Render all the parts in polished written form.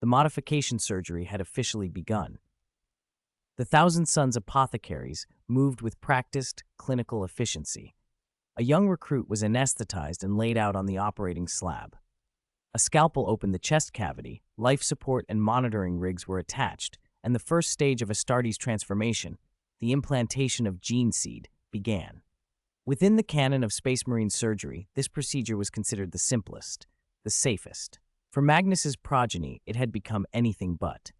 The modification surgery had officially begun. The Thousand Sons apothecaries moved with practiced clinical efficiency. A young recruit was anesthetized and laid out on the operating slab. A scalpel opened the chest cavity, life support and monitoring rigs were attached, and the first stage of Astartes' transformation, the implantation of gene seed, began. Within the canon of Space Marine surgery, this procedure was considered the simplest, the safest. For Magnus's progeny, it had become anything but.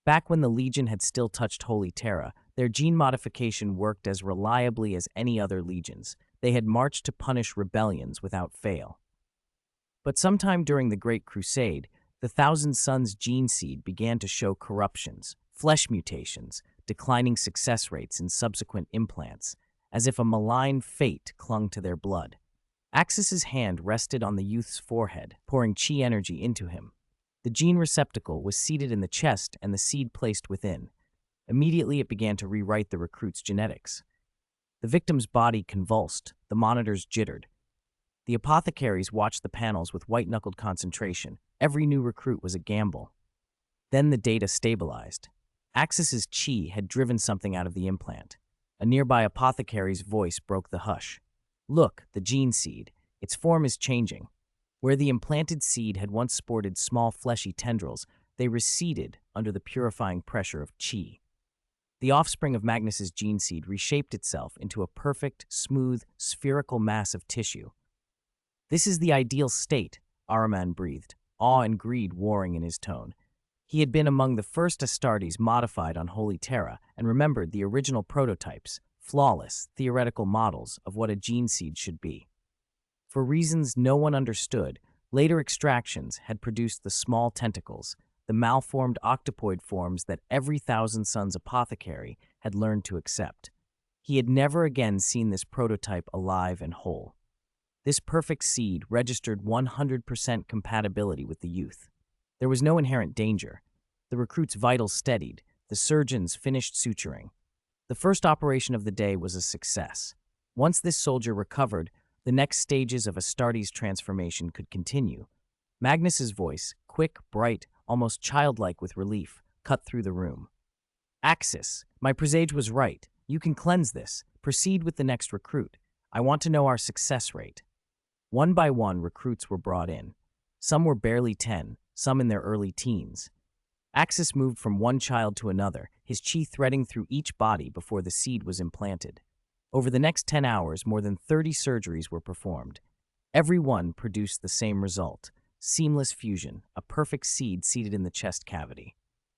Back when the Legion had still touched Holy Terra, their gene modification worked as reliably as any other legions. They had marched to punish rebellions without fail. But sometime during the Great Crusade, the Thousand Sons gene seed began to show corruptions, flesh mutations, declining success rates in subsequent implants, as if a malign fate clung to their blood. Axis's hand rested on the youth's forehead, pouring chi energy into him. The gene receptacle was seated in the chest and the seed placed within. Immediately it began to rewrite the recruit's genetics. The victim's body convulsed, the monitors jittered. The apothecaries watched the panels with white-knuckled concentration. Every new recruit was a gamble. Then the data stabilized. Axis's chi had driven something out of the implant. A nearby apothecary's voice broke the hush. "Look, the gene seed. Its form is changing." Where the implanted seed had once sported small fleshy tendrils, they receded under the purifying pressure of chi. The offspring of Magnus's gene seed reshaped itself into a perfect, smooth, spherical mass of tissue. "This is the ideal state," Ahriman breathed, awe and greed warring in his tone. He had been among the first Astartes modified on Holy Terra and remembered the original prototypes, flawless, theoretical models of what a gene seed should be. For reasons no one understood, later extractions had produced the small tentacles, the malformed octopoid forms that every Thousand Sons apothecary had learned to accept. He had never again seen this prototype alive and whole. This perfect seed registered 100% compatibility with the youth. There was no inherent danger. The recruit's vitals steadied. The surgeons finished suturing. The first operation of the day was a success. Once this soldier recovered, the next stages of Astartes' transformation could continue. Magnus's voice, quick, bright, almost childlike with relief, cut through the room. "Axis, my presage was right. You can cleanse this. Proceed with the next recruit. I want to know our success rate." One by one, recruits were brought in. Some were barely 10, some in their early teens. Axis moved from one child to another, his chi threading through each body before the seed was implanted. Over the next 10 hours, more than 30 surgeries were performed. Every one produced the same result: seamless fusion, a perfect seed seated in the chest cavity.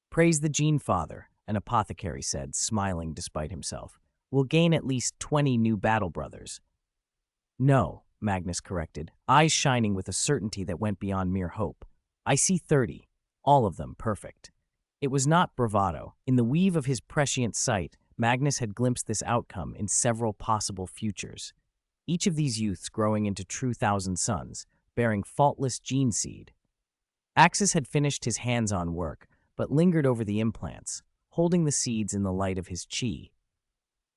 "Praise the Gene Father," an apothecary said, smiling despite himself. "We'll gain at least 20 new battle brothers." "No," Magnus corrected, eyes shining with a certainty that went beyond mere hope. "I see 30, all of them perfect." It was not bravado. In the weave of his prescient sight, Magnus had glimpsed this outcome in several possible futures. Each of these youths growing into true Thousand Sons, bearing faultless gene seed. Axis had finished his hands-on work, but lingered over the implants, holding the seeds in the light of his chi.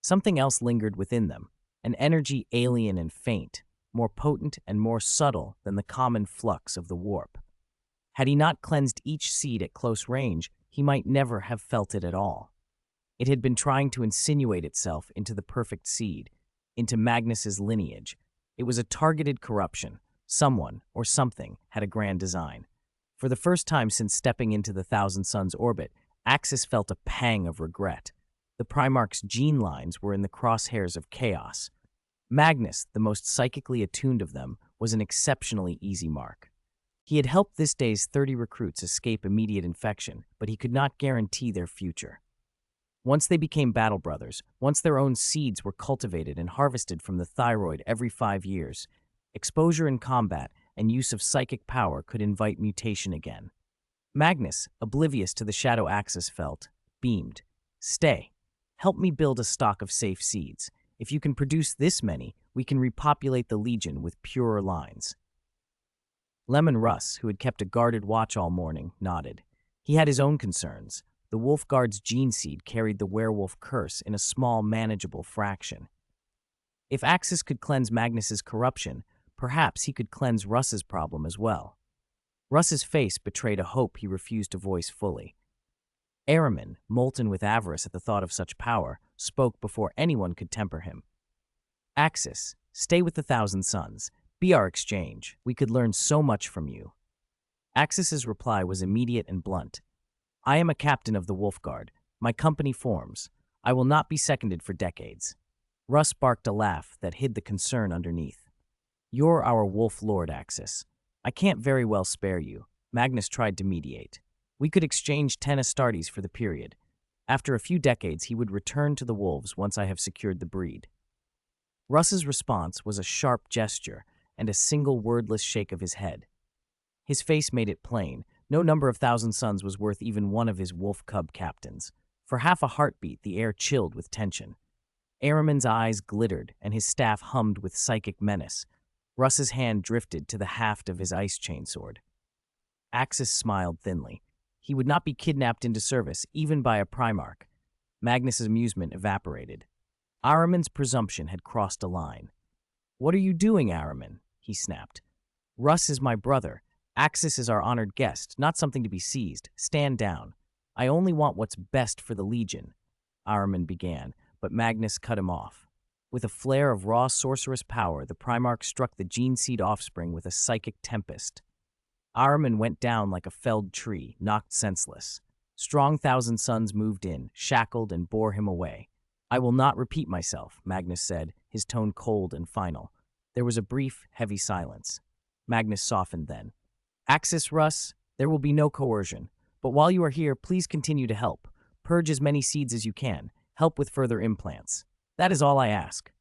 Something else lingered within them, an energy alien and faint, more potent and more subtle than the common flux of the warp. Had he not cleansed each seed at close range, he might never have felt it at all. It had been trying to insinuate itself into the perfect seed, into Magnus's lineage. It was a targeted corruption. Someone, or something, had a grand design. For the first time since stepping into the Thousand Sons orbit, Axis felt a pang of regret. The Primarch's gene lines were in the crosshairs of chaos. Magnus, the most psychically attuned of them, was an exceptionally easy mark. He had helped this day's 30 recruits escape immediate infection, but he could not guarantee their future. Once they became battle brothers, once their own seeds were cultivated and harvested from the thyroid every 5 years, exposure in combat and use of psychic power could invite mutation again. Magnus, oblivious to the shadow Axis felt, beamed. "Stay. Help me build a stock of safe seeds. If you can produce this many, we can repopulate the Legion with purer lines." Leman Russ, who had kept a guarded watch all morning, nodded. He had his own concerns. The Wolf Guard's gene seed carried the werewolf curse in a small, manageable fraction. If Axis could cleanse Magnus's corruption, perhaps he could cleanse Russ's problem as well. Russ's face betrayed a hope he refused to voice fully. Ahriman, molten with avarice at the thought of such power, spoke before anyone could temper him. Axis, stay with the Thousand Suns. Be our exchange. We could learn so much from you. Axis's reply was immediate and blunt. I am a captain of the Wolf Guard. My company forms. I will not be seconded for decades. Russ barked a laugh that hid the concern underneath. You're our Wolf Lord, Axis. I can't very well spare you. Magnus tried to mediate. We could exchange 10 Astartes for the period. After a few decades, he would return to the wolves once I have secured the breed. Russ's response was a sharp gesture and a single wordless shake of his head. His face made it plain. No number of Thousand Suns was worth even one of his wolf cub captains. For half a heartbeat, the air chilled with tension. Ahriman's eyes glittered, and his staff hummed with psychic menace. Russ's hand drifted to the haft of his ice chainsword. Axis smiled thinly. He would not be kidnapped into service, even by a Primarch. Magnus's amusement evaporated. Ahriman's presumption had crossed a line. What are you doing, Ahriman? He snapped. Russ is my brother. Axis is our honored guest, not something to be seized. Stand down. I only want what's best for the Legion, Ahriman began, but Magnus cut him off. With a flare of raw sorceress power, the Primarch struck the gene seed offspring with a psychic tempest. Ahriman went down like a felled tree, knocked senseless. Strong Thousand Suns moved in, shackled, and bore him away. I will not repeat myself, Magnus said, his tone cold and final. There was a brief, heavy silence. Magnus softened then. Axis, Russ, there will be no coercion. But while you are here, please continue to help. Purge as many seeds as you can. Help with further implants. That is all I ask.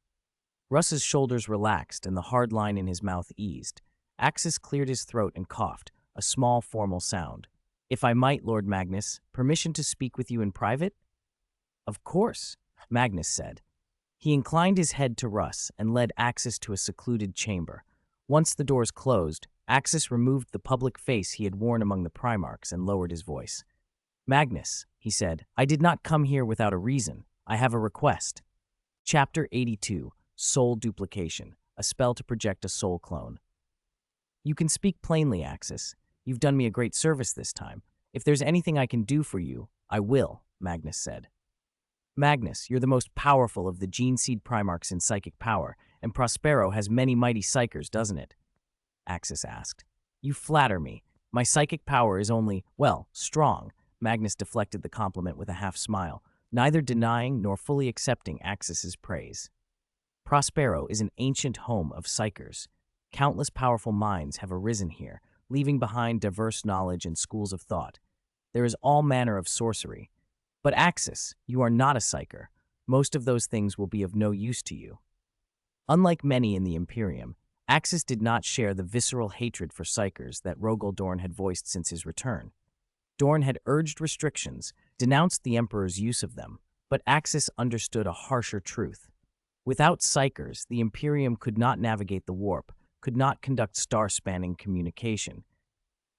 Russ's shoulders relaxed and the hard line in his mouth eased. Axis cleared his throat and coughed, a small, formal sound. If I might, Lord Magnus, permission to speak with you in private? Of course, Magnus said. He inclined his head to Russ and led Axis to a secluded chamber. Once the doors closed, Axis removed the public face he had worn among the Primarchs and lowered his voice. Magnus, he said, I did not come here without a reason. I have a request. Chapter 82, Soul Duplication, a spell to project a soul clone. You can speak plainly, Axis. You've done me a great service this time. If there's anything I can do for you, I will, Magnus said. Magnus, you're the most powerful of the Gene Seed Primarchs in psychic power, and Prospero has many mighty psychers, doesn't it? Axis asked. You flatter me. My psychic power is only, well, strong. Magnus deflected the compliment with a half smile, neither denying nor fully accepting Axis's praise. Prospero is an ancient home of psychers. Countless powerful minds have arisen here, leaving behind diverse knowledge and schools of thought. There is all manner of sorcery. But Axis, you are not a psyker. Most of those things will be of no use to you. Unlike many in the Imperium, Axis did not share the visceral hatred for psychers that Rogel Dorn had voiced since his return. Dorn had urged restrictions, denounced the Emperor's use of them, but Axis understood a harsher truth. Without psychers, the Imperium could not navigate the warp, could not conduct star-spanning communication.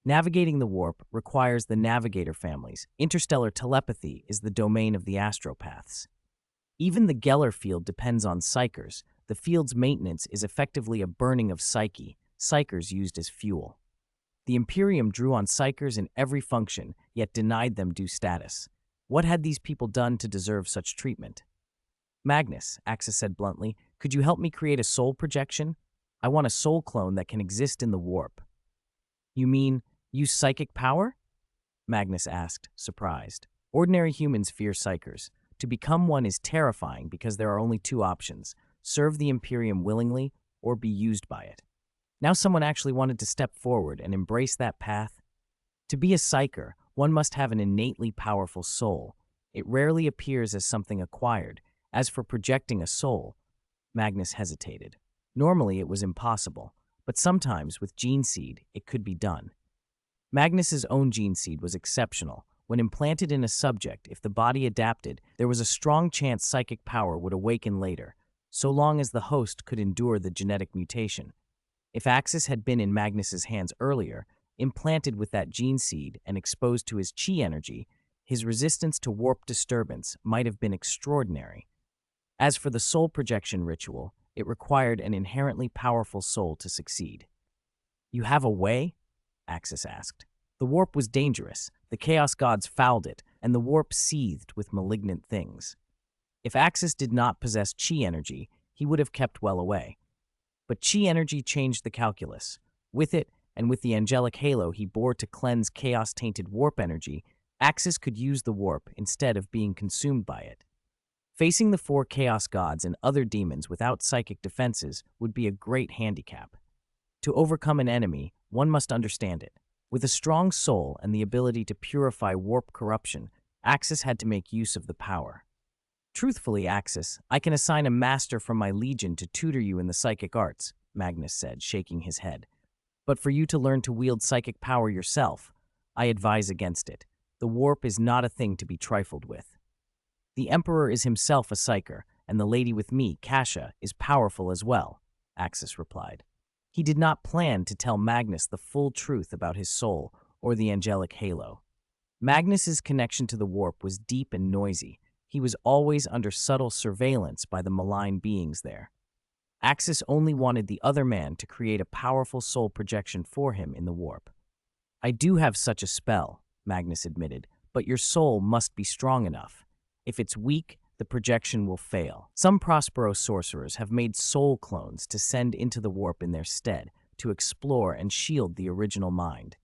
Navigating the warp requires the navigator families. Interstellar telepathy is the domain of the astropaths. Even the Geller field depends on psychers. The field's maintenance is effectively a burning of psyche, psychers used as fuel. The Imperium drew on psychers in every function, yet denied them due status. What had these people done to deserve such treatment? Magnus, Axis said bluntly, could you help me create a soul projection? I want a soul clone that can exist in the warp. You mean, use psychic power? Magnus asked, surprised. Ordinary humans fear psychers. To become one is terrifying because there are only two options: serve the Imperium willingly or be used by it. Now someone actually wanted to step forward and embrace that path. To be a psyker, one must have an innately powerful soul. It rarely appears as something acquired. As for projecting a soul, Magnus hesitated. Normally it was impossible, but sometimes with gene seed it could be done. Magnus's own gene seed was exceptional. When implanted in a subject, if the body adapted, there was a strong chance psychic power would awaken later, so long as the host could endure the genetic mutation. If Axis had been in Magnus's hands earlier, implanted with that gene seed and exposed to his chi energy, his resistance to warp disturbance might have been extraordinary. As for the soul projection ritual, it required an inherently powerful soul to succeed. You have a way? Axis asked. The warp was dangerous, the Chaos Gods fouled it, and the warp seethed with malignant things. If Axis did not possess chi energy, he would have kept well away. But chi energy changed the calculus. With it, and with the angelic halo he bore to cleanse chaos-tainted warp energy, Axis could use the warp instead of being consumed by it. Facing the 4 Chaos Gods and other demons without psychic defenses would be a great handicap. To overcome an enemy, one must understand it. With a strong soul and the ability to purify warp corruption, Axis had to make use of the power. Truthfully, Axis, I can assign a master from my legion to tutor you in the psychic arts, Magnus said, shaking his head. But for you to learn to wield psychic power yourself, I advise against it. The warp is not a thing to be trifled with. The Emperor is himself a psyker, and the lady with me, Kasha, is powerful as well, Axis replied. He did not plan to tell Magnus the full truth about his soul or the angelic halo. Magnus's connection to the warp was deep and noisy. He was always under subtle surveillance by the malign beings there. Axis only wanted the other man to create a powerful soul projection for him in the warp. I do have such a spell, Magnus admitted, but your soul must be strong enough. If it's weak, the projection will fail. Some Prospero sorcerers have made soul clones to send into the warp in their stead, to explore and shield the original mind.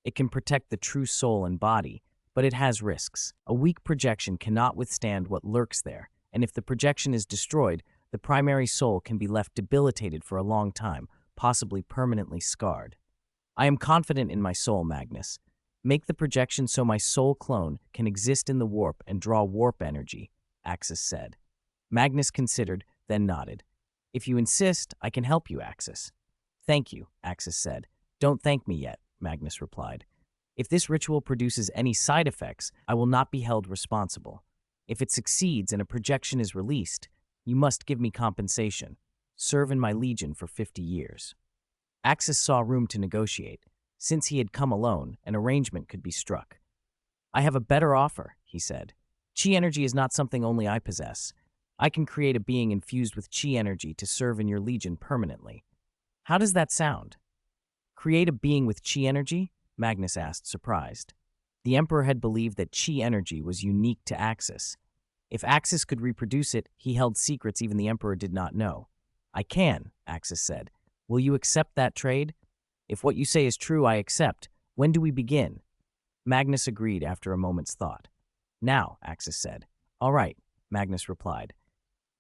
It can protect the true soul and body, but it has risks. A weak projection cannot withstand what lurks there, and if the projection is destroyed, the primary soul can be left debilitated for a long time, possibly permanently scarred. I am confident in my soul, Magnus. Make the projection so my soul clone can exist in the warp and draw warp energy, Axis said. Magnus considered, then nodded. If you insist, I can help you, Axis. Thank you, Axis said. Don't thank me yet, Magnus replied. If this ritual produces any side effects, I will not be held responsible. If it succeeds and a projection is released, you must give me compensation. Serve in my legion for 50 years. Axis saw room to negotiate. Since he had come alone, an arrangement could be struck. I have a better offer, he said. Chi energy is not something only I possess. I can create a being infused with chi energy to serve in your legion permanently. How does that sound? Create a being with chi energy? Magnus asked, surprised. The Emperor had believed that chi energy was unique to Axis. If Axis could reproduce it, he held secrets even the Emperor did not know. I can, Axis said. Will you accept that trade? If what you say is true, I accept. When do we begin? Magnus agreed after a moment's thought. Now, Axis said. All right, Magnus replied.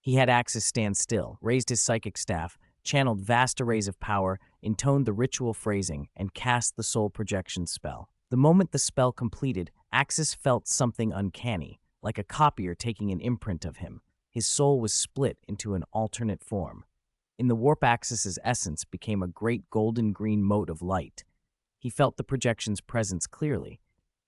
He had Axis stand still, raised his psychic staff, channeled vast arrays of power, intoned the ritual phrasing, and cast the soul projection spell. The moment the spell completed, Axis felt something uncanny, like a copier taking an imprint of him. His soul was split into an alternate form. In the warp Axis's essence became a great golden-green mote of light. He felt the projection's presence clearly.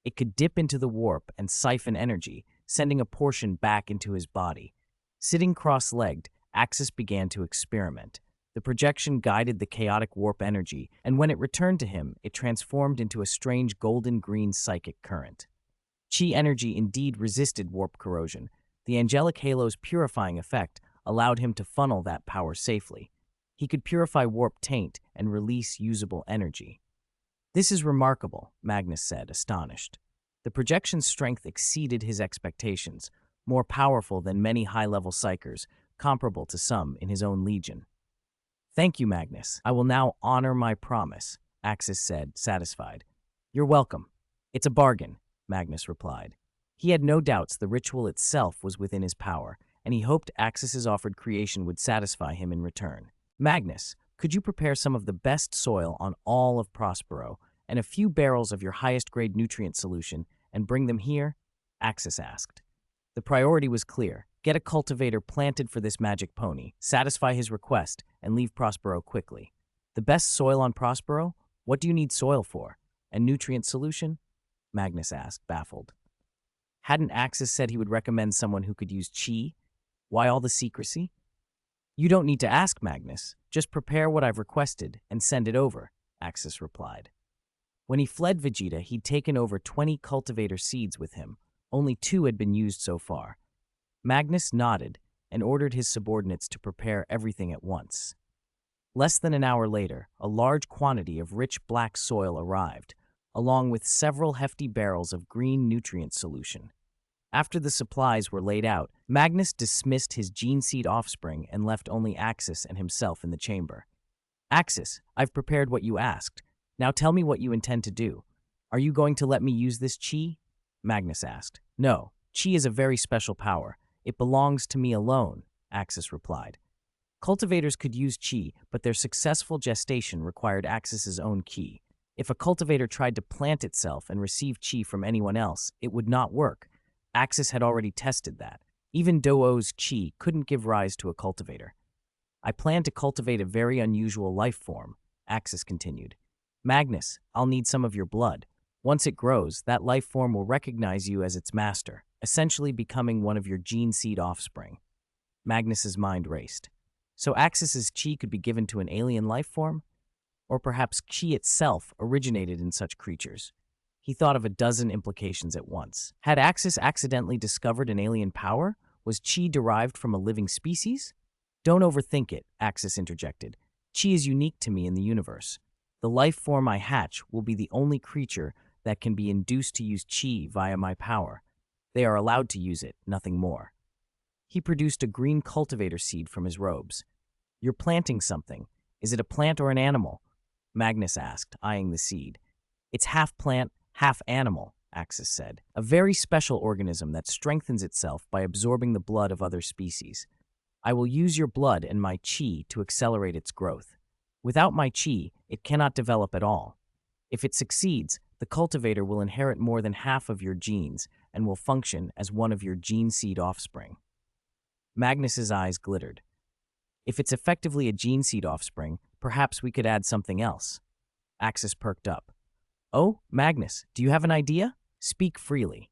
It could dip into the warp and siphon energy, sending a portion back into his body. Sitting cross-legged, Axis began to experiment. The projection guided the chaotic warp energy, and when it returned to him, it transformed into a strange golden-green psychic current. Chi energy indeed resisted warp corrosion. The angelic halo's purifying effect allowed him to funnel that power safely. He could purify warp taint and release usable energy. This is remarkable, Magnus said, astonished. The projection's strength exceeded his expectations, more powerful than many high-level psychers, comparable to some in his own legion. Thank you, Magnus. I will now honor my promise, Axis said, satisfied. You're welcome. It's a bargain, Magnus replied. He had no doubts the ritual itself was within his power, and he hoped Axis's offered creation would satisfy him in return. Magnus, could you prepare some of the best soil on all of Prospero and a few barrels of your highest-grade nutrient solution and bring them here? Axis asked. The priority was clear. Get a cultivator planted for this magic pony, satisfy his request, and leave Prospero quickly. The best soil on Prospero? What do you need soil for? A nutrient solution? Magnus asked, baffled. Hadn't Axis said he would recommend someone who could use chi? Why all the secrecy? You don't need to ask, Magnus. Just prepare what I've requested and send it over, Axis replied. When he fled Vegeta, he'd taken over 20 cultivator seeds with him. Only 2 had been used so far. Magnus nodded and ordered his subordinates to prepare everything at once. Less than an hour later, a large quantity of rich black soil arrived, along with several hefty barrels of green nutrient solution. After the supplies were laid out, Magnus dismissed his gene seed offspring and left only Axis and himself in the chamber. Axis, I've prepared what you asked. Now tell me what you intend to do. Are you going to let me use this chi? Magnus asked. No, chi is a very special power. It belongs to me alone, Axis replied. Cultivators could use chi, but their successful gestation required Axis's own ki. If a cultivator tried to plant itself and receive chi from anyone else, it would not work. Axis had already tested that. Even Do-Oh's chi couldn't give rise to a cultivator. I plan to cultivate a very unusual life form, Axis continued. Magnus, I'll need some of your blood. Once it grows, that life form will recognize you as its master, essentially becoming one of your gene seed offspring. Magnus's mind raced. So Axis's chi could be given to an alien life form? Or perhaps chi itself originated in such creatures? He thought of a dozen implications at once. Had Axis accidentally discovered an alien power? Was chi derived from a living species? Don't overthink it, Axis interjected. Chi is unique to me in the universe. The life form I hatch will be the only creature that can be induced to use chi via my power. They are allowed to use it, nothing more. He produced a green cultivator seed from his robes. You're planting something. Is it a plant or an animal? Magnus asked, eyeing the seed. It's half plant, half animal, Axis said. A very special organism that strengthens itself by absorbing the blood of other species. I will use your blood and my chi to accelerate its growth. Without my chi, it cannot develop at all. If it succeeds, the cultivator will inherit more than half of your genes and will function as one of your gene seed offspring. Magnus's eyes glittered. If it's effectively a gene seed offspring, perhaps we could add something else. Axis perked up. Oh, Magnus, do you have an idea? Speak freely.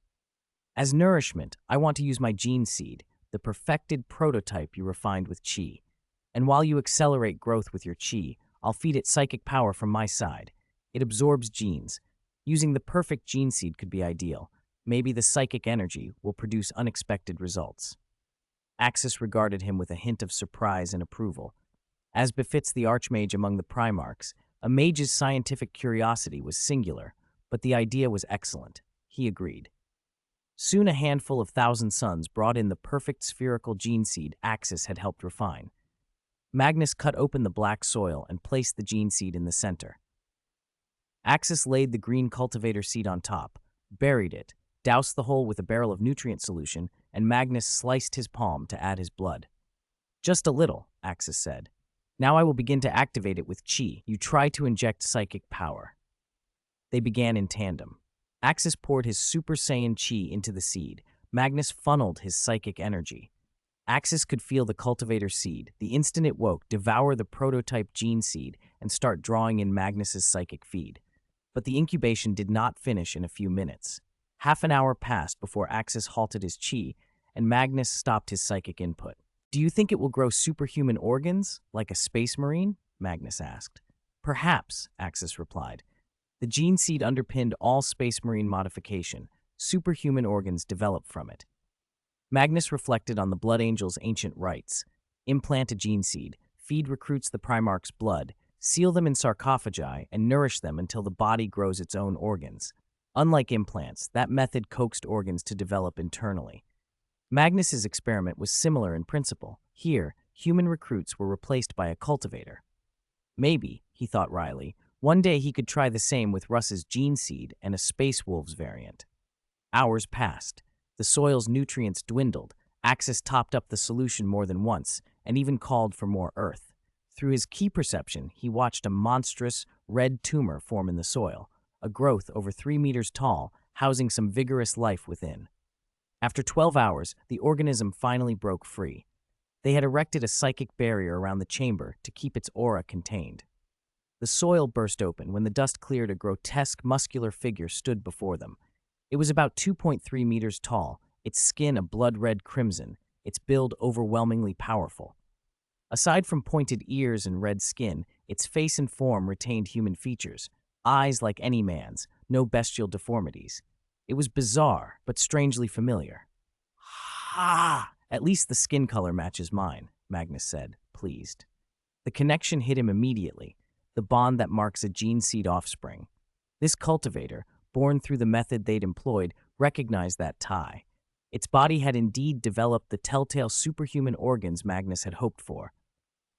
As nourishment, I want to use my gene seed, the perfected prototype you refined with chi. And while you accelerate growth with your chi, I'll feed it psychic power from my side. It absorbs genes. Using the perfect gene seed could be ideal. Maybe the psychic energy will produce unexpected results. Axis regarded him with a hint of surprise and approval. As befits the Archmage among the Primarchs, a mage's scientific curiosity was singular, but the idea was excellent. He agreed. Soon a handful of Thousand Suns brought in the perfect spherical gene seed Axis had helped refine. Magnus cut open the black soil and placed the gene seed in the center. Axis laid the green cultivator seed on top, buried it, doused the hole with a barrel of nutrient solution, and Magnus sliced his palm to add his blood. Just a little, Axis said. Now I will begin to activate it with chi. You try to inject psychic power. They began in tandem. Axis poured his Super Saiyan chi into the seed. Magnus funneled his psychic energy. Axis could feel the cultivator seed, the instant it woke, devour the prototype gene seed and start drawing in Magnus's psychic feed. But the incubation did not finish in a few minutes. Half an hour passed before Axis halted his chi, and Magnus stopped his psychic input. Do you think it will grow superhuman organs, like a space marine? Magnus asked. Perhaps, Axis replied. The gene seed underpinned all space marine modification. Superhuman organs developed from it. Magnus reflected on the Blood Angel's ancient rites. Implant a gene seed, feed recruits the Primarch's blood, seal them in sarcophagi, and nourish them until the body grows its own organs. Unlike implants, that method coaxed organs to develop internally. Magnus's experiment was similar in principle. Here, human recruits were replaced by a cultivator. Maybe, he thought wryly, one day he could try the same with Russ's gene seed and a Space Wolves variant. Hours passed. The soil's nutrients dwindled. Axis topped up the solution more than once, and even called for more earth. Through his key perception, he watched a monstrous, red tumor form in the soil, a growth over 3 meters tall, housing some vigorous life within. After 12 hours, the organism finally broke free. They had erected a psychic barrier around the chamber to keep its aura contained. The soil burst open when the dust cleared. A grotesque, muscular figure stood before them. It was about 2.3 meters tall, its skin a blood-red crimson, its build overwhelmingly powerful. Aside from pointed ears and red skin, its face and form retained human features, eyes like any man's, no bestial deformities. It was bizarre, but strangely familiar. Ha! At least the skin color matches mine, Magnus said, pleased. The connection hit him immediately, the bond that marks a gene seed offspring. This cultivator, born through the method they'd employed, recognized that tie. Its body had indeed developed the telltale superhuman organs Magnus had hoped for.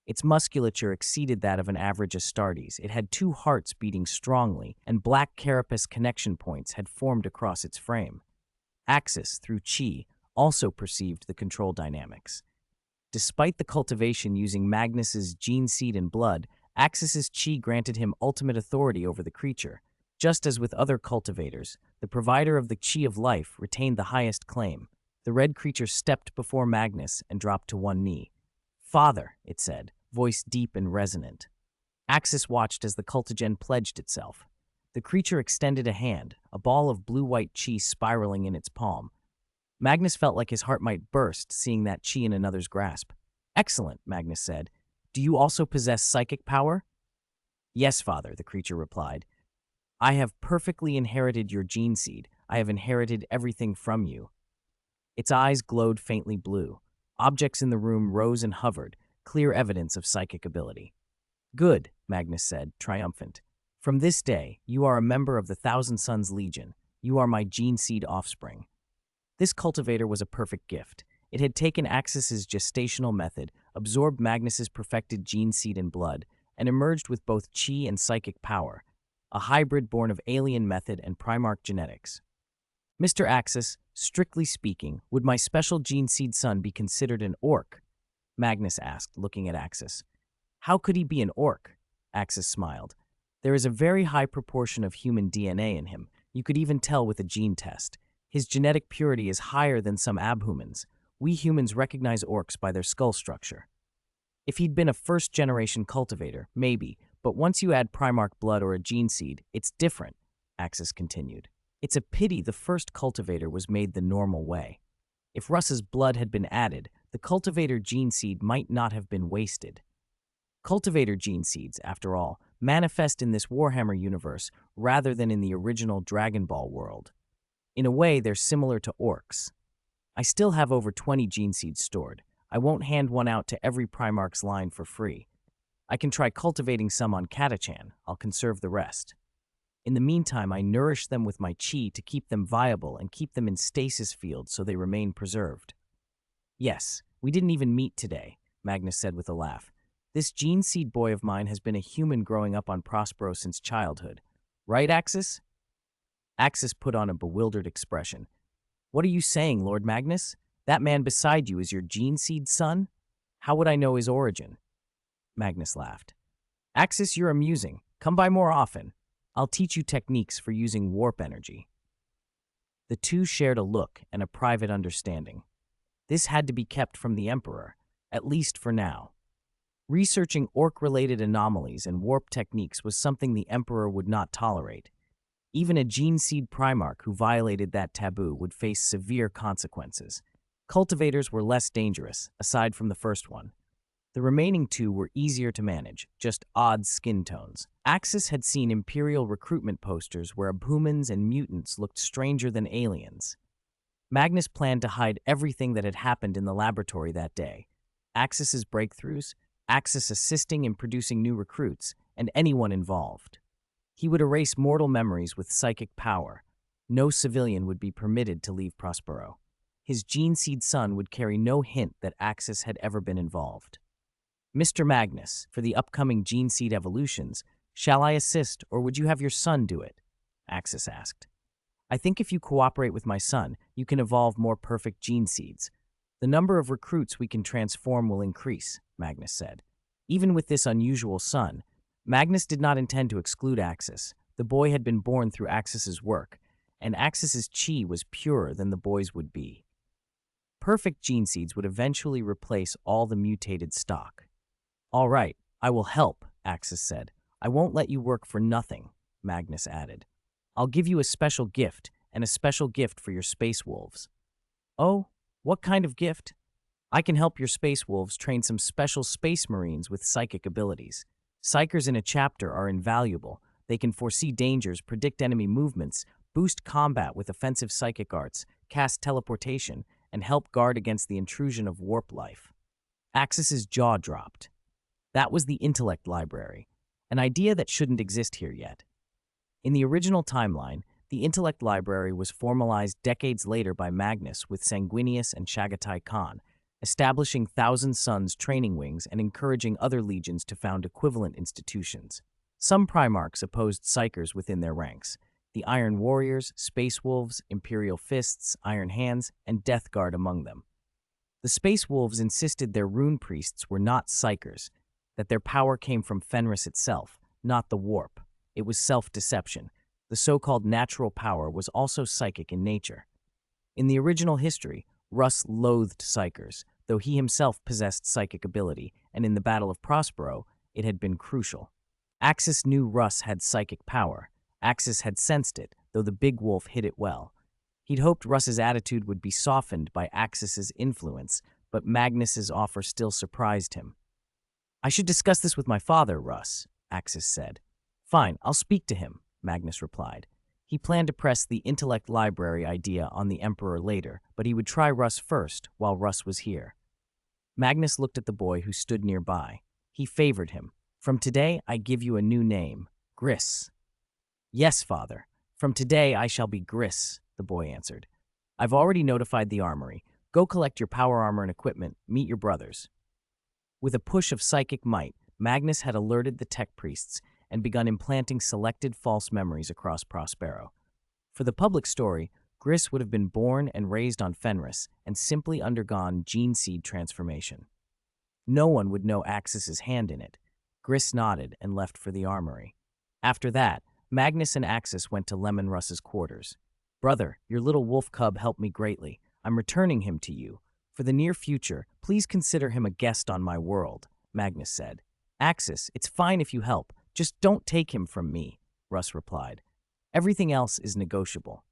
Its musculature exceeded that of an average Astartes. It had 2 hearts beating strongly, and black carapace connection points had formed across its frame. Axis, through Chi, also perceived the control dynamics. Despite the cultivation using Magnus's gene seed and blood, Axis's Chi granted him ultimate authority over the creature. Just as with other cultivators, the provider of the Chi of life retained the highest claim. The red creature stepped before Magnus and dropped to one knee. "Father," it said, voice deep and resonant. Axis watched as the cultigen pledged itself. The creature extended a hand, a ball of blue-white Chi spiraling in its palm. Magnus felt like his heart might burst, seeing that Chi in another's grasp. "Excellent," Magnus said. "Do you also possess psychic power?" "Yes, Father," the creature replied. "I have perfectly inherited your gene seed. I have inherited everything from you." Its eyes glowed faintly blue. Objects in the room rose and hovered, clear evidence of psychic ability. "Good," Magnus said, triumphant. "From this day, you are a member of the Thousand Sons Legion. You are my gene seed offspring." This cultivator was a perfect gift. It had taken Axis's gestational method, absorbed Magnus's perfected gene seed and blood, and emerged with both Chi and psychic power, a hybrid born of alien method and Primarch genetics. "Mr. Axis, strictly speaking, would my special gene seed son be considered an orc?" Magnus asked, looking at Axis. "How could he be an orc?" Axis smiled. "There is a very high proportion of human DNA in him. You could even tell with a gene test. His genetic purity is higher than some abhumans. We humans recognize orcs by their skull structure. If he'd been a first-generation cultivator, maybe, but once you add Primarch blood or a gene seed, it's different," Axis continued. "It's a pity the first cultivator was made the normal way. If Russ's blood had been added, the cultivator gene seed might not have been wasted. Cultivator gene seeds, after all, manifest in this Warhammer universe rather than in the original Dragon Ball world. In a way, they're similar to orcs. I still have over 20 gene seeds stored. I won't hand one out to every Primarch's line for free. I can try cultivating some on Catachan. I'll conserve the rest. In the meantime, I nourish them with my Chi to keep them viable and keep them in stasis fields so they remain preserved." "Yes, we didn't even meet today," Magnus said with a laugh. "This gene seed boy of mine has been a human growing up on Prospero since childhood. Right, Axis?" Axis put on a bewildered expression. "What are you saying, Lord Magnus? That man beside you is your gene seed son? How would I know his origin?" Magnus laughed. "Axis, you're amusing. Come by more often. I'll teach you techniques for using warp energy." The two shared a look and a private understanding. This had to be kept from the Emperor, at least for now. Researching orc-related anomalies and warp techniques was something the Emperor would not tolerate. Even a gene seed Primarch who violated that taboo would face severe consequences. Cultivators were less dangerous, aside from the first one. The remaining two were easier to manage, just odd skin tones. Axis had seen Imperial recruitment posters where abhumans and mutants looked stranger than aliens. Magnus planned to hide everything that had happened in the laboratory that day. Axis's breakthroughs, Axis assisting in producing new recruits, and anyone involved. He would erase mortal memories with psychic power. No civilian would be permitted to leave Prospero. His gene seed son would carry no hint that Axis had ever been involved. "Mr. Magnus, for the upcoming gene seed evolutions, shall I assist or would you have your son do it?" Axis asked. "I think if you cooperate with my son, you can evolve more perfect gene seeds. The number of recruits we can transform will increase," Magnus said. Even with this unusual son, Magnus did not intend to exclude Axis. The boy had been born through Axis's work, and Axis's Chi was purer than the boy's would be. Perfect gene seeds would eventually replace all the mutated stock. "All right, I will help," Axis said. "I won't let you work for nothing," Magnus added. "I'll give you a special gift, and a special gift for your space wolves." "Oh, what kind of gift?" "I can help your space wolves train some special space marines with psychic abilities. Psychers in a chapter are invaluable. They can foresee dangers, predict enemy movements, boost combat with offensive psychic arts, cast teleportation, and help guard against the intrusion of warp life." Axis's jaw dropped. That was the intellect library, an idea that shouldn't exist here yet. In the original timeline, the intellect library was formalized decades later by Magnus with Sanguinius and Chagatai Khan, establishing Thousand Sons training wings and encouraging other legions to found equivalent institutions. Some Primarchs opposed Psykers within their ranks: the Iron Warriors, Space Wolves, Imperial Fists, Iron Hands, and Death Guard among them. The Space Wolves insisted their rune priests were not Psykers, that their power came from Fenris itself, not the warp. It was self-deception. The so-called natural power was also psychic in nature. In the original history, Russ loathed Psykers, though he himself possessed psychic ability, and in the Battle of Prospero, it had been crucial. Axis knew Russ had psychic power. Axis had sensed it, though the big wolf hid it well. He'd hoped Russ's attitude would be softened by Axis's influence, but Magnus's offer still surprised him. "I should discuss this with my father, Russ," Axis said. "Fine, I'll speak to him," Magnus replied. He planned to press the intellect library idea on the Emperor later, but he would try Russ first while Russ was here. Magnus looked at the boy who stood nearby. He favored him. "From today, I give you a new name, Gris." "Yes, father. From today, I shall be Gris," the boy answered. "I've already notified the armory. Go collect your power armor and equipment. Meet your brothers." With a push of psychic might, Magnus had alerted the tech priests and begun implanting selected false memories across Prospero. For the public story, Gris would have been born and raised on Fenris and simply undergone gene seed transformation. No one would know Axis's hand in it. Gris nodded and left for the armory. After that, Magnus and Axis went to Leman Russ's quarters. "Brother, your little wolf cub helped me greatly. I'm returning him to you. For the near future, please consider him a guest on my world," Magnus said. "Axis, it's fine if you help. Just don't take him from me," Russ replied. "Everything else is negotiable."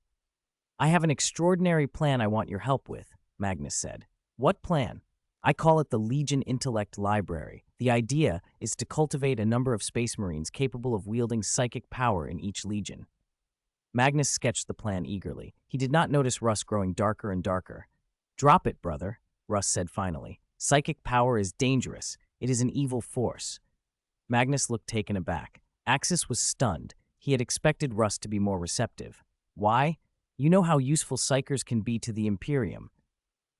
"I have an extraordinary plan I want your help with," Magnus said. "What plan?" "I call it the Legion Intellect Library. The idea is to cultivate a number of Space Marines capable of wielding psychic power in each legion." Magnus sketched the plan eagerly. He did not notice Russ growing darker and darker. "Drop it, brother," Russ said finally. "Psychic power is dangerous. It is an evil force." Magnus looked taken aback. Axis was stunned. He had expected Russ to be more receptive. "Why? You know how useful Psykers can be to the Imperium."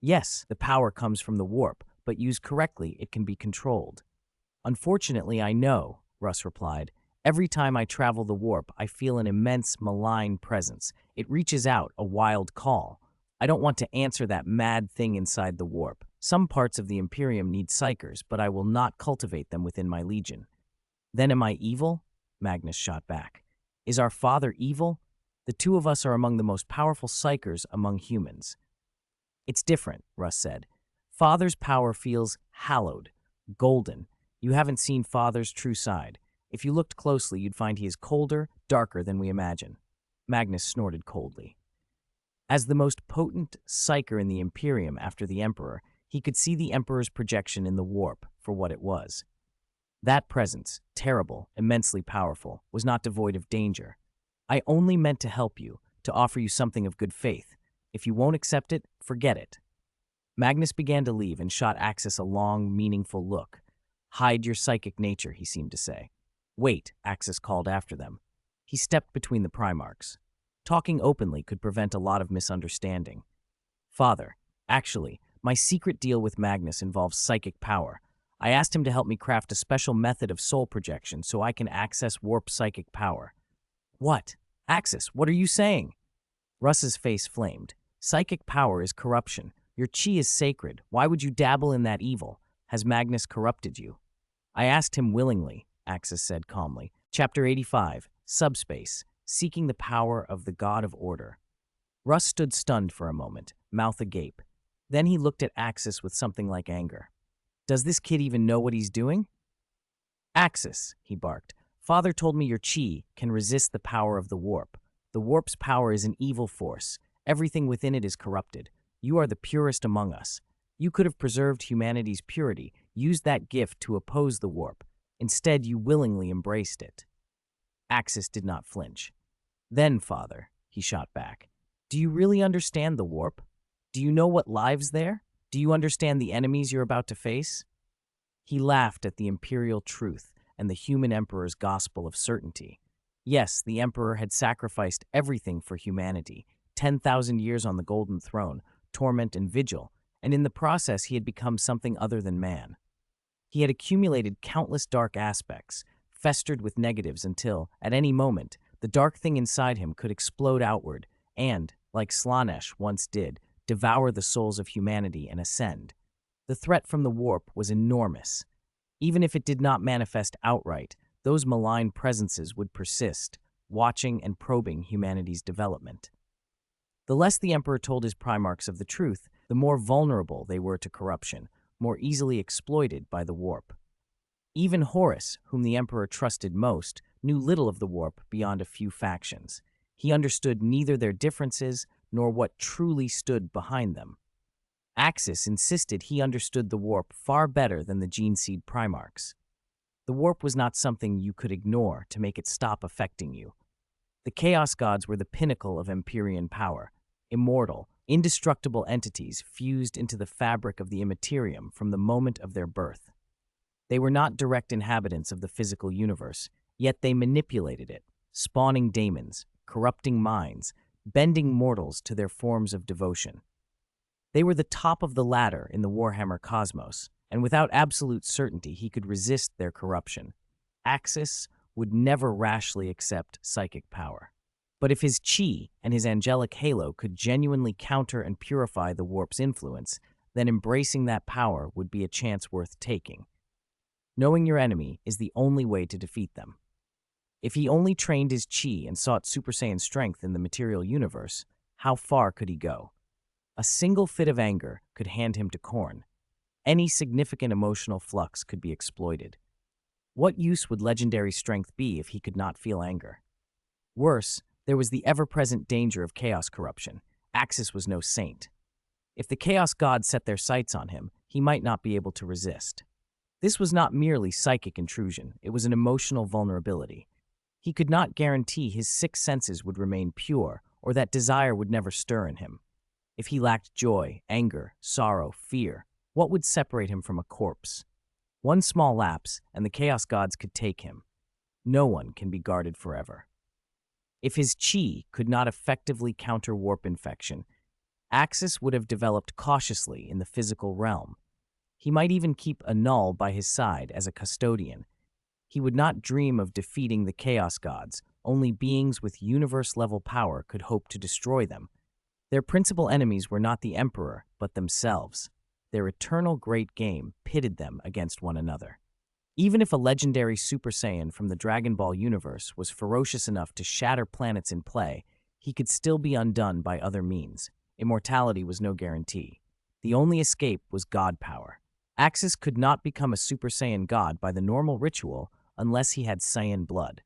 "Yes, the power comes from the warp, but used correctly, it can be controlled." "Unfortunately, I know," Russ replied. "Every time I travel the warp, I feel an immense, malign presence. It reaches out, a wild call. I don't want to answer that mad thing inside the warp. Some parts of the Imperium need Psykers, but I will not cultivate them within my legion." "Then am I evil?" Magnus shot back. "Is our father evil? The two of us are among the most powerful Psykers among humans." "It's different," Russ said. "Father's power feels hallowed, golden. You haven't seen Father's true side. If you looked closely, you'd find he is colder, darker than we imagine." Magnus snorted coldly. As the most potent Psyker in the Imperium after the Emperor, he could see the Emperor's projection in the warp for what it was. That presence, terrible, immensely powerful, was not devoid of danger. "I only meant to help you, to offer you something of good faith. If you won't accept it, forget it." Magnus began to leave and shot Axis a long, meaningful look. "Hide your psychic nature," he seemed to say. "Wait," Axis called after them. He stepped between the Primarchs. Talking openly could prevent a lot of misunderstanding. "Father, actually, my secret deal with Magnus involves psychic power. I asked him to help me craft a special method of soul projection so I can access warp psychic power." "What? Axis, what are you saying?" Russ's face flamed. "Psychic power is corruption. Your chi is sacred. Why would you dabble in that evil? Has Magnus corrupted you?" "I asked him willingly," Axis said calmly. Chapter 85, Subspace, Seeking the Power of the God of Order. Russ stood stunned for a moment, mouth agape. Then he looked at Axis with something like anger. "Does this kid even know what he's doing?" "Axis," he barked, "Father told me your chi can resist the power of the warp. The warp's power is an evil force. Everything within it is corrupted. You are the purest among us. You could have preserved humanity's purity, used that gift to oppose the warp. Instead, you willingly embraced it." Axis did not flinch. "Then, Father," he shot back, "do you really understand the warp? Do you know what lives there? Do you understand the enemies you're about to face?" He laughed at the imperial truth and the human emperor's gospel of certainty. Yes, the emperor had sacrificed everything for humanity, 10,000 years on the Golden Throne, torment and vigil, and in the process he had become something other than man. He had accumulated countless dark aspects, festered with negatives until, at any moment, the dark thing inside him could explode outward and, like Slanesh once did, devour the souls of humanity and ascend. The threat from the warp was enormous. Even if it did not manifest outright, those malign presences would persist, watching and probing humanity's development. The less the Emperor told his Primarchs of the truth, the more vulnerable they were to corruption, more easily exploited by the warp. Even Horus, whom the Emperor trusted most, knew little of the warp beyond a few factions. He understood neither their differences nor what truly stood behind them. Axis insisted he understood the warp far better than the Gene Seed Primarchs. The warp was not something you could ignore to make it stop affecting you. The Chaos Gods were the pinnacle of Empyrean power, immortal, indestructible entities fused into the fabric of the Immaterium from the moment of their birth. They were not direct inhabitants of the physical universe, yet they manipulated it, spawning daemons, corrupting minds, bending mortals to their forms of devotion. They were the top of the ladder in the Warhammer cosmos, and without absolute certainty he could resist their corruption. Axis would never rashly accept psychic power. But if his chi and his angelic halo could genuinely counter and purify the warp's influence, then embracing that power would be a chance worth taking. Knowing your enemy is the only way to defeat them. If he only trained his chi and sought Super Saiyan strength in the material universe, how far could he go? A single fit of anger could hand him to Khorne. Any significant emotional flux could be exploited. What use would legendary strength be if he could not feel anger? Worse, there was the ever-present danger of chaos corruption. Axis was no saint. If the Chaos Gods set their sights on him, he might not be able to resist. This was not merely psychic intrusion, it was an emotional vulnerability. He could not guarantee his six senses would remain pure, or that desire would never stir in him. If he lacked joy, anger, sorrow, fear, what would separate him from a corpse? One small lapse, and the Chaos Gods could take him. No one can be guarded forever. If his chi could not effectively counter warp infection, Axis would have developed cautiously in the physical realm. He might even keep a null by his side as a custodian. He would not dream of defeating the Chaos Gods. Only beings with universe-level power could hope to destroy them. Their principal enemies were not the Emperor, but themselves. Their eternal great game pitted them against one another. Even if a legendary Super Saiyan from the Dragon Ball universe was ferocious enough to shatter planets in play, he could still be undone by other means. Immortality was no guarantee. The only escape was God power. Axis could not become a Super Saiyan god by the normal ritual unless he had Saiyan blood.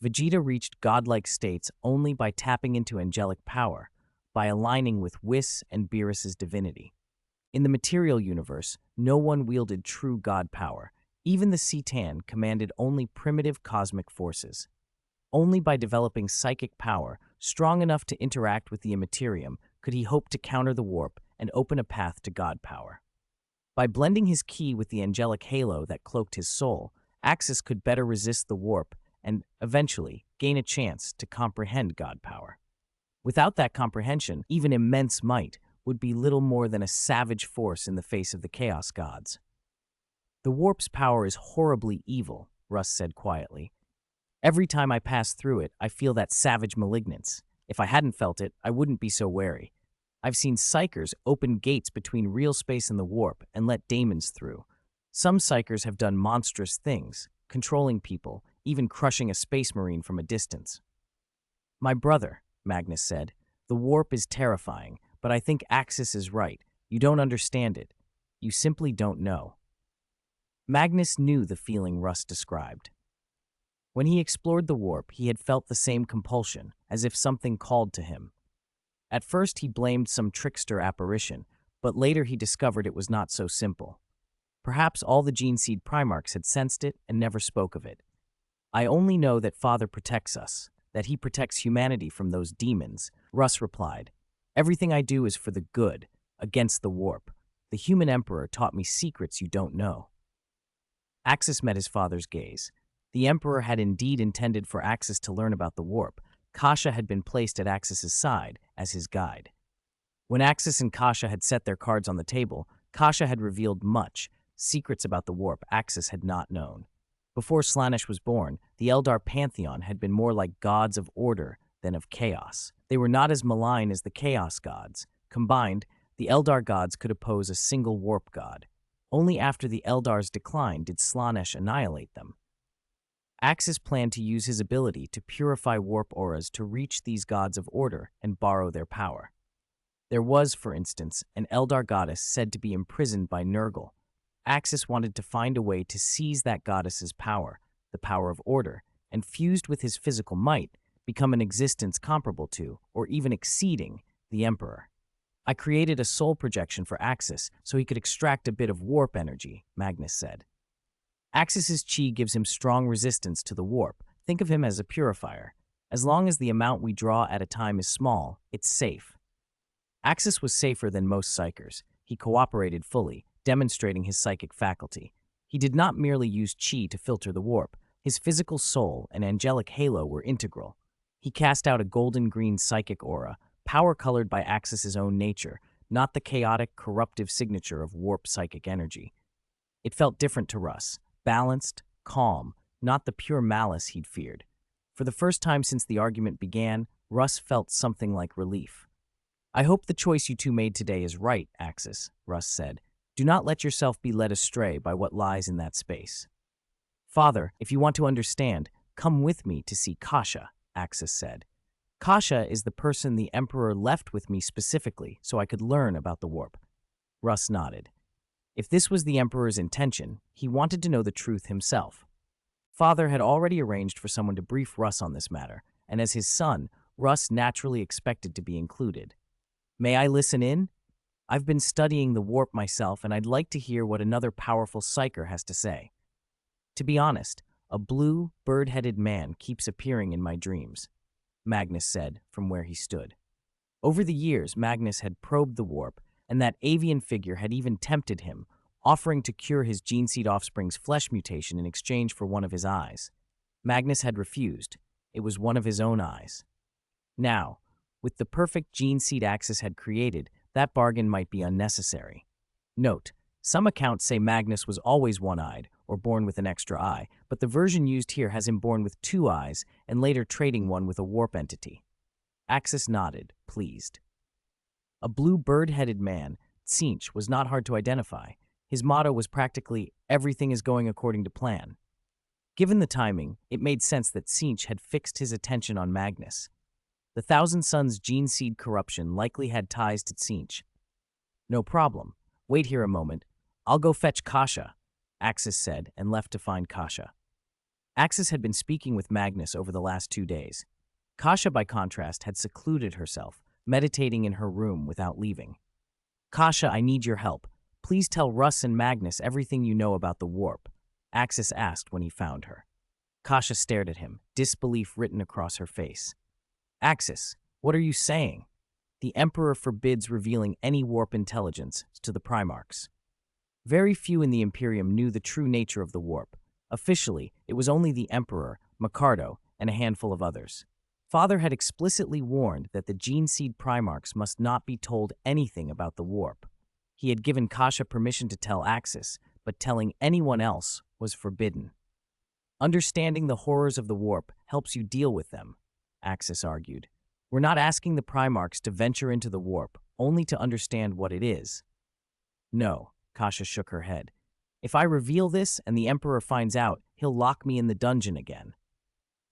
Vegeta reached godlike states only by tapping into angelic power, by aligning with Whis and Beerus's divinity. In the material universe, no one wielded true god power. Even the Citan commanded only primitive cosmic forces. Only by developing psychic power, strong enough to interact with the Immaterium, could he hope to counter the warp and open a path to god power. By blending his ki with the angelic halo that cloaked his soul, Axis could better resist the warp and, eventually, gain a chance to comprehend god power. Without that comprehension, even immense might would be little more than a savage force in the face of the Chaos Gods. The warp's power is horribly evil, Russ said quietly. Every time I pass through it, I feel that savage malignance. If I hadn't felt it, I wouldn't be so wary. I've seen psychers open gates between real space and the warp and let daemons through. Some psychers have done monstrous things, controlling people, even crushing a space marine from a distance. My brother, Magnus said, the warp is terrifying, but I think Axis is right. You don't understand it. You simply don't know. Magnus knew the feeling Russ described. When he explored the warp, he had felt the same compulsion, as if something called to him. At first he blamed some trickster apparition, but later he discovered it was not so simple. Perhaps all the Gene Seed Primarchs had sensed it and never spoke of it. I only know that Father protects us, that he protects humanity from those demons, Russ replied. Everything I do is for the good, against the warp. The human emperor taught me secrets you don't know. Axis met his father's gaze. The Emperor had indeed intended for Axis to learn about the warp. Kasha had been placed at Axis's side as his guide. When Axis and Kasha had set their cards on the table, Kasha had revealed much, secrets about the warp Axis had not known. Before Slaanesh was born, the Eldar pantheon had been more like gods of order than of chaos. They were not as malign as the chaos gods. Combined, the Eldar gods could oppose a single warp god. Only after the Eldar's decline did Slaanesh annihilate them. Axis planned to use his ability to purify warp auras to reach these gods of order and borrow their power. There was, for instance, an Eldar goddess said to be imprisoned by Nurgle. Axis wanted to find a way to seize that goddess's power, the power of order, and fused with his physical might, become an existence comparable to, or even exceeding, the Emperor. I created a soul projection for Axis so he could extract a bit of warp energy, Magnus said. Axis's chi gives him strong resistance to the warp. Think of him as a purifier. As long as the amount we draw at a time is small, it's safe. Axis was safer than most psychers. He cooperated fully, demonstrating his psychic faculty. He did not merely use chi to filter the warp. His physical soul and angelic halo were integral. He cast out a golden-green psychic aura, power-colored by Axis's own nature, not the chaotic, corruptive signature of warp psychic energy. It felt different to Russ, balanced, calm, not the pure malice he'd feared. For the first time since the argument began, Russ felt something like relief. I hope the choice you two made today is right, Axis, Russ said. Do not let yourself be led astray by what lies in that space. Father, if you want to understand, come with me to see Kasha, Axis said. Kasha is the person the Emperor left with me specifically so I could learn about the warp. Russ nodded. If this was the Emperor's intention, he wanted to know the truth himself. Father had already arranged for someone to brief Russ on this matter, and as his son, Russ naturally expected to be included. May I listen in? I've been studying the warp myself, and I'd like to hear what another powerful psyker has to say. To be honest, a blue, bird-headed man keeps appearing in my dreams, Magnus said from where he stood. Over the years, Magnus had probed the warp, and that avian figure had even tempted him, offering to cure his gene seed offspring's flesh mutation in exchange for one of his eyes. Magnus had refused. It was one of his own eyes. Now, with the perfect gene seed Axis had created, that bargain might be unnecessary. Note, some accounts say Magnus was always one-eyed, or born with an extra eye, but the version used here has him born with 2 eyes and later trading one with a warp entity. Axis nodded, pleased. A blue bird-headed man, Tzeentch, was not hard to identify. His motto was practically, everything is going according to plan. Given the timing, it made sense that Tzeentch had fixed his attention on Magnus. The Thousand Sons gene seed corruption likely had ties to Tzeentch. No problem. Wait here a moment. I'll go fetch Kasha, Axis said, and left to find Kasha. Axis had been speaking with Magnus over the last 2 days. Kasha, by contrast, had secluded herself, meditating in her room without leaving. Kasha, I need your help. Please tell Russ and Magnus everything you know about the warp, Axis asked when he found her. Kasha stared at him, disbelief written across her face. Axis, what are you saying? The Emperor forbids revealing any warp intelligence to the Primarchs. Very few in the Imperium knew the true nature of the warp. Officially, it was only the Emperor, Micardo, and a handful of others. Father had explicitly warned that the gene seed Primarchs must not be told anything about the warp. He had given Kasha permission to tell Axis, but telling anyone else was forbidden. Understanding the horrors of the warp helps you deal with them, Axis argued. We're not asking the Primarchs to venture into the warp, only to understand what it is. No, Kasha shook her head. If I reveal this and the Emperor finds out, he'll lock me in the dungeon again.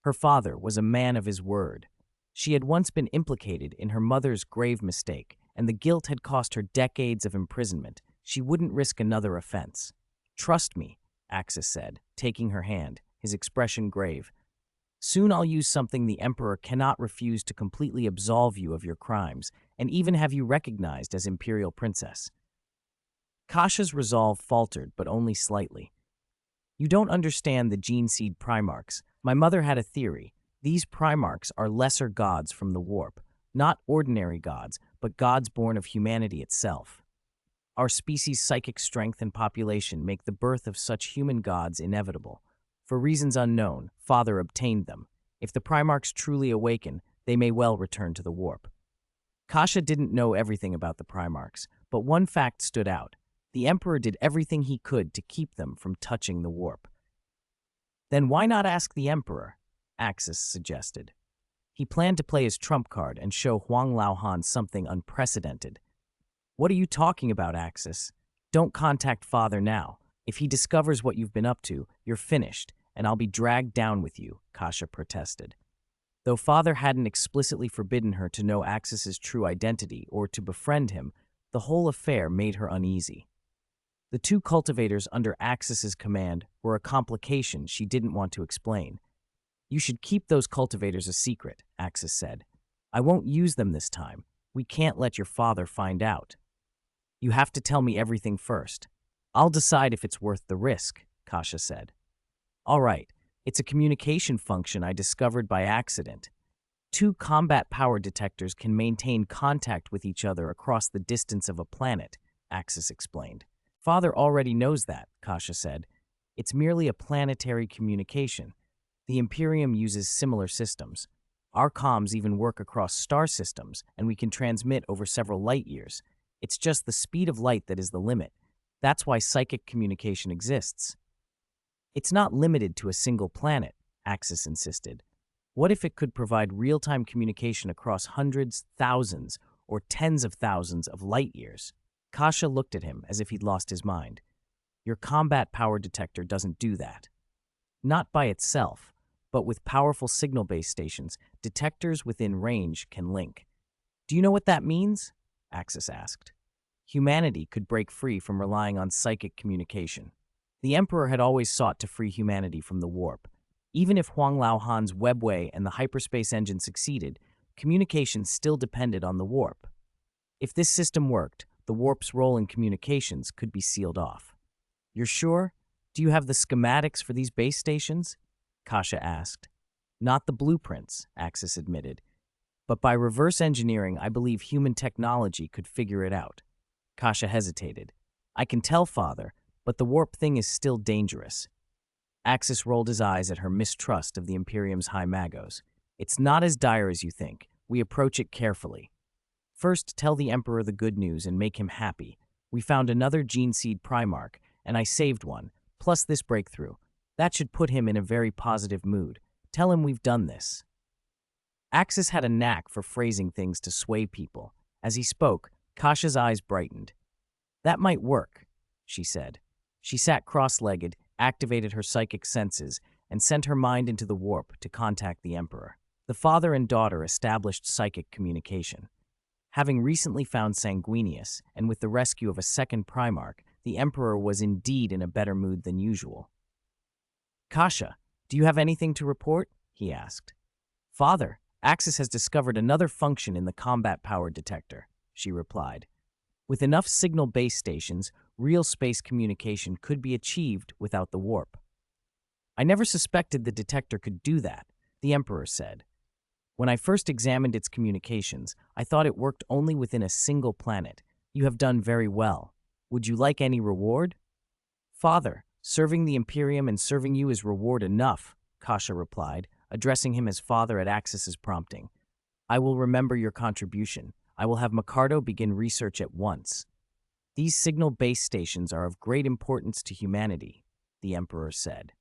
Her father was a man of his word. She had once been implicated in her mother's grave mistake, and the guilt had cost her decades of imprisonment. She wouldn't risk another offense. Trust me, Axis said, taking her hand, his expression grave. Soon I'll use something the Emperor cannot refuse to completely absolve you of your crimes, and even have you recognized as Imperial Princess. Kasha's resolve faltered, but only slightly. You don't understand the gene seed Primarchs. My mother had a theory. These Primarchs are lesser gods from the warp, not ordinary gods, but gods born of humanity itself. Our species' psychic strength and population make the birth of such human gods inevitable. For reasons unknown, Father obtained them. If the Primarchs truly awaken, they may well return to the warp. Kasha didn't know everything about the Primarchs, but one fact stood out. The Emperor did everything he could to keep them from touching the warp. Then why not ask the Emperor? Axis suggested. He planned to play his trump card and show Huang Laohan something unprecedented. What are you talking about, Axis? Don't contact Father now. If he discovers what you've been up to, you're finished, and I'll be dragged down with you, Kasha protested. Though Father hadn't explicitly forbidden her to know Axis's true identity or to befriend him, the whole affair made her uneasy. The two cultivators under Axis's command were a complication she didn't want to explain. You should keep those cultivators a secret, Axis said. I won't use them this time. We can't let your father find out. You have to tell me everything first. I'll decide if it's worth the risk, Kasha said. All right, it's a communication function I discovered by accident. Two combat power detectors can maintain contact with each other across the distance of a planet, Axis explained. Father already knows that, Kasha said. It's merely a planetary communication. The Imperium uses similar systems. Our comms even work across star systems, and we can transmit over several light years. It's just the speed of light that is the limit. That's why psychic communication exists. It's not limited to a single planet, Axis insisted. What if it could provide real-time communication across hundreds, thousands, or tens of thousands of light years? Kasha looked at him as if he'd lost his mind. Your combat power detector doesn't do that. Not by itself, but with powerful signal base stations, detectors within range can link. Do you know what that means? Axis asked. Humanity could break free from relying on psychic communication. The Emperor had always sought to free humanity from the warp. Even if Huang Laohan's webway and the hyperspace engine succeeded, communication still depended on the warp. If this system worked, the warp's role in communications could be sealed off. You're sure? Do you have the schematics for these base stations? Kasha asked. Not the blueprints, Axis admitted. But by reverse engineering, I believe human technology could figure it out. Kasha hesitated. I can tell, Father, but the warp thing is still dangerous. Axis rolled his eyes at her mistrust of the Imperium's high magos. It's not as dire as you think. We approach it carefully. First, tell the Emperor the good news and make him happy. We found another gene seed Primarch, and I saved one, plus this breakthrough. That should put him in a very positive mood. Tell him we've done this. Axis had a knack for phrasing things to sway people. As he spoke, Kasha's eyes brightened. That might work, she said. She sat cross-legged, activated her psychic senses, and sent her mind into the warp to contact the Emperor. The father and daughter established psychic communication. Having recently found Sanguinius, and with the rescue of a second Primarch, the Emperor was indeed in a better mood than usual. Kasha, do you have anything to report? He asked. Father, Axis has discovered another function in the combat power detector, she replied. With enough signal base stations, real space communication could be achieved without the warp. I never suspected the detector could do that, the Emperor said. When I first examined its communications, I thought it worked only within a single planet. You have done very well. Would you like any reward? Father, serving the Imperium and serving you is reward enough, Kasha replied, addressing him as father at Axis's prompting. I will remember your contribution. I will have Micardo begin research at once. These signal base stations are of great importance to humanity, the Emperor said.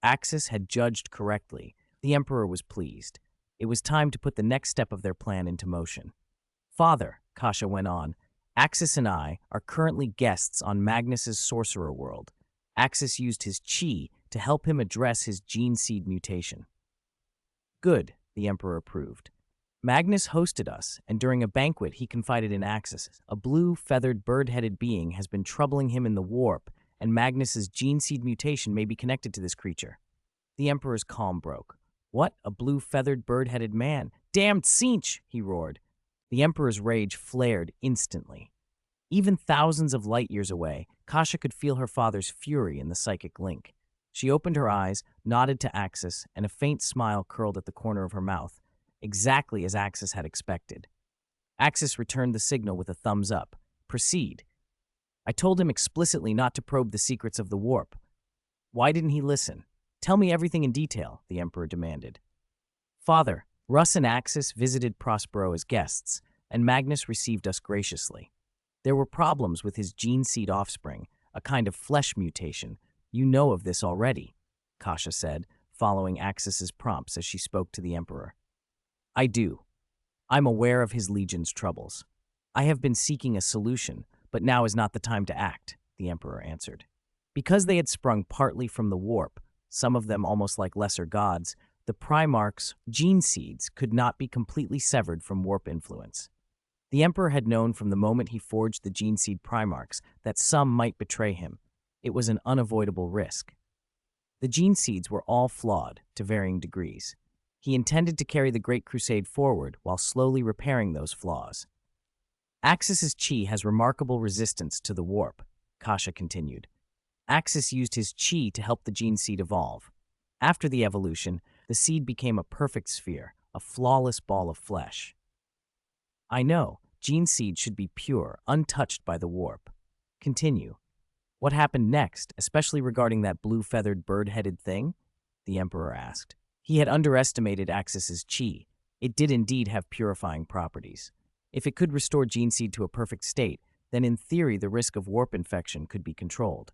Axis had judged correctly. The Emperor was pleased. It was time to put the next step of their plan into motion. Father, Kasha went on, Axis and I are currently guests on Magnus's sorcerer world. Axis used his chi to help him address his gene seed mutation. Good, the Emperor approved. Magnus hosted us, and during a banquet he confided in Axis. A blue, feathered, bird-headed being has been troubling him in the warp, and Magnus's gene seed mutation may be connected to this creature. The Emperor's calm broke. What? A blue, feathered, bird-headed man? Damned Cinch! He roared. The Emperor's rage flared instantly. Even thousands of light years away, Kasha could feel her father's fury in the psychic link. She opened her eyes, nodded to Axis, and a faint smile curled at the corner of her mouth, exactly as Axis had expected. Axis returned the signal with a thumbs up. Proceed. I told him explicitly not to probe the secrets of the warp. Why didn't he listen? Tell me everything in detail, the Emperor demanded. Father, Russ and Axis visited Prospero as guests, and Magnus received us graciously. There were problems with his gene seed offspring, a kind of flesh mutation. You know of this already, Kasha said, following Axis's prompts as she spoke to the Emperor. I do. I'm aware of his legion's troubles. I have been seeking a solution, but now is not the time to act, the Emperor answered. Because they had sprung partly from the warp, some of them almost like lesser gods, the Primarch's gene seeds could not be completely severed from warp influence. The Emperor had known from the moment he forged the gene seed Primarchs that some might betray him. It was an unavoidable risk. The gene seeds were all flawed to varying degrees. He intended to carry the Great Crusade forward while slowly repairing those flaws. Axis's chi has remarkable resistance to the warp, Kasha continued. Axis used his chi to help the gene seed evolve. After the evolution, the seed became a perfect sphere, a flawless ball of flesh. I know, gene seed should be pure, untouched by the warp. Continue. What happened next, especially regarding that blue-feathered bird-headed thing? The Emperor asked. He had underestimated Axis's chi. It did indeed have purifying properties. If it could restore gene seed to a perfect state, then in theory the risk of warp infection could be controlled.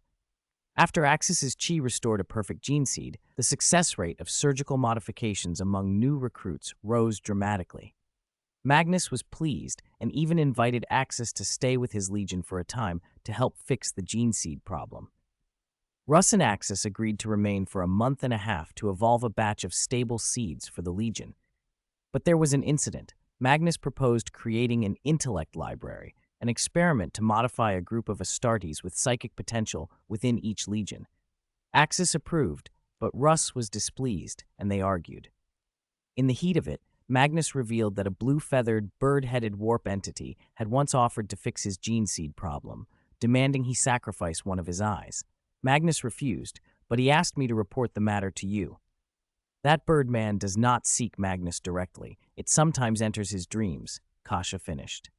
After Axis's chi restored a perfect gene seed, the success rate of surgical modifications among new recruits rose dramatically. Magnus was pleased and even invited Axis to stay with his legion for a time to help fix the gene seed problem. Russ and Axis agreed to remain for a month and a half to evolve a batch of stable seeds for the legion. But there was an incident. Magnus proposed creating an intellect library, an experiment to modify a group of Astartes with psychic potential within each legion. Axis approved, but Russ was displeased, and they argued. In the heat of it, Magnus revealed that a blue-feathered, bird-headed warp entity had once offered to fix his gene seed problem, demanding he sacrifice one of his eyes. Magnus refused, but he asked me to report the matter to you. That Birdman does not seek Magnus directly. It sometimes enters his dreams, Kasha finished.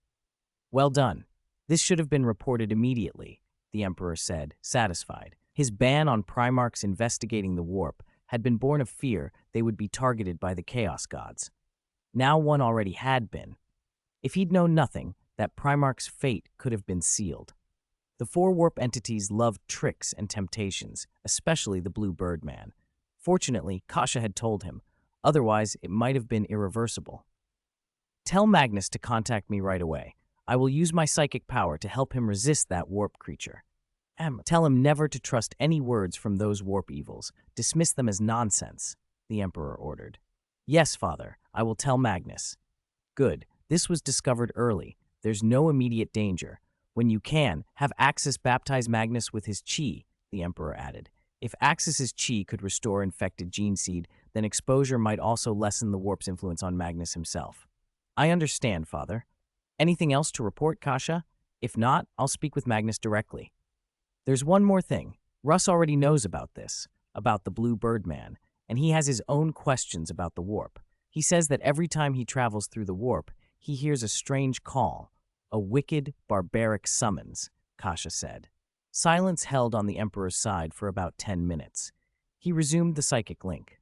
Well done. This should have been reported immediately, the Emperor said, satisfied. His ban on Primarchs investigating the warp had been born of fear they would be targeted by the Chaos Gods. Now one already had been. If he'd known nothing, that Primarch's fate could have been sealed. The four warp entities loved tricks and temptations, especially the Blue Birdman. Fortunately, Kasha had told him. Otherwise, it might have been irreversible. Tell Magnus to contact me right away. I will use my psychic power to help him resist that warp creature. Tell him never to trust any words from those warp evils. Dismiss them as nonsense, the Emperor ordered. Yes, Father, I will tell Magnus. Good. This was discovered early. There's no immediate danger. When you can, have Axis baptize Magnus with his chi, the Emperor added. If Axis's chi could restore infected gene seed, then exposure might also lessen the warp's influence on Magnus himself. I understand, Father. Anything else to report, Kasha? If not, I'll speak with Magnus directly. There's one more thing. Russ already knows about this, about the Blue Birdman, and he has his own questions about the warp. He says that every time he travels through the warp, he hears a strange call, a wicked, barbaric summons, Kasha said. Silence held on the Emperor's side for about 10 minutes. He resumed the psychic link.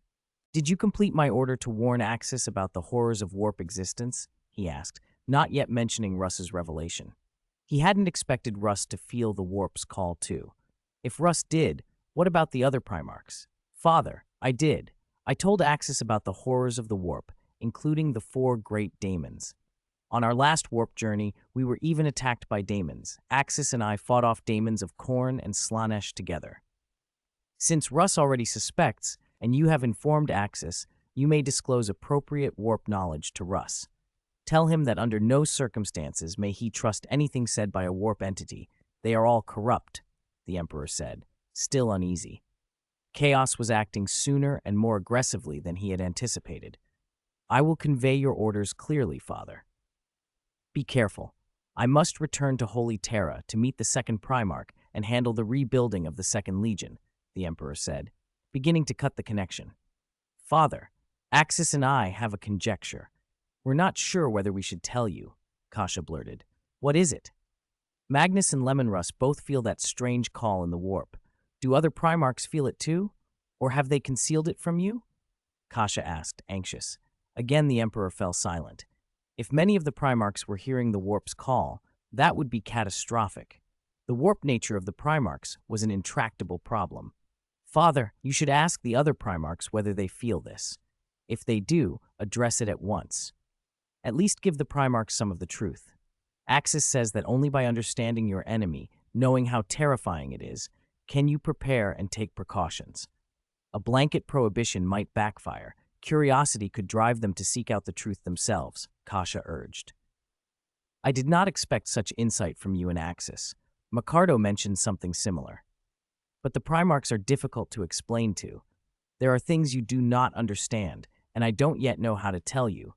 Did you complete my order to warn Axis about the horrors of warp existence? He asked, not yet mentioning Russ's revelation. He hadn't expected Russ to feel the warp's call too. If Russ did, what about the other Primarchs? Father, I did. I told Axis about the horrors of the warp, including the 4 great daemons. On our last warp journey, we were even attacked by daemons. Axis and I fought off daemons of Khorne and Slaanesh together. Since Russ already suspects, and you have informed Axis, you may disclose appropriate warp knowledge to Russ. Tell him that under no circumstances may he trust anything said by a warp entity. They are all corrupt, the Emperor said, still uneasy. Chaos was acting sooner and more aggressively than he had anticipated. I will convey your orders clearly, Father. Be careful. I must return to Holy Terra to meet the second Primarch and handle the rebuilding of the Second Legion, the Emperor said, beginning to cut the connection. Father, Axis and I have a conjecture. We're not sure whether we should tell you, Kasha blurted. What is it? Magnus and Leman Russ both feel that strange call in the warp. Do other Primarchs feel it too? Or have they concealed it from you? Kasha asked, anxious. Again, the Emperor fell silent. If many of the Primarchs were hearing the warp's call, that would be catastrophic. The warp nature of the Primarchs was an intractable problem. Father, you should ask the other Primarchs whether they feel this. If they do, address it at once. At least give the Primarchs some of the truth. Axis says that only by understanding your enemy, knowing how terrifying it is, can you prepare and take precautions. A blanket prohibition might backfire. Curiosity could drive them to seek out the truth themselves, Kasha urged. I did not expect such insight from you and Axis. Micardo mentioned something similar. But the Primarchs are difficult to explain to. There are things you do not understand, and I don't yet know how to tell you,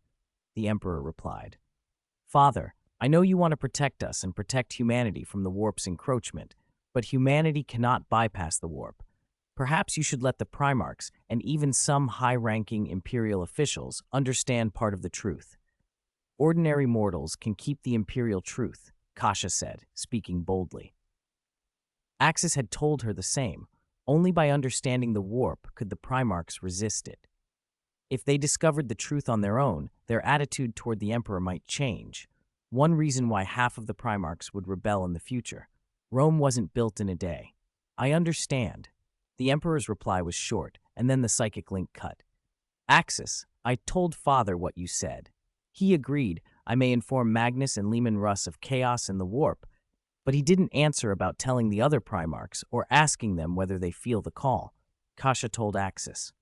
the Emperor replied. Father, I know you want to protect us and protect humanity from the warp's encroachment, but humanity cannot bypass the warp. Perhaps you should let the Primarchs and even some high-ranking Imperial officials understand part of the truth. Ordinary mortals can keep the Imperial truth, Kasha said, speaking boldly. Axis had told her the same. Only by understanding the warp could the Primarchs resist it. If they discovered the truth on their own, their attitude toward the Emperor might change. One reason why half of the Primarchs would rebel in the future. Rome wasn't built in a day. I understand. The Emperor's reply was short, and then the psychic link cut. Axis, I told Father what you said. He agreed I may inform Magnus and Leman Russ of chaos and the warp, but he didn't answer about telling the other Primarchs or asking them whether they feel the call, Kasha told Axis.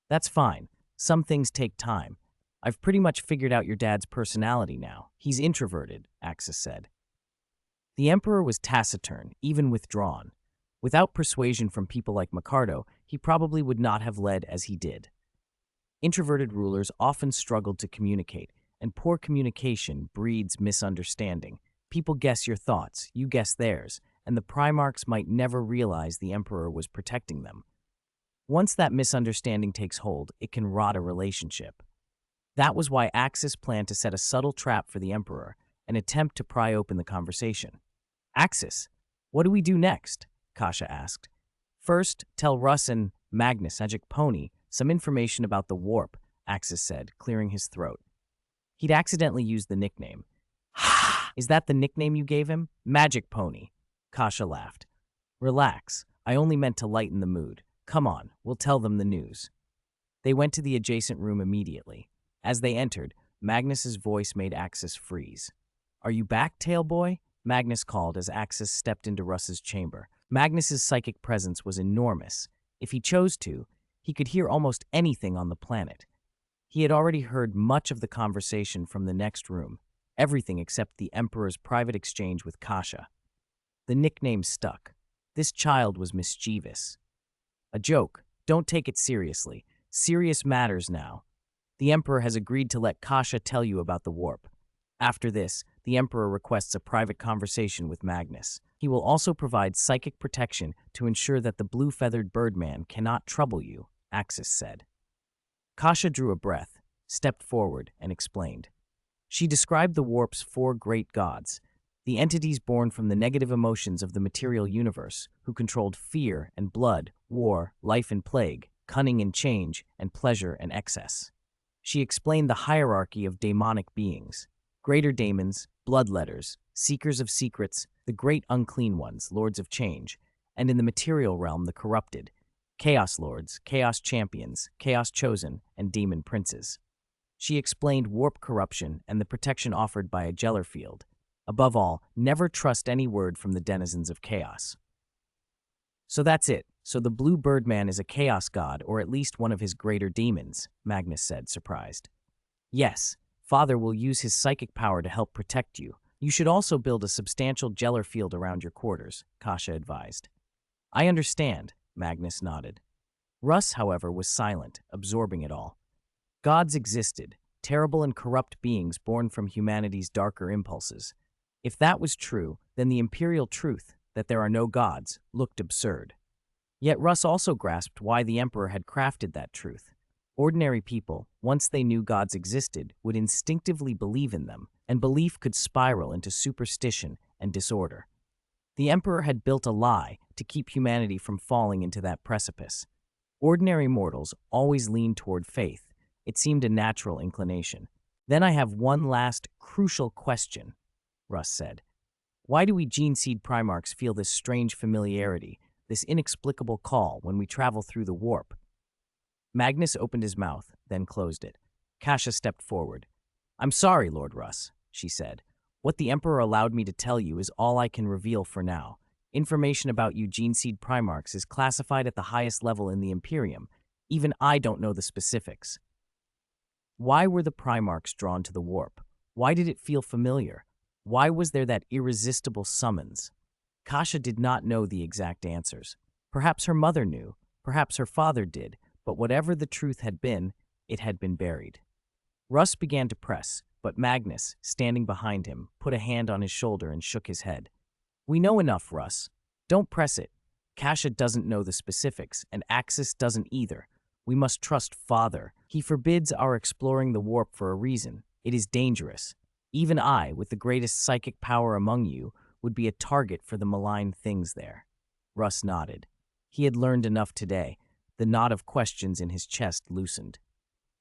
That's fine. Some things take time. I've pretty much figured out your dad's personality now. He's introverted, Axis said. The Emperor was taciturn, even withdrawn. Without persuasion from people like Micardo, he probably would not have led as he did. Introverted rulers often struggled to communicate, and poor communication breeds misunderstanding. People guess your thoughts, you guess theirs, and the Primarchs might never realize the Emperor was protecting them. Once that misunderstanding takes hold, it can rot a relationship. That was why Axis planned to set a subtle trap for the Emperor, an attempt to pry open the conversation. Axis, what do we do next? Kasha asked. First, tell Russ and Magnus, Magic Pony, some information about the warp, Axis said, clearing his throat. He'd accidentally used the nickname. Is that the nickname you gave him? Magic Pony. Kasha laughed. Relax, I only meant to lighten the mood. Come on, we'll tell them the news. They went to the adjacent room immediately. As they entered, Magnus's voice made Axis freeze. Are you back, Tailboy? Magnus called as Axis stepped into Russ's chamber. Magnus's psychic presence was enormous. If he chose to, he could hear almost anything on the planet. He had already heard much of the conversation from the next room, everything except the Emperor's private exchange with Kasha. The nickname stuck. This child was mischievous. A joke. Don't take it seriously. Serious matters now. The Emperor has agreed to let Kasha tell you about the warp. After this, the Emperor requests a private conversation with Magnus. He will also provide psychic protection to ensure that the blue-feathered birdman cannot trouble you, Axis said. Kasha drew a breath, stepped forward, and explained. She described the warp's 4 great gods, the entities born from the negative emotions of the material universe, who controlled fear and blood, war, life and plague, cunning and change, and pleasure and excess. She explained the hierarchy of daemonic beings, greater daemons, bloodletters, seekers of secrets, the great unclean ones, lords of change, and in the material realm the corrupted, chaos lords, chaos champions, chaos chosen, and demon princes. She explained warp corruption and the protection offered by a Jeller field. Above all, never trust any word from the denizens of chaos. So that's it. So the blue birdman is a chaos god, or at least one of his greater demons, Magnus said, surprised. Yes, Father will use his psychic power to help protect you. You should also build a substantial Jeller field around your quarters, Kasha advised. I understand, Magnus nodded. Russ, however, was silent, absorbing it all. Gods existed, terrible and corrupt beings born from humanity's darker impulses. If that was true, then the imperial truth, that there are no gods, looked absurd. Yet Russ also grasped why the Emperor had crafted that truth. Ordinary people, once they knew gods existed, would instinctively believe in them. and belief could spiral into superstition and disorder. The Emperor had built a lie to keep humanity from falling into that precipice. Ordinary mortals always lean toward faith. It seemed a natural inclination. Then I have one last crucial question, Russ said. Why do we gene seed Primarchs feel this strange familiarity, this inexplicable call when we travel through the warp? Magnus opened his mouth, then closed it. Kasha stepped forward. I'm sorry, Lord Russ, she said. What the Emperor allowed me to tell you is all I can reveal for now. Information about you gene seed Primarchs is classified at the highest level in the Imperium. Even I don't know the specifics. Why were the Primarchs drawn to the warp? Why did it feel familiar? Why was there that irresistible summons? Kasha did not know the exact answers. Perhaps her mother knew, perhaps her father did, but whatever the truth had been, it had been buried. Russ began to press, but Magnus, standing behind him, put a hand on his shoulder and shook his head. We know enough, Russ. Don't press it. Kasha doesn't know the specifics, and Axis doesn't either. We must trust Father. He forbids our exploring the warp for a reason. It is dangerous. Even I, with the greatest psychic power among you, would be a target for the malign things there. Russ nodded. He had learned enough today. The knot of questions in his chest loosened.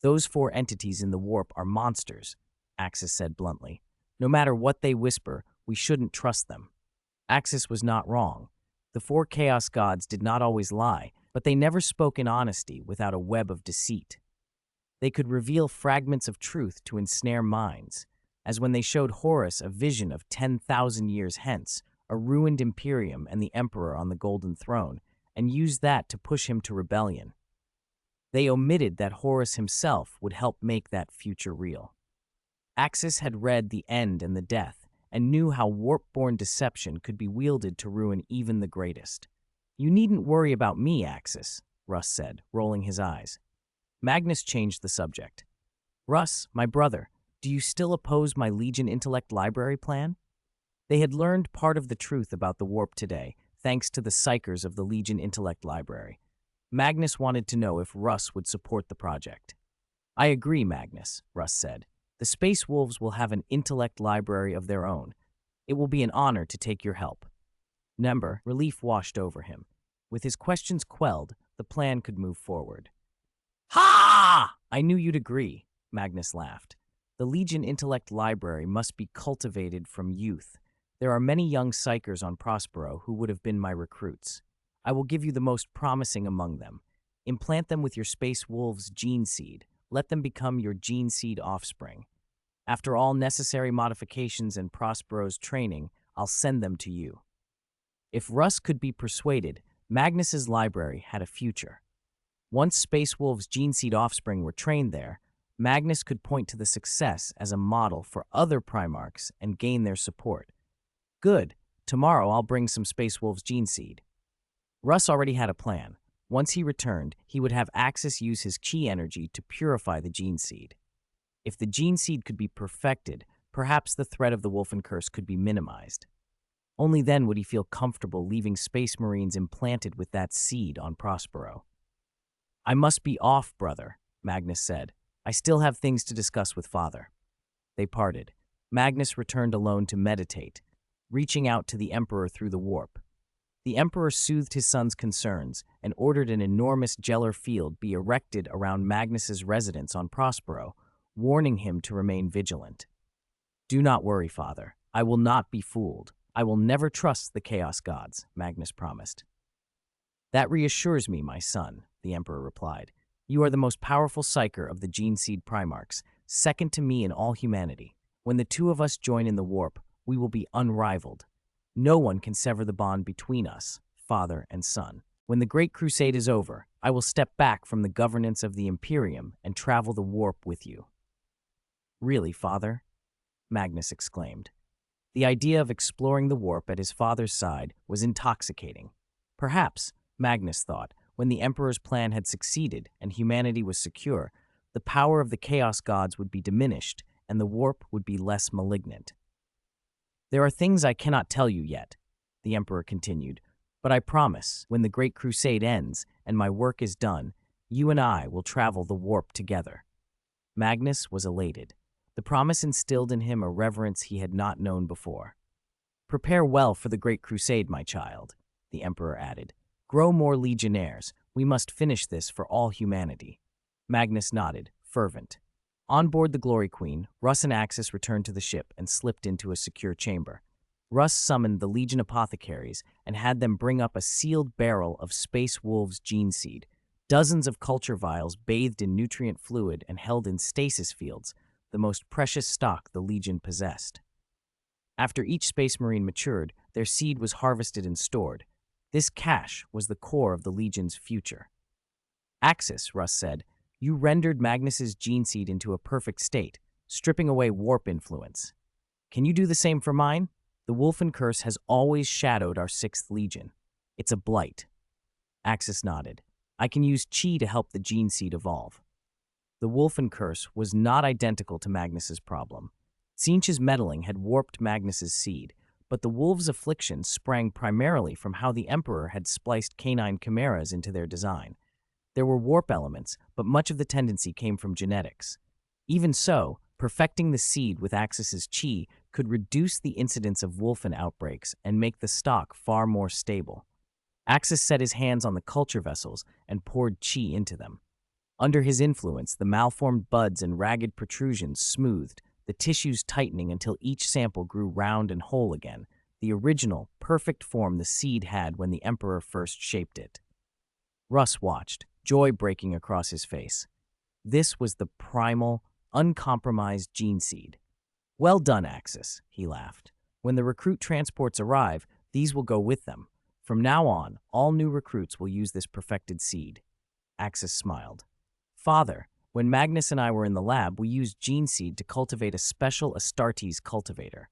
Those 4 entities in the warp are monsters, Axis said bluntly. No matter what they whisper, we shouldn't trust them. Axis was not wrong. The 4 Chaos Gods did not always lie, but they never spoke in honesty without a web of deceit. They could reveal fragments of truth to ensnare minds, as when they showed Horus a vision of 10,000 years hence, a ruined Imperium and the Emperor on the Golden Throne, and used that to push him to rebellion. They omitted that Horus himself would help make that future real. Axis had read the end and the death, and knew how warp-born deception could be wielded to ruin even the greatest. You needn't worry about me, Axis, Russ said, rolling his eyes. Magnus changed the subject. Russ, my brother, do you still oppose my Legion Intellect Library plan? They had learned part of the truth about the warp today, thanks to the psychers of the Legion Intellect Library. Magnus wanted to know if Russ would support the project. I agree, Magnus, Russ said. The Space Wolves will have an intellect library of their own. It will be an honor to take your help. Relief washed over him. With his questions quelled, the plan could move forward. Ha! I knew you'd agree, Magnus laughed. The Legion Intellect Library must be cultivated from youth. There are many young psychers on Prospero who would have been my recruits. I will give you the most promising among them. Implant them with your Space Wolves gene seed. Let them become your gene seed offspring. After all necessary modifications and Prospero's training, I'll send them to you. If Russ could be persuaded, Magnus's library had a future. Once Space Wolves' gene seed offspring were trained there, Magnus could point to the success as a model for other Primarchs and gain their support. Good. Tomorrow I'll bring some Space Wolves gene seed. Russ already had a plan. Once he returned, he would have Axis use his chi energy to purify the gene seed. If the gene seed could be perfected, perhaps the threat of the Wolfen Curse could be minimized. Only then would he feel comfortable leaving Space Marines implanted with that seed on Prospero. I must be off, brother, Magnus said. I still have things to discuss with Father. They parted. Magnus returned alone to meditate, reaching out to the Emperor through the warp. The Emperor soothed his son's concerns and ordered an enormous Gellar field be erected around Magnus's residence on Prospero, warning him to remain vigilant. Do not worry, Father. I will not be fooled. I will never trust the Chaos Gods, Magnus promised. That reassures me, my son, the Emperor replied. You are the most powerful psyker of the Gene Seed Primarchs, second to me in all humanity. When the two of us join in the warp, we will be unrivaled. No one can sever the bond between us, father and son. When the Great Crusade is over, I will step back from the governance of the Imperium and travel the warp with you. Really, Father? Magnus exclaimed. The idea of exploring the warp at his father's side was intoxicating. Perhaps, Magnus thought, when the Emperor's plan had succeeded and humanity was secure, the power of the Chaos Gods would be diminished and the warp would be less malignant. There are things I cannot tell you yet, the Emperor continued, but I promise, when the Great Crusade ends and my work is done, you and I will travel the warp together. Magnus was elated. The promise instilled in him a reverence he had not known before. "Prepare well for the great crusade, my child," the Emperor added. "Grow more legionnaires. We must finish this for all humanity." Magnus nodded, fervent. On board the Glory Queen, Russ and Axis returned to the ship and slipped into a secure chamber. Russ summoned the Legion apothecaries and had them bring up a sealed barrel of Space Wolves gene seed, dozens of culture vials bathed in nutrient fluid and held in stasis fields, the most precious stock the Legion possessed. After each Space Marine matured, their seed was harvested and stored. This cache was the core of the Legion's future. "Axis," Russ said, "you rendered Magnus's gene seed into a perfect state, stripping away warp influence. Can you do the same for mine? The Wolfen Curse has always shadowed our 6th Legion. It's a blight." Axis nodded. "I can use Chi to help the gene seed evolve." The Wolfen Curse was not identical to Magnus's problem. Tzeentch's meddling had warped Magnus's seed, but the Wolves' affliction sprang primarily from how the Emperor had spliced canine chimeras into their design. There were warp elements, but much of the tendency came from genetics. Even so, perfecting the seed with Axis's Chi could reduce the incidence of Wolfen outbreaks and make the stock far more stable. Axis set his hands on the culture vessels and poured Chi into them. Under his influence, the malformed buds and ragged protrusions smoothed, the tissues tightening until each sample grew round and whole again, the original, perfect form the seed had when the Emperor first shaped it. Russ watched, joy breaking across his face. This was the primal, uncompromised gene seed. "Well done, Axis," he laughed. "When the recruit transports arrive, these will go with them. From now on, all new recruits will use this perfected seed." Axis smiled. "Father, when Magnus and I were in the lab, we used gene seed to cultivate a special Astartes cultivator.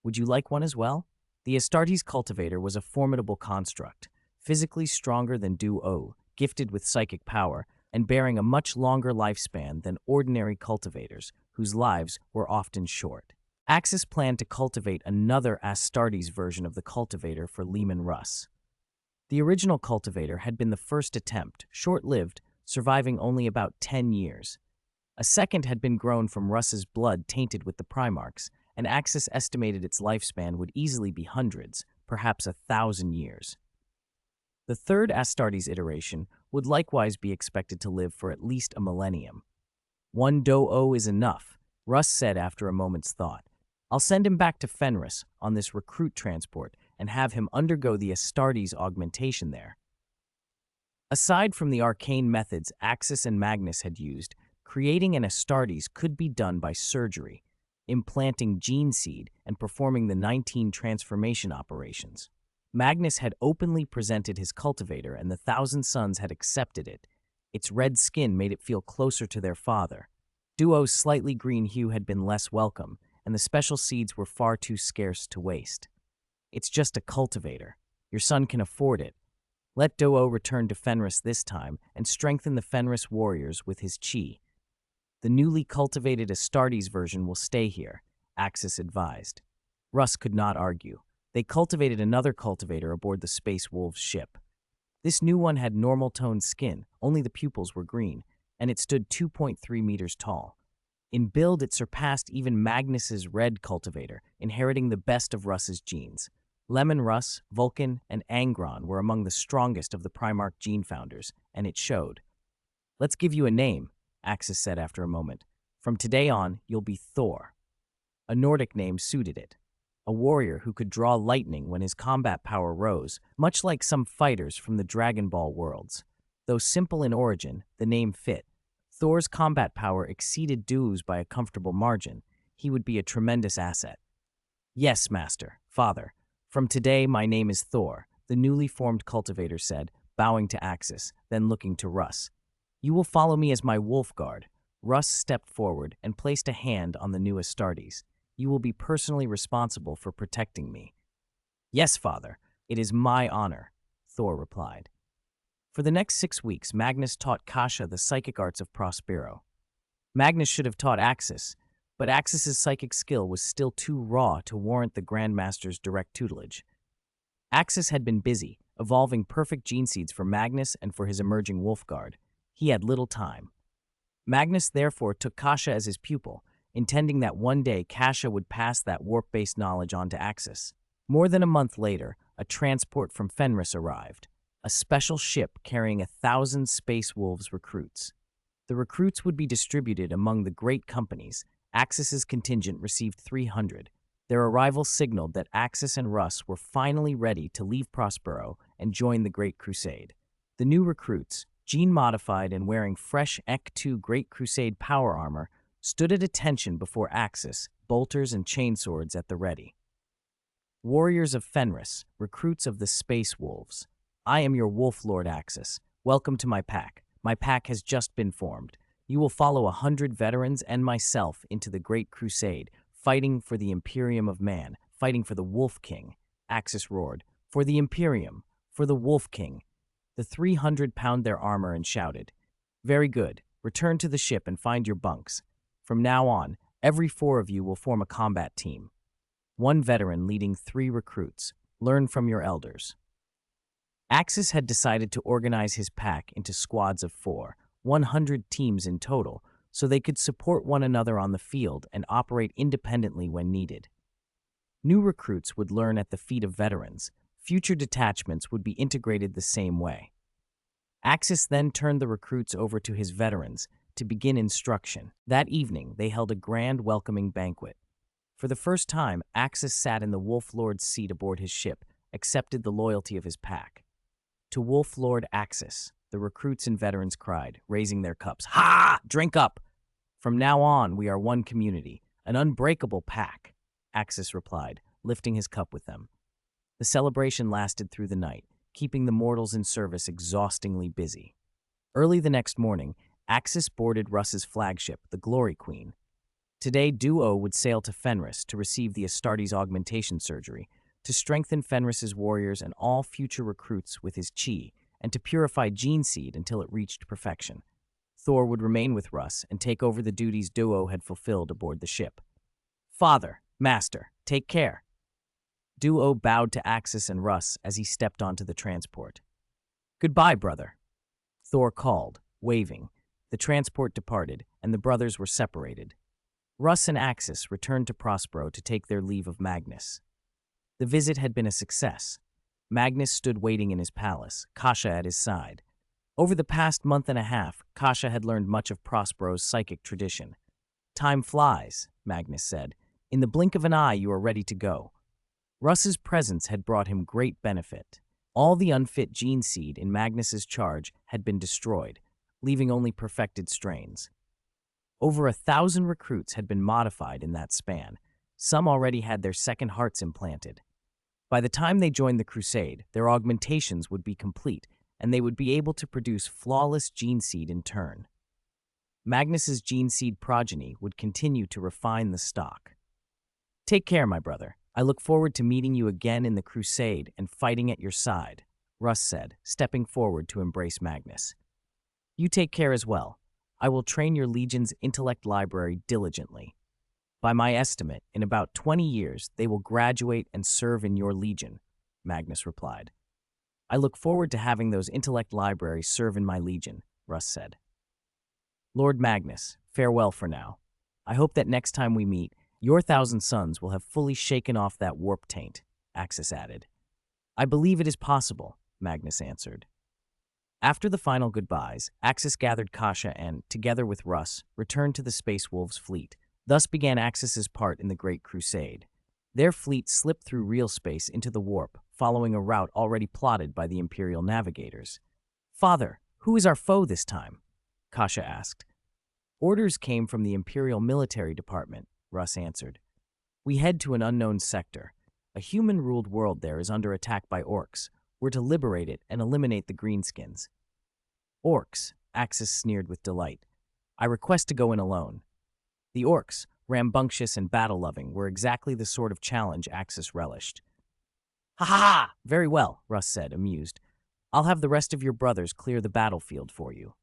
Would you like one as well?" The Astartes cultivator was a formidable construct, physically stronger than Du-O, gifted with psychic power, and bearing a much longer lifespan than ordinary cultivators, whose lives were often short. Axis planned to cultivate another Astartes version of the cultivator for Leman Russ. The original cultivator had been the first attempt, short-lived, surviving only about 10 years. A second had been grown from Russ's blood tainted with the Primarchs, and Axis estimated its lifespan would easily be hundreds, perhaps 1,000 years. The third Astartes iteration would likewise be expected to live for at least a millennium. "One Do-O is enough," Russ said after a moment's thought. "I'll send him back to Fenris on this recruit transport and have him undergo the Astartes augmentation there." Aside from the arcane methods Axis and Magnus had used, creating an Astartes could be done by surgery, implanting gene seed, and performing the 19 transformation operations. Magnus had openly presented his cultivator, and the Thousand Sons had accepted it. Its red skin made it feel closer to their father. Du-O's slightly green hue had been less welcome, and the special seeds were far too scarce to waste. "It's just a cultivator. Your son can afford it. Let Du-O return to Fenris this time and strengthen the Fenris warriors with his Chi. The newly cultivated Astartes version will stay here," Axis advised. Russ could not argue. They cultivated another cultivator aboard the Space Wolves ship. This new one had normal-toned skin, only the pupils were green, and it stood 2.3 meters tall. In build, it surpassed even Magnus's red cultivator, inheriting the best of Russ's genes. Leman Russ, Vulcan, and Angron were among the strongest of the Primarch gene founders, and it showed. "Let's give you a name," Axis said after a moment. "From today on, you'll be Thor." A Nordic name suited it. A warrior who could draw lightning when his combat power rose, much like some fighters from the Dragon Ball worlds. Though simple in origin, the name fit. Thor's combat power exceeded Du-O's by a comfortable margin. He would be a tremendous asset. "Yes, Master, Father. From today, my name is Thor," the newly formed cultivator said, bowing to Axis, then looking to Russ. "You will follow me as my wolf guard." Russ stepped forward and placed a hand on the new Astartes. "You will be personally responsible for protecting me." "Yes, Father. It is my honor," Thor replied. For the next 6 weeks, Magnus taught Kasha the psychic arts of Prospero. Magnus should have taught Axis, but Axis's psychic skill was still too raw to warrant the Grandmaster's direct tutelage. Axis had been busy, evolving perfect gene seeds for Magnus and for his emerging wolf guard. He had little time. Magnus therefore took Kasha as his pupil, intending that one day Kasha would pass that warp-based knowledge on to Axis. More than a month later, a transport from Fenris arrived, a special ship carrying 1,000 Space Wolves recruits. The recruits would be distributed among the great companies. Axis's contingent received 300. Their arrival signaled that Axis and Russ were finally ready to leave Prospero and join the Great Crusade. The new recruits, gene-modified and wearing fresh Ek-2 Great Crusade power armor, stood at attention before Axis, bolters and chainswords at the ready. Warriors of Fenris, recruits of the Space Wolves. I am your Wolf Lord Axis. Welcome to my pack. My pack has just been formed. You will follow 100 veterans and myself into the Great Crusade, fighting for the Imperium of Man, fighting for the Wolf King. Axis roared, for the Imperium, for the Wolf King. The 300 pounded their armor and shouted, very good. Return to the ship and find your bunks. From now on, every 4 of you will form a combat team. 1 veteran leading 3 recruits. Learn from your elders. Axis had decided to organize his pack into squads of 4, 100 teams in total, so they could support one another on the field and operate independently when needed. New recruits would learn at the feet of veterans. Future detachments would be integrated the same way. Axis then turned the recruits over to his veterans to begin instruction. That evening, they held a grand welcoming banquet. For the first time, Axis sat in the Wolf Lord's seat aboard his ship, accepted the loyalty of his pack. To Wolf Lord Axis, the recruits and veterans cried, raising their cups. Ha! Drink up! From now on, we are one community, an unbreakable pack, Axis replied, lifting his cup with them. The celebration lasted through the night, keeping the mortals in service exhaustingly busy. Early the next morning, Axis boarded Russ's flagship, the Glory Queen. Today, Duo would sail to Fenris to receive the Astartes augmentation surgery, to strengthen Fenris's warriors and all future recruits with his chi, and to purify Gene Seed until it reached perfection. Thor would remain with Russ and take over the duties Duo had fulfilled aboard the ship. Father, Master, take care. Duo bowed to Axis and Russ as he stepped onto the transport. Goodbye, brother. Thor called, waving. The transport departed, and the brothers were separated. Russ and Axis returned to Prospero to take their leave of Magnus. The visit had been a success. Magnus stood waiting in his palace, Kasha at his side. Over the past month and a half, Kasha had learned much of Prospero's psychic tradition. Time flies, Magnus said. In the blink of an eye, you are ready to go. Russ's presence had brought him great benefit. All the unfit gene seed in Magnus's charge had been destroyed, leaving only perfected strains. Over 1,000 recruits had been modified in that span. Some already had their second hearts implanted. By the time they joined the Crusade, their augmentations would be complete, and they would be able to produce flawless gene seed in turn. Magnus's gene seed progeny would continue to refine the stock. Take care, my brother. I look forward to meeting you again in the Crusade and fighting at your side, Russ said, stepping forward to embrace Magnus. You take care as well. I will train your Legion's intellect library diligently. By my estimate, in about 20 years, they will graduate and serve in your Legion, Magnus replied. I look forward to having those intellect libraries serve in my Legion, Russ said. Lord Magnus, farewell for now. I hope that next time we meet, your 1,000 sons will have fully shaken off that warp taint, Axis added. I believe it is possible, Magnus answered. After the final goodbyes, Axis gathered Kasha and, together with Russ, returned to the Space Wolves' fleet. Thus began Axis's part in the Great Crusade. Their fleet slipped through real space into the warp, following a route already plotted by the Imperial navigators. Father, who is our foe this time? Kasha asked. Orders came from the Imperial Military Department, Russ answered. We head to an unknown sector. A human-ruled world there is under attack by orcs. We're to liberate it and eliminate the greenskins. Orcs, Axis sneered with delight. I request to go in alone. The orcs, rambunctious and battle-loving, were exactly the sort of challenge Axis relished. Ha ha ha! Very well, Russ said, amused. I'll have the rest of your brothers clear the battlefield for you.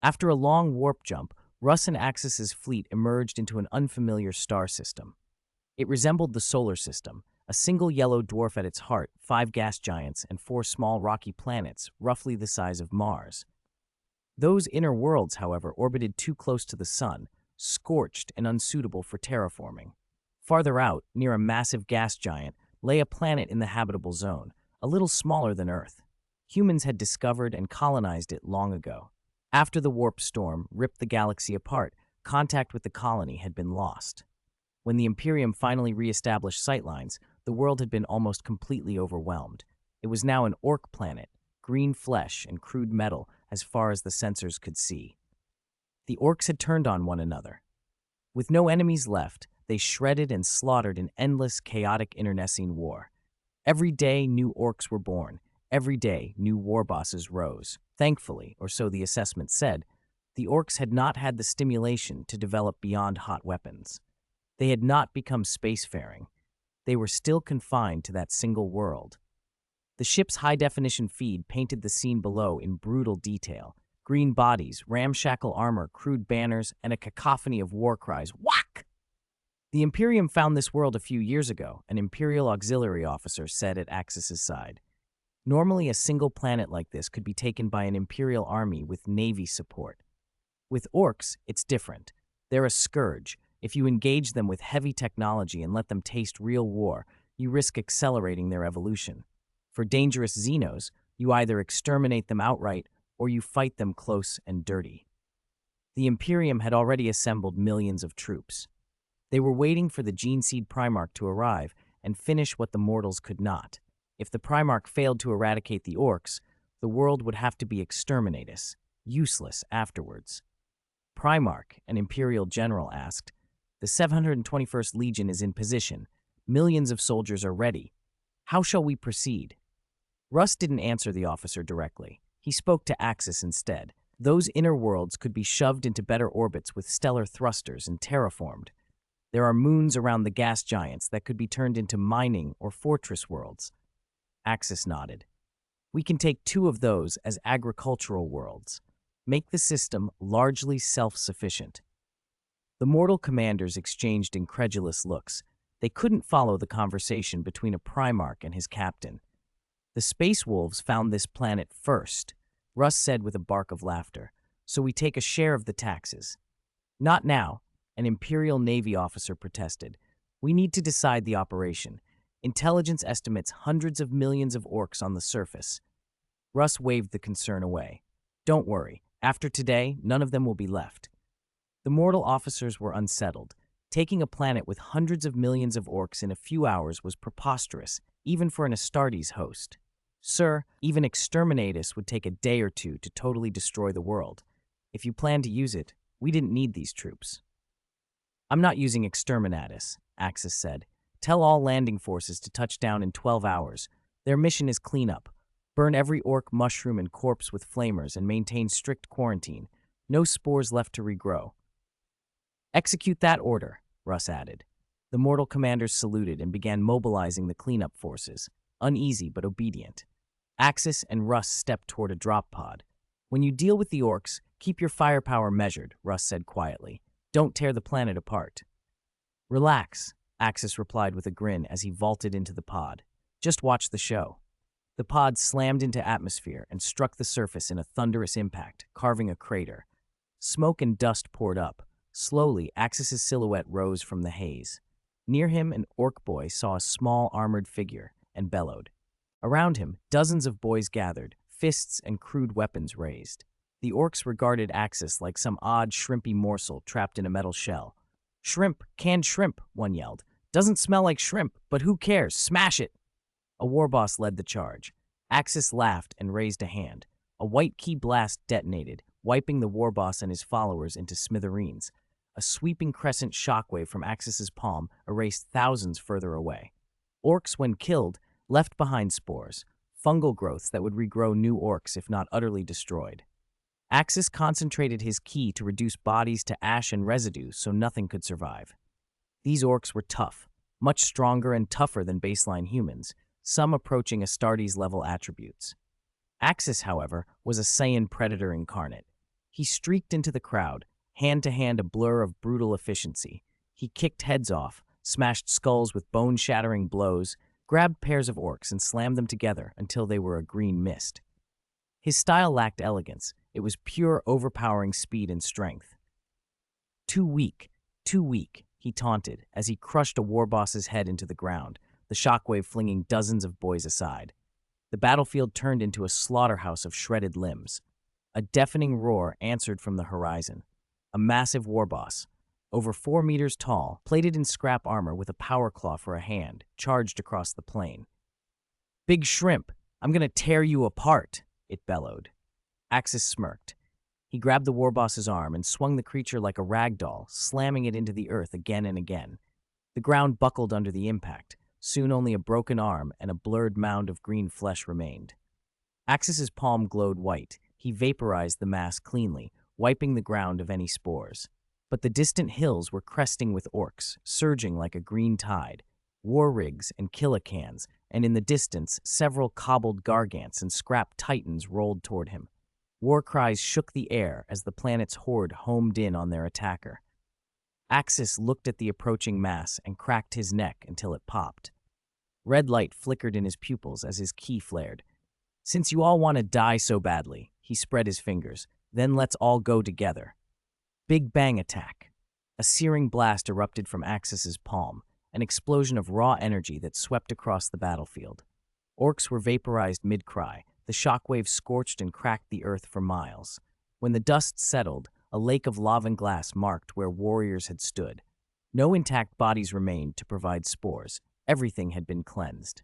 After a long warp jump, Russ and Axis's fleet emerged into an unfamiliar star system. It resembled the solar system, a single yellow dwarf at its heart, 5 gas giants, and 4 small rocky planets, roughly the size of Mars. Those inner worlds, however, orbited too close to the sun, scorched and unsuitable for terraforming. Farther out, near a massive gas giant, lay a planet in the habitable zone, a little smaller than Earth. Humans had discovered and colonized it long ago. After the warp storm ripped the galaxy apart, contact with the colony had been lost. When the Imperium finally re-established sightlines, the world had been almost completely overwhelmed. It was now an orc planet, green flesh and crude metal as far as the sensors could see. The orcs had turned on one another. With no enemies left, they shredded and slaughtered in endless, chaotic internecine war. Every day, new orcs were born. Every day, new war bosses rose. Thankfully, or so the assessment said, the orcs had not had the stimulation to develop beyond hot weapons. They had not become spacefaring. They were still confined to that single world. The ship's high-definition feed painted the scene below in brutal detail. Green bodies, ramshackle armor, crude banners, and a cacophony of war cries. Whack! The Imperium found this world a few years ago, an Imperial auxiliary officer said at Axis's side. Normally, a single planet like this could be taken by an Imperial army with Navy support. With orcs, it's different. They're a scourge. If you engage them with heavy technology and let them taste real war, you risk accelerating their evolution. For dangerous Xenos, you either exterminate them outright or you fight them close and dirty. The Imperium had already assembled millions of troops. They were waiting for the Geneseed Primarch to arrive and finish what the mortals could not. If the Primarch failed to eradicate the orcs, the world would have to be exterminatus, useless afterwards. Primarch, an Imperial general, asked, "The 721st Legion is in position. Millions of soldiers are ready. How shall we proceed?" Russ didn't answer the officer directly. He spoke to Axis instead. Those inner worlds could be shoved into better orbits with stellar thrusters and terraformed. There are moons around the gas giants that could be turned into mining or fortress worlds. Axis nodded. We can take 2 of those as agricultural worlds. Make the system largely self-sufficient. The mortal commanders exchanged incredulous looks. They couldn't follow the conversation between a Primarch and his captain. The Space Wolves found this planet first, Russ said with a bark of laughter, so we take a share of the taxes. Not now, an Imperial Navy officer protested. We need to decide the operation. Intelligence estimates hundreds of millions of orcs on the surface. Russ waved the concern away. Don't worry, after today, none of them will be left. The mortal officers were unsettled. Taking a planet with hundreds of millions of orcs in a few hours was preposterous, even for an Astartes host. Sir, even Exterminatus would take a day or 2 to totally destroy the world. If you plan to use it, we didn't need these troops. I'm not using Exterminatus, Axis said. Tell all landing forces to touch down in 12 hours. Their mission is cleanup. Burn every orc, mushroom, and corpse with flamers and maintain strict quarantine. No spores left to regrow. Execute that order, Russ added. The mortal commanders saluted and began mobilizing the cleanup forces, uneasy but obedient. Axis and Russ stepped toward a drop pod. When you deal with the orcs, keep your firepower measured, Russ said quietly. Don't tear the planet apart. Relax, Axis replied with a grin as he vaulted into the pod. Just watch the show. The pod slammed into atmosphere and struck the surface in a thunderous impact, carving a crater. Smoke and dust poured up. Slowly, Axis's silhouette rose from the haze. Near him, an orc boy saw a small armored figure and bellowed. Around him, dozens of boys gathered, fists and crude weapons raised. The orcs regarded Axis like some odd shrimpy morsel trapped in a metal shell. Shrimp, canned shrimp, one yelled. Doesn't smell like shrimp, but who cares? Smash it! A war boss led the charge. Axis laughed and raised a hand. A white key blast detonated, wiping the war boss and his followers into smithereens. A sweeping crescent shockwave from Axis's palm erased thousands further away. Orcs, when killed, left behind spores, fungal growths that would regrow new orcs if not utterly destroyed. Axis concentrated his ki to reduce bodies to ash and residue so nothing could survive. These orcs were tough, much stronger and tougher than baseline humans, some approaching Astartes-level attributes. Axis, however, was a Saiyan predator incarnate. He streaked into the crowd, hand-to-hand a blur of brutal efficiency. He kicked heads off, smashed skulls with bone-shattering blows, grabbed pairs of orcs and slammed them together until they were a green mist. His style lacked elegance. It was pure, overpowering speed and strength. Too weak, too weak, he taunted as he crushed a warboss's head into the ground, the shockwave flinging dozens of boys aside. The battlefield turned into a slaughterhouse of shredded limbs. A deafening roar answered from the horizon. A massive warboss, over 4 meters tall, plated in scrap armor with a power claw for a hand, charged across the plain. "Big Shrimp, I'm gonna tear you apart," it bellowed. Axis smirked. He grabbed the warboss's arm and swung the creature like a rag doll, slamming it into the earth again and again. The ground buckled under the impact. Soon only a broken arm and a blurred mound of green flesh remained. Axis's palm glowed white. He vaporized the mass cleanly, wiping the ground of any spores. But the distant hills were cresting with orcs, surging like a green tide. War rigs and killicans, and in the distance, several cobbled gargants and scrap titans rolled toward him. War cries shook the air as the planet's horde homed in on their attacker. Axis looked at the approaching mass and cracked his neck until it popped. Red light flickered in his pupils as his ki flared. "Since you all want to die so badly," he spread his fingers, "then let's all go together." Big Bang attack. A searing blast erupted from Axis's palm, an explosion of raw energy that swept across the battlefield. Orcs were vaporized mid-cry. The shockwave scorched and cracked the earth for miles. When the dust settled, a lake of lava and glass marked where warriors had stood. No intact bodies remained to provide spores. Everything had been cleansed.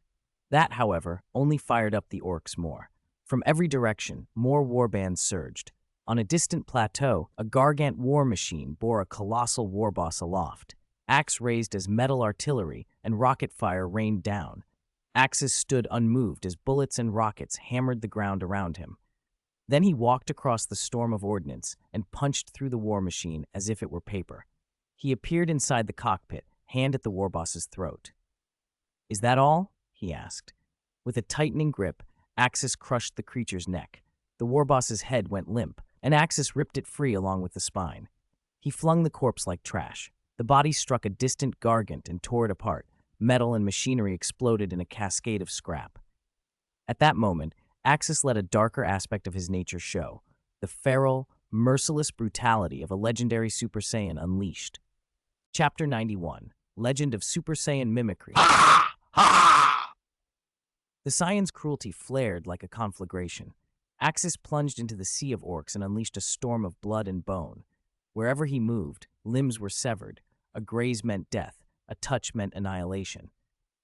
That, however, only fired up the orcs more. From every direction, more warbands surged. On a distant plateau, a gargant war machine bore a colossal warboss aloft. Axe raised as metal artillery, and rocket fire rained down. Axis stood unmoved as bullets and rockets hammered the ground around him. Then he walked across the storm of ordnance and punched through the war machine as if it were paper. He appeared inside the cockpit, hand at the warboss's throat. "Is that all?" he asked. With a tightening grip, Axis crushed the creature's neck. The warboss's head went limp, and Axis ripped it free along with the spine. He flung the corpse like trash. The body struck a distant gargant and tore it apart. Metal and machinery exploded in a cascade of scrap. At that moment, Axis let a darker aspect of his nature show, the feral, merciless brutality of a legendary Super Saiyan unleashed. Chapter 91, Legend of Super Saiyan Mimicry. The Saiyan's cruelty flared like a conflagration. Axis plunged into the sea of orcs and unleashed a storm of blood and bone. Wherever he moved, limbs were severed. A graze meant death, a touch meant annihilation.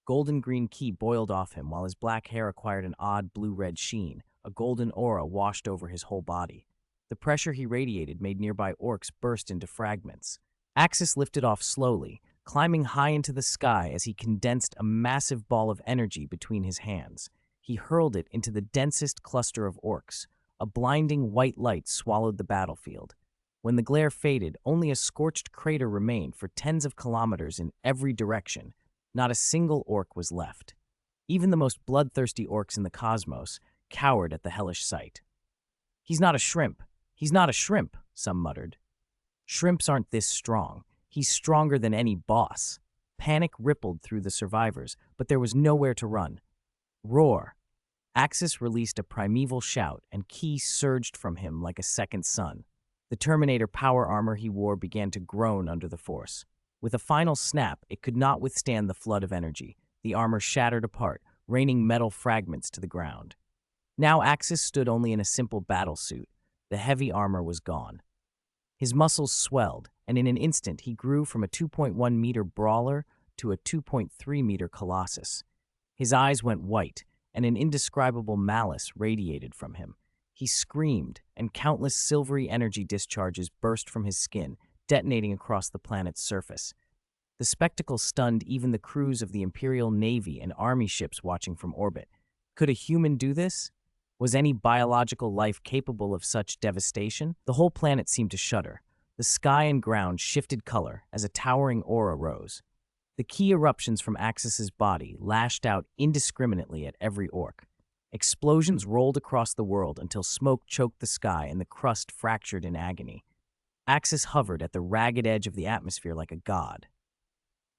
Golden green ki boiled off him while his black hair acquired an odd blue-red sheen. A golden aura washed over his whole body. The pressure he radiated made nearby orcs burst into fragments. Axis lifted off slowly, climbing high into the sky as he condensed a massive ball of energy between his hands. He hurled it into the densest cluster of orcs. A blinding white light swallowed the battlefield. When the glare faded, only a scorched crater remained for tens of kilometers in every direction. Not a single orc was left. Even the most bloodthirsty orcs in the cosmos cowered at the hellish sight. "He's not a shrimp. He's not a shrimp," some muttered. "Shrimps aren't this strong. He's stronger than any boss." Panic rippled through the survivors, but there was nowhere to run. Roar. Axis released a primeval shout, and ki surged from him like a second sun. The Terminator power armor he wore began to groan under the force. With a final snap, it could not withstand the flood of energy. The armor shattered apart, raining metal fragments to the ground. Now Axis stood only in a simple battle suit. The heavy armor was gone. His muscles swelled, and in an instant he grew from a 2.1-meter brawler to a 2.3-meter colossus. His eyes went white, and an indescribable malice radiated from him. He screamed, and countless silvery energy discharges burst from his skin, detonating across the planet's surface. The spectacle stunned even the crews of the Imperial Navy and Army ships watching from orbit. Could a human do this? Was any biological life capable of such devastation? The whole planet seemed to shudder. The sky and ground shifted color as a towering aura rose. The ki eruptions from Axis's body lashed out indiscriminately at every orc. Explosions rolled across the world until smoke choked the sky and the crust fractured in agony. Axis hovered at the ragged edge of the atmosphere like a god.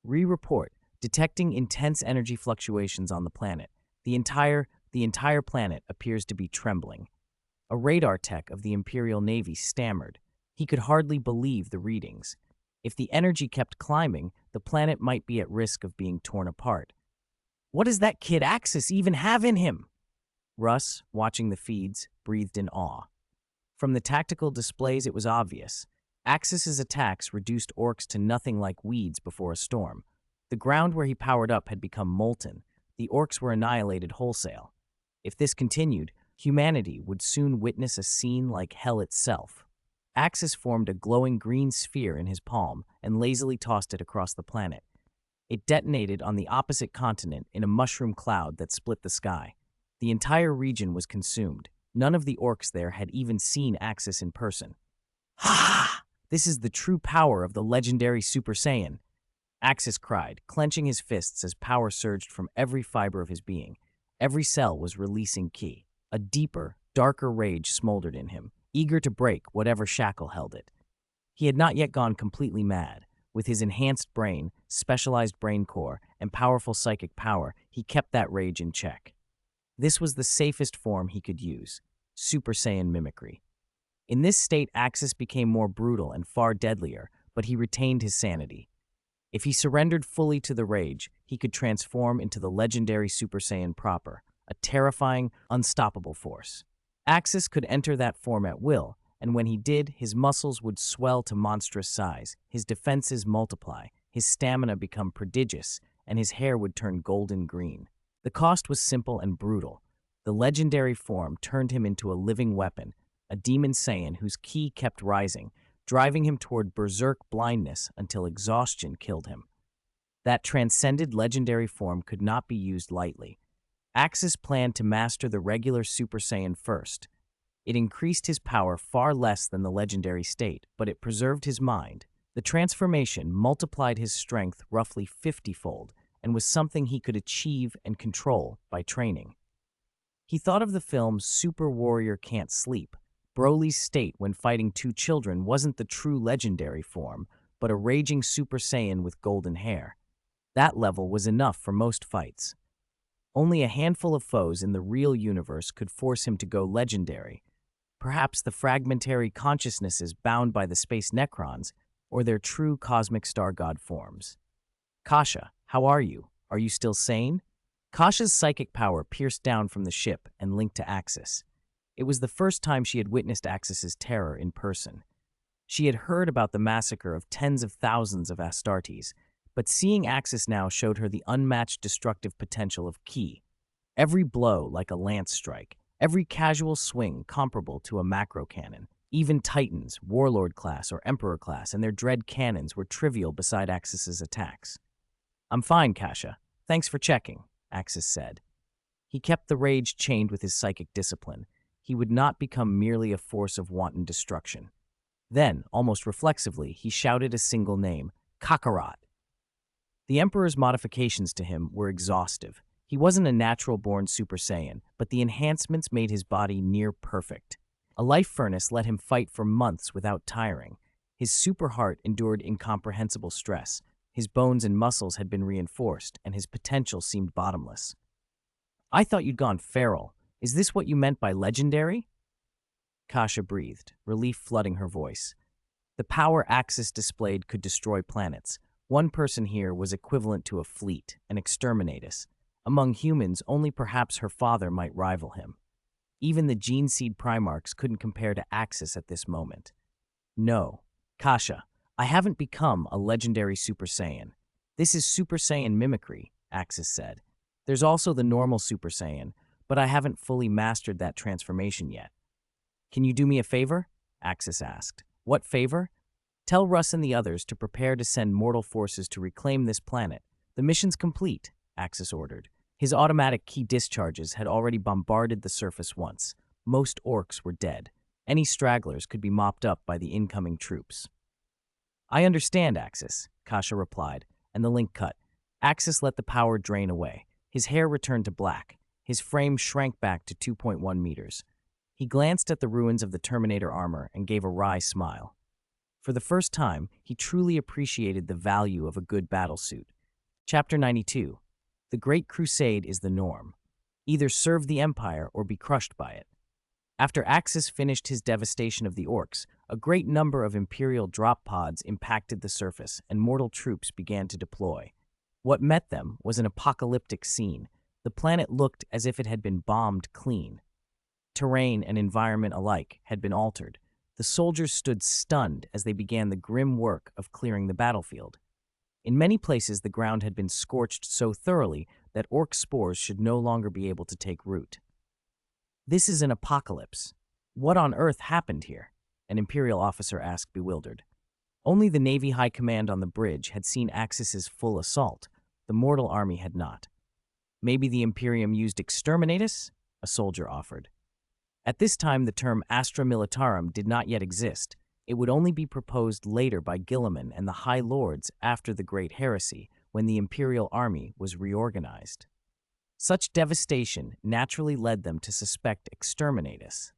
Report, detecting intense energy fluctuations on the planet. The entire planet appears to be trembling. A radar tech of the Imperial Navy stammered. He could hardly believe the readings. If the energy kept climbing, the planet might be at risk of being torn apart. What does that kid Axis even have in him? Russ, watching the feeds, breathed in awe. From the tactical displays, it was obvious. Axis's attacks reduced orcs to nothing like weeds before a storm. The ground where he powered up had become molten. The orcs were annihilated wholesale. If this continued, humanity would soon witness a scene like hell itself. Axis formed a glowing green sphere in his palm and lazily tossed it across the planet. It detonated on the opposite continent in a mushroom cloud that split the sky. The entire region was consumed. None of the orcs there had even seen Axis in person. Ha! This is the true power of the legendary Super Saiyan, Axis cried, clenching his fists as power surged from every fiber of his being. Every cell was releasing ki. A deeper, darker rage smoldered in him, eager to break whatever shackle held it. He had not yet gone completely mad. With his enhanced brain, specialized brain core, and powerful psychic power, he kept that rage in check. This was the safest form he could use, Super Saiyan mimicry. In this state, Axis became more brutal and far deadlier, but he retained his sanity. If he surrendered fully to the rage, he could transform into the legendary Super Saiyan proper, a terrifying, unstoppable force. Axis could enter that form at will, and when he did, his muscles would swell to monstrous size, his defenses multiply, his stamina become prodigious, and his hair would turn golden green. The cost was simple and brutal. The legendary form turned him into a living weapon, a demon Saiyan whose ki kept rising, driving him toward berserk blindness until exhaustion killed him. That transcended legendary form could not be used lightly. Axis planned to master the regular Super Saiyan first. It increased his power far less than the legendary state, but it preserved his mind. The transformation multiplied his strength roughly 50-fold and was something he could achieve and control by training. He thought of the film Super Warrior Can't Sleep. Broly's state when fighting two children wasn't the true legendary form, but a raging Super Saiyan with golden hair. That level was enough for most fights. Only a handful of foes in the real universe could force him to go legendary. Perhaps the fragmentary consciousnesses bound by the space Necrons, or their true cosmic star god forms. Kasha, how are you? Are you still sane? Kasha's psychic power pierced down from the ship and linked to Axis. It was the first time she had witnessed Axis's terror in person. She had heard about the massacre of tens of thousands of Astartes, but seeing Axis now showed her the unmatched destructive potential of ki. Every blow like a lance strike, every casual swing comparable to a macro cannon. Even Titans, Warlord class or Emperor class, and their dread cannons were trivial beside Axis's attacks. "I'm fine, Kasha. Thanks for checking," Axis said. He kept the rage chained with his psychic discipline. He would not become merely a force of wanton destruction. Then, almost reflexively, he shouted a single name, Kakarot. The Emperor's modifications to him were exhaustive. He wasn't a natural-born Super Saiyan, but the enhancements made his body near perfect. A life furnace let him fight for months without tiring. His super heart endured incomprehensible stress. His bones and muscles had been reinforced, and his potential seemed bottomless. "I thought you'd gone feral. Is this what you meant by legendary?" Kasha breathed, relief flooding her voice. The power Axis displayed could destroy planets. One person here was equivalent to a fleet, an exterminatus. Among humans, only perhaps her father might rival him. Even the gene seed Primarchs couldn't compare to Axis at this moment. "No, Kasha, I haven't become a legendary Super Saiyan. This is Super Saiyan mimicry," Axis said. "There's also the normal Super Saiyan, but I haven't fully mastered that transformation yet." "Can you do me a favor?" Axis asked. "What favor?" "Tell Russ and the others to prepare to send mortal forces to reclaim this planet. The mission's complete," Axis ordered. His automatic ki discharges had already bombarded the surface once. Most orcs were dead. Any stragglers could be mopped up by the incoming troops. "I understand, Axis," Kasha replied, and the link cut. Axis let the power drain away. His hair returned to black. His frame shrank back to 2.1 meters. He glanced at the ruins of the Terminator armor and gave a wry smile. For the first time, he truly appreciated the value of a good battlesuit. Chapter 92. The Great Crusade is the norm. Either serve the Empire or be crushed by it. After Axis finished his devastation of the orcs, a great number of Imperial drop pods impacted the surface, and mortal troops began to deploy. What met them was an apocalyptic scene. The planet looked as if it had been bombed clean. Terrain and environment alike had been altered. The soldiers stood stunned as they began the grim work of clearing the battlefield. In many places, the ground had been scorched so thoroughly that orc spores should no longer be able to take root. "This is an apocalypse. What on earth happened here?" an Imperial officer asked, bewildered. Only the Navy High Command on the bridge had seen Axis's full assault. The mortal army had not. "Maybe the Imperium used exterminatus?" a soldier offered. At this time, the term Astra Militarum did not yet exist. It would only be proposed later by Guilliman and the High Lords after the Great Heresy, when the Imperial Army was reorganized. Such devastation naturally led them to suspect exterminatus.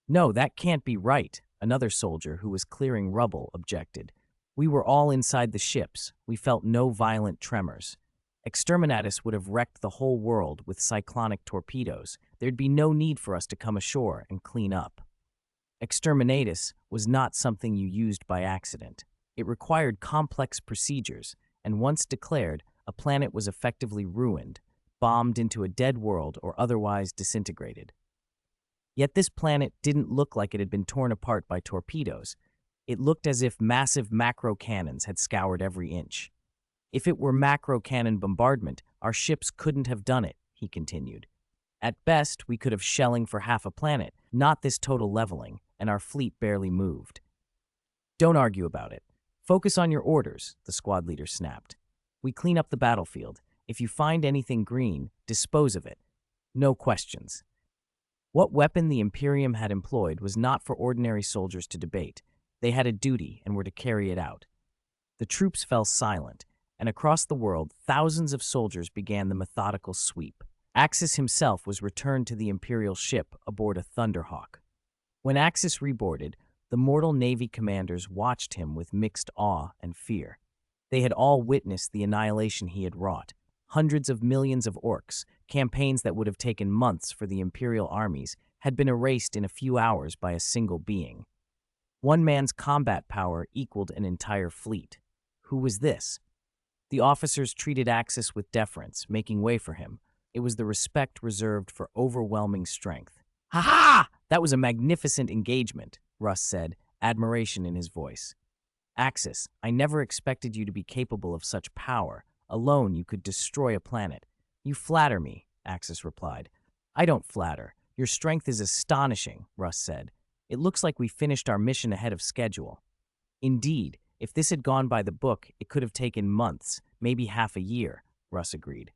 "No, that can't be right," another soldier who was clearing rubble objected. "We were all inside the ships. We felt no violent tremors. Exterminatus would have wrecked the whole world with cyclonic torpedoes. There'd be no need for us to come ashore and clean up." Exterminatus was not something you used by accident. It required complex procedures, and once declared, a planet was effectively ruined, bombed into a dead world, or otherwise disintegrated. Yet this planet didn't look like it had been torn apart by torpedoes. It looked as if massive macro cannons had scoured every inch. "If it were macro cannon bombardment, our ships couldn't have done it," he continued. "At best, we could have shelling for half a planet, not this total leveling, and our fleet barely moved." "Don't argue about it. Focus on your orders," the squad leader snapped. "We clean up the battlefield. If you find anything green, dispose of it. No questions." What weapon the Imperium had employed was not for ordinary soldiers to debate. They had a duty and were to carry it out. The troops fell silent, and across the world, thousands of soldiers began the methodical sweep. Axis himself was returned to the Imperial ship aboard a Thunderhawk. When Axis reboarded, the mortal Navy commanders watched him with mixed awe and fear. They had all witnessed the annihilation he had wrought. Hundreds of millions of orcs, campaigns that would have taken months for the Imperial armies, had been erased in a few hours by a single being. One man's combat power equaled an entire fleet. Who was this? The officers treated Axis with deference, making way for him. It was the respect reserved for overwhelming strength. "Ha ha! That was a magnificent engagement," Russ said, admiration in his voice. "Axis, I never expected you to be capable of such power. Alone, you could destroy a planet." "You flatter me," Axis replied. "I don't flatter. Your strength is astonishing," Russ said. "It looks like we finished our mission ahead of schedule." "Indeed, if this had gone by the book, it could have taken months, maybe half a year," Russ agreed.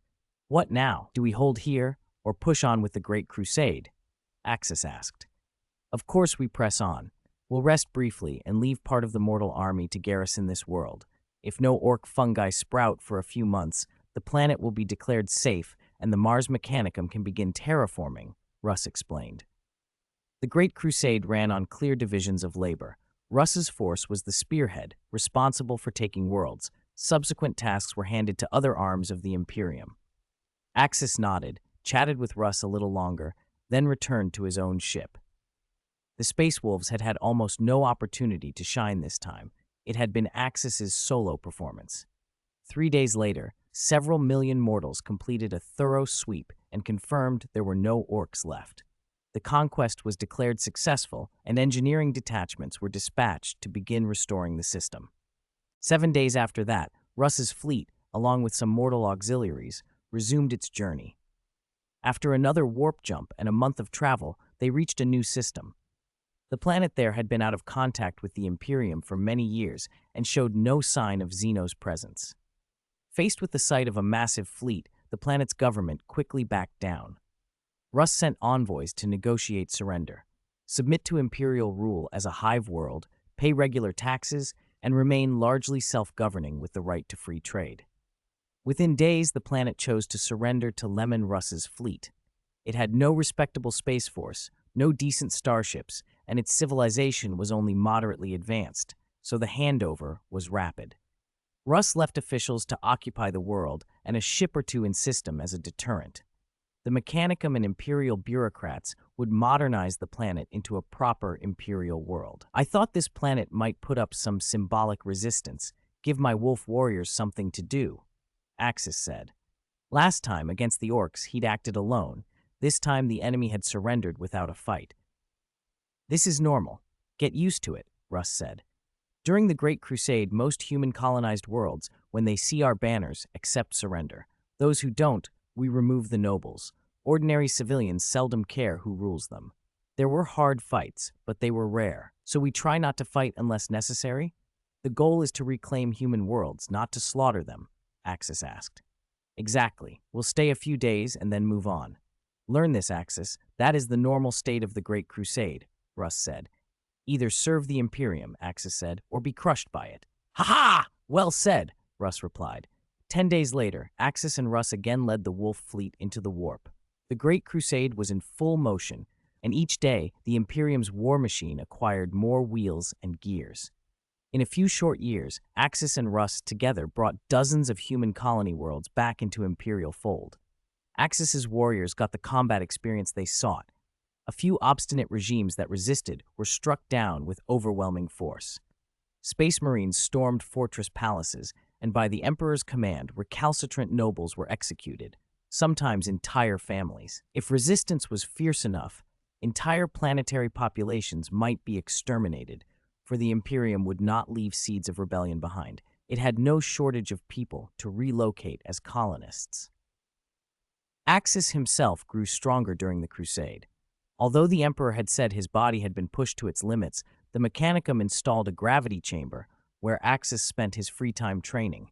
"What now? Do we hold here, or push on with the Great Crusade?" Axis asked. "Of course we press on. We'll rest briefly and leave part of the mortal army to garrison this world. If no orc fungi sprout for a few months, the planet will be declared safe and the Mars Mechanicum can begin terraforming," Russ explained. The Great Crusade ran on clear divisions of labor. Russ's force was the spearhead, responsible for taking worlds. Subsequent tasks were handed to other arms of the Imperium. Axis nodded, chatted with Russ a little longer, then returned to his own ship. The Space Wolves had had almost no opportunity to shine this time. It had been Axis's solo performance. 3 days later, several million mortals completed a thorough sweep and confirmed there were no orcs left. The conquest was declared successful, and engineering detachments were dispatched to begin restoring the system. 7 days after that, Russ's fleet, along with some mortal auxiliaries, resumed its journey. After another warp jump and a month of travel, they reached a new system. The planet there had been out of contact with the Imperium for many years and showed no sign of Xeno's presence. Faced with the sight of a massive fleet, the planet's government quickly backed down. Russ sent envoys to negotiate surrender, submit to Imperial rule as a hive world, pay regular taxes, and remain largely self-governing with the right to free trade. Within days, the planet chose to surrender to Leman Russ's fleet. It had no respectable space force, no decent starships, and its civilization was only moderately advanced, so the handover was rapid. Russ left officials to occupy the world and a ship or two in system as a deterrent. The Mechanicum and Imperial bureaucrats would modernize the planet into a proper Imperial world. I thought this planet might put up some symbolic resistance, give my wolf warriors something to do, Axis said. Last time, against the orcs, he'd acted alone. This time the enemy had surrendered without a fight. This is normal. Get used to it, Russ said. During the Great Crusade, most human-colonized worlds, when they see our banners, accept surrender. Those who don't, we remove the nobles. Ordinary civilians seldom care who rules them. There were hard fights, but they were rare. So we try not to fight unless necessary? The goal is to reclaim human worlds, not to slaughter them, Axis asked. Exactly. We'll stay a few days and then move on. Learn this, Axis. That is the normal state of the Great Crusade, Russ said. Either serve the Imperium, Axis said, or be crushed by it. Ha-ha! Well said, Russ replied. 10 days later, Axis and Russ again led the Wolf fleet into the warp. The Great Crusade was in full motion, and each day the Imperium's war machine acquired more wheels and gears. In a few short years, Axis and Russ together brought dozens of human colony worlds back into Imperial fold. Axis's warriors got the combat experience they sought. A few obstinate regimes that resisted were struck down with overwhelming force. Space Marines stormed fortress palaces, and by the Emperor's command, recalcitrant nobles were executed, sometimes entire families. If resistance was fierce enough, entire planetary populations might be exterminated, for the Imperium would not leave seeds of rebellion behind. It had no shortage of people to relocate as colonists. Axis himself grew stronger during the Crusade. Although the Emperor had said his body had been pushed to its limits, the Mechanicum installed a gravity chamber where Axis spent his free time training.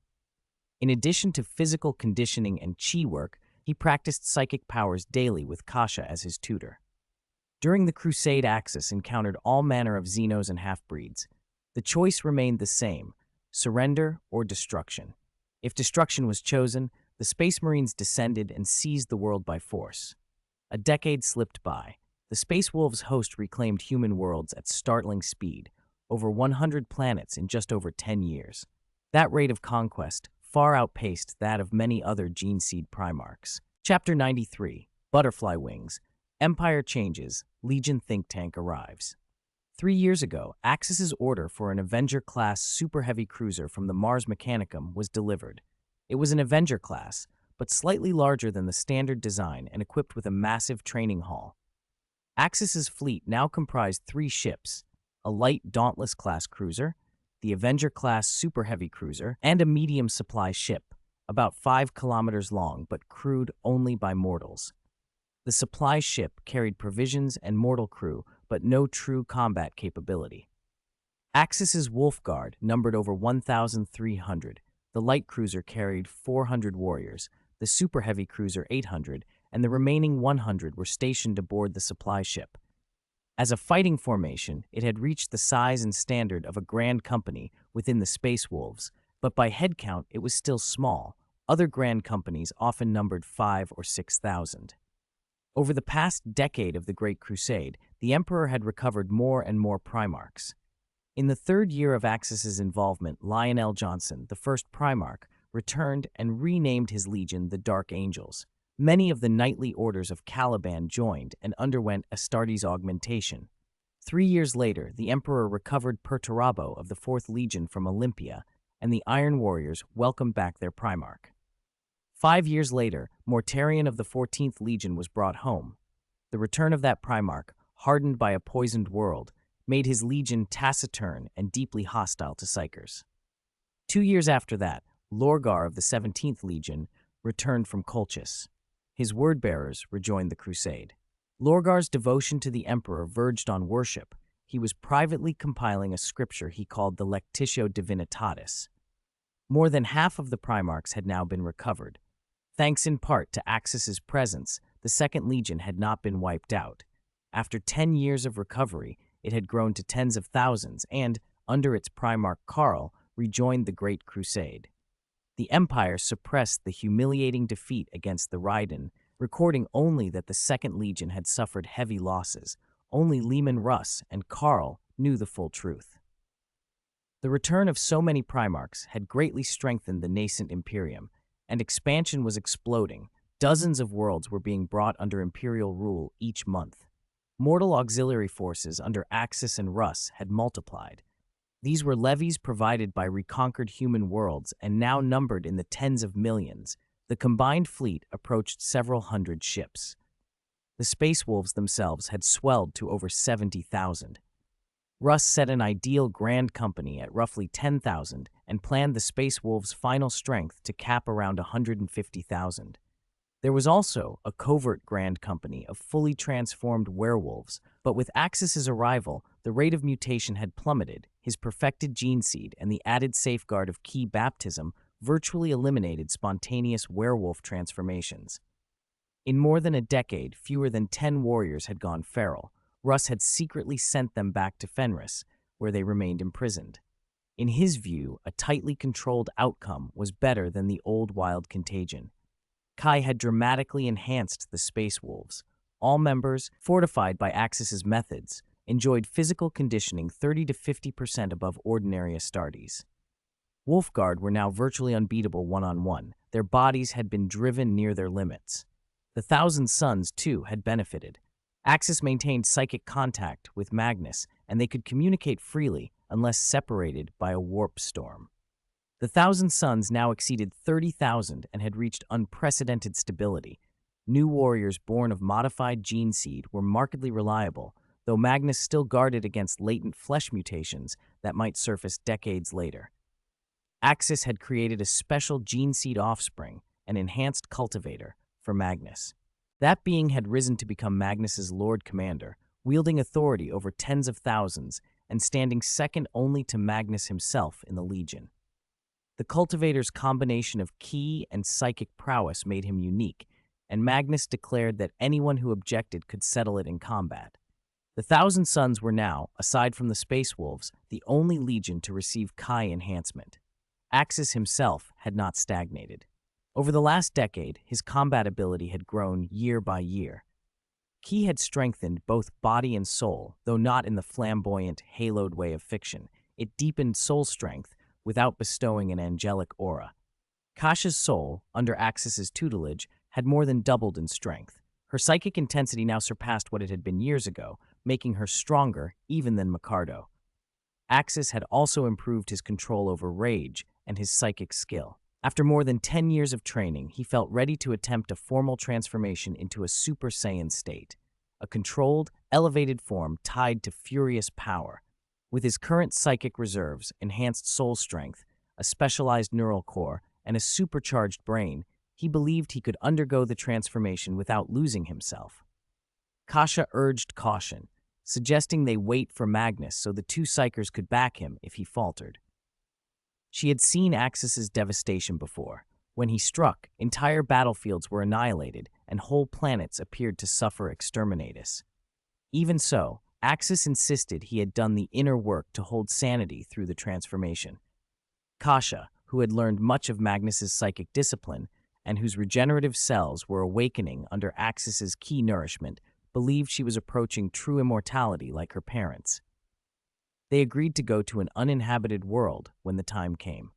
In addition to physical conditioning and chi work, he practiced psychic powers daily with Kasha as his tutor. During the Crusade, Axis encountered all manner of Xenos and half-breeds. The choice remained the same: surrender or destruction. If destruction was chosen, the Space Marines descended and seized the world by force. A decade slipped by. The Space Wolves' host reclaimed human worlds at startling speed, over 100 planets in just over 10 years. That rate of conquest far outpaced that of many other gene seed Primarchs. Chapter 93, Butterfly Wings. Empire changes, Legion think tank arrives. 3 years ago, Axis's order for an Avenger-class super heavy cruiser from the Mars Mechanicum was delivered. It was an Avenger-class, but slightly larger than the standard design and equipped with a massive training hall. Axis's fleet now comprised 3 ships, a light Dauntless-class cruiser, the Avenger-class super heavy cruiser, and a medium supply ship, about 5 kilometers long but crewed only by mortals. The supply ship carried provisions and mortal crew, but no true combat capability. Axis's Wolf Guard numbered over 1,300. The light cruiser carried 400 warriors, the super heavy cruiser 800, and the remaining 100 were stationed aboard the supply ship. As a fighting formation, it had reached the size and standard of a grand company within the Space Wolves, but by headcount it was still small. Other grand companies often numbered 5,000 or 6,000. Over the past decade of the Great Crusade, the Emperor had recovered more and more Primarchs. In the 3rd year of Axis's involvement, Lionel Johnson, the first Primarch, returned and renamed his legion the Dark Angels. Many of the knightly orders of Caliban joined and underwent Astartes augmentation. 3 years later, the Emperor recovered Perturabo of the 4th Legion from Olympia, and the Iron Warriors welcomed back their Primarch. 5 years later, Mortarion of the 14th Legion was brought home. The return of that Primarch, hardened by a poisoned world, made his legion taciturn and deeply hostile to Psykers. 2 years after that, Lorgar of the 17th Legion returned from Colchis. His word-bearers rejoined the crusade. Lorgar's devotion to the Emperor verged on worship. He was privately compiling a scripture he called the Lectitio Divinitatis. More than half of the Primarchs had now been recovered. Thanks in part to Axis's presence, the 2nd Legion had not been wiped out. After 10 years of recovery, it had grown to tens of thousands and, under its Primarch Karl, rejoined the Great Crusade. The Empire suppressed the humiliating defeat against the Raiden, recording only that the 2nd Legion had suffered heavy losses. Only Leman Russ and Karl knew the full truth. The return of so many Primarchs had greatly strengthened the nascent Imperium, and expansion was exploding. Dozens of worlds were being brought under Imperial rule each month. Mortal auxiliary forces under Axis and Russ had multiplied. These were levies provided by reconquered human worlds and now numbered in the tens of millions. The combined fleet approached several hundred ships. The Space Wolves themselves had swelled to over 70,000. Russ set an ideal Grand Company at roughly 10,000 and planned the Space Wolves' final strength to cap around 150,000. There was also a covert Grand Company of fully transformed werewolves, but with Axis's arrival, the rate of mutation had plummeted. His perfected gene seed and the added safeguard of key baptism virtually eliminated spontaneous werewolf transformations. In more than a decade, fewer than 10 warriors had gone feral. Russ had secretly sent them back to Fenris, where they remained imprisoned. In his view, a tightly controlled outcome was better than the old wild contagion. Kai had dramatically enhanced the Space Wolves. All members, fortified by Axis's methods, enjoyed physical conditioning 30 to 50% above ordinary Astartes. Wolfguard were now virtually unbeatable one-on-one. Their bodies had been driven near their limits. The Thousand Sons, too, had benefited. Axis maintained psychic contact with Magnus, and they could communicate freely unless separated by a warp storm. The Thousand Sons now exceeded 30,000 and had reached unprecedented stability. New warriors born of modified gene seed were markedly reliable, though Magnus still guarded against latent flesh mutations that might surface decades later. Axis had created a special gene seed offspring, an enhanced cultivator, for Magnus. That being had risen to become Magnus's Lord Commander, wielding authority over tens of thousands and standing second only to Magnus himself in the Legion. The cultivator's combination of ki and psychic prowess made him unique, and Magnus declared that anyone who objected could settle it in combat. The Thousand Sons were now, aside from the Space Wolves, the only legion to receive Kai enhancement. Axis himself had not stagnated. Over the last decade, his combat ability had grown year by year. Ki had strengthened both body and soul, though not in the flamboyant, haloed way of fiction. It deepened soul strength without bestowing an angelic aura. Kasha's soul, under Axis's tutelage, had more than doubled in strength. Her psychic intensity now surpassed what it had been years ago, making her stronger even than Mikado. Axis had also improved his control over rage and his psychic skill. After more than 10 years of training, he felt ready to attempt a formal transformation into a Super Saiyan state, a controlled, elevated form tied to furious power. With his current psychic reserves, enhanced soul strength, a specialized neural core, and a supercharged brain, he believed he could undergo the transformation without losing himself. Kasha urged caution, suggesting they wait for Magnus so the two psychers could back him if he faltered. She had seen Axis's devastation before. When he struck, entire battlefields were annihilated and whole planets appeared to suffer exterminatus. Even so, Axis insisted he had done the inner work to hold sanity through the transformation. Kasha, who had learned much of Magnus's psychic discipline and whose regenerative cells were awakening under Axis's key nourishment, believed she was approaching true immortality like her parents. They agreed to go to an uninhabited world when the time came.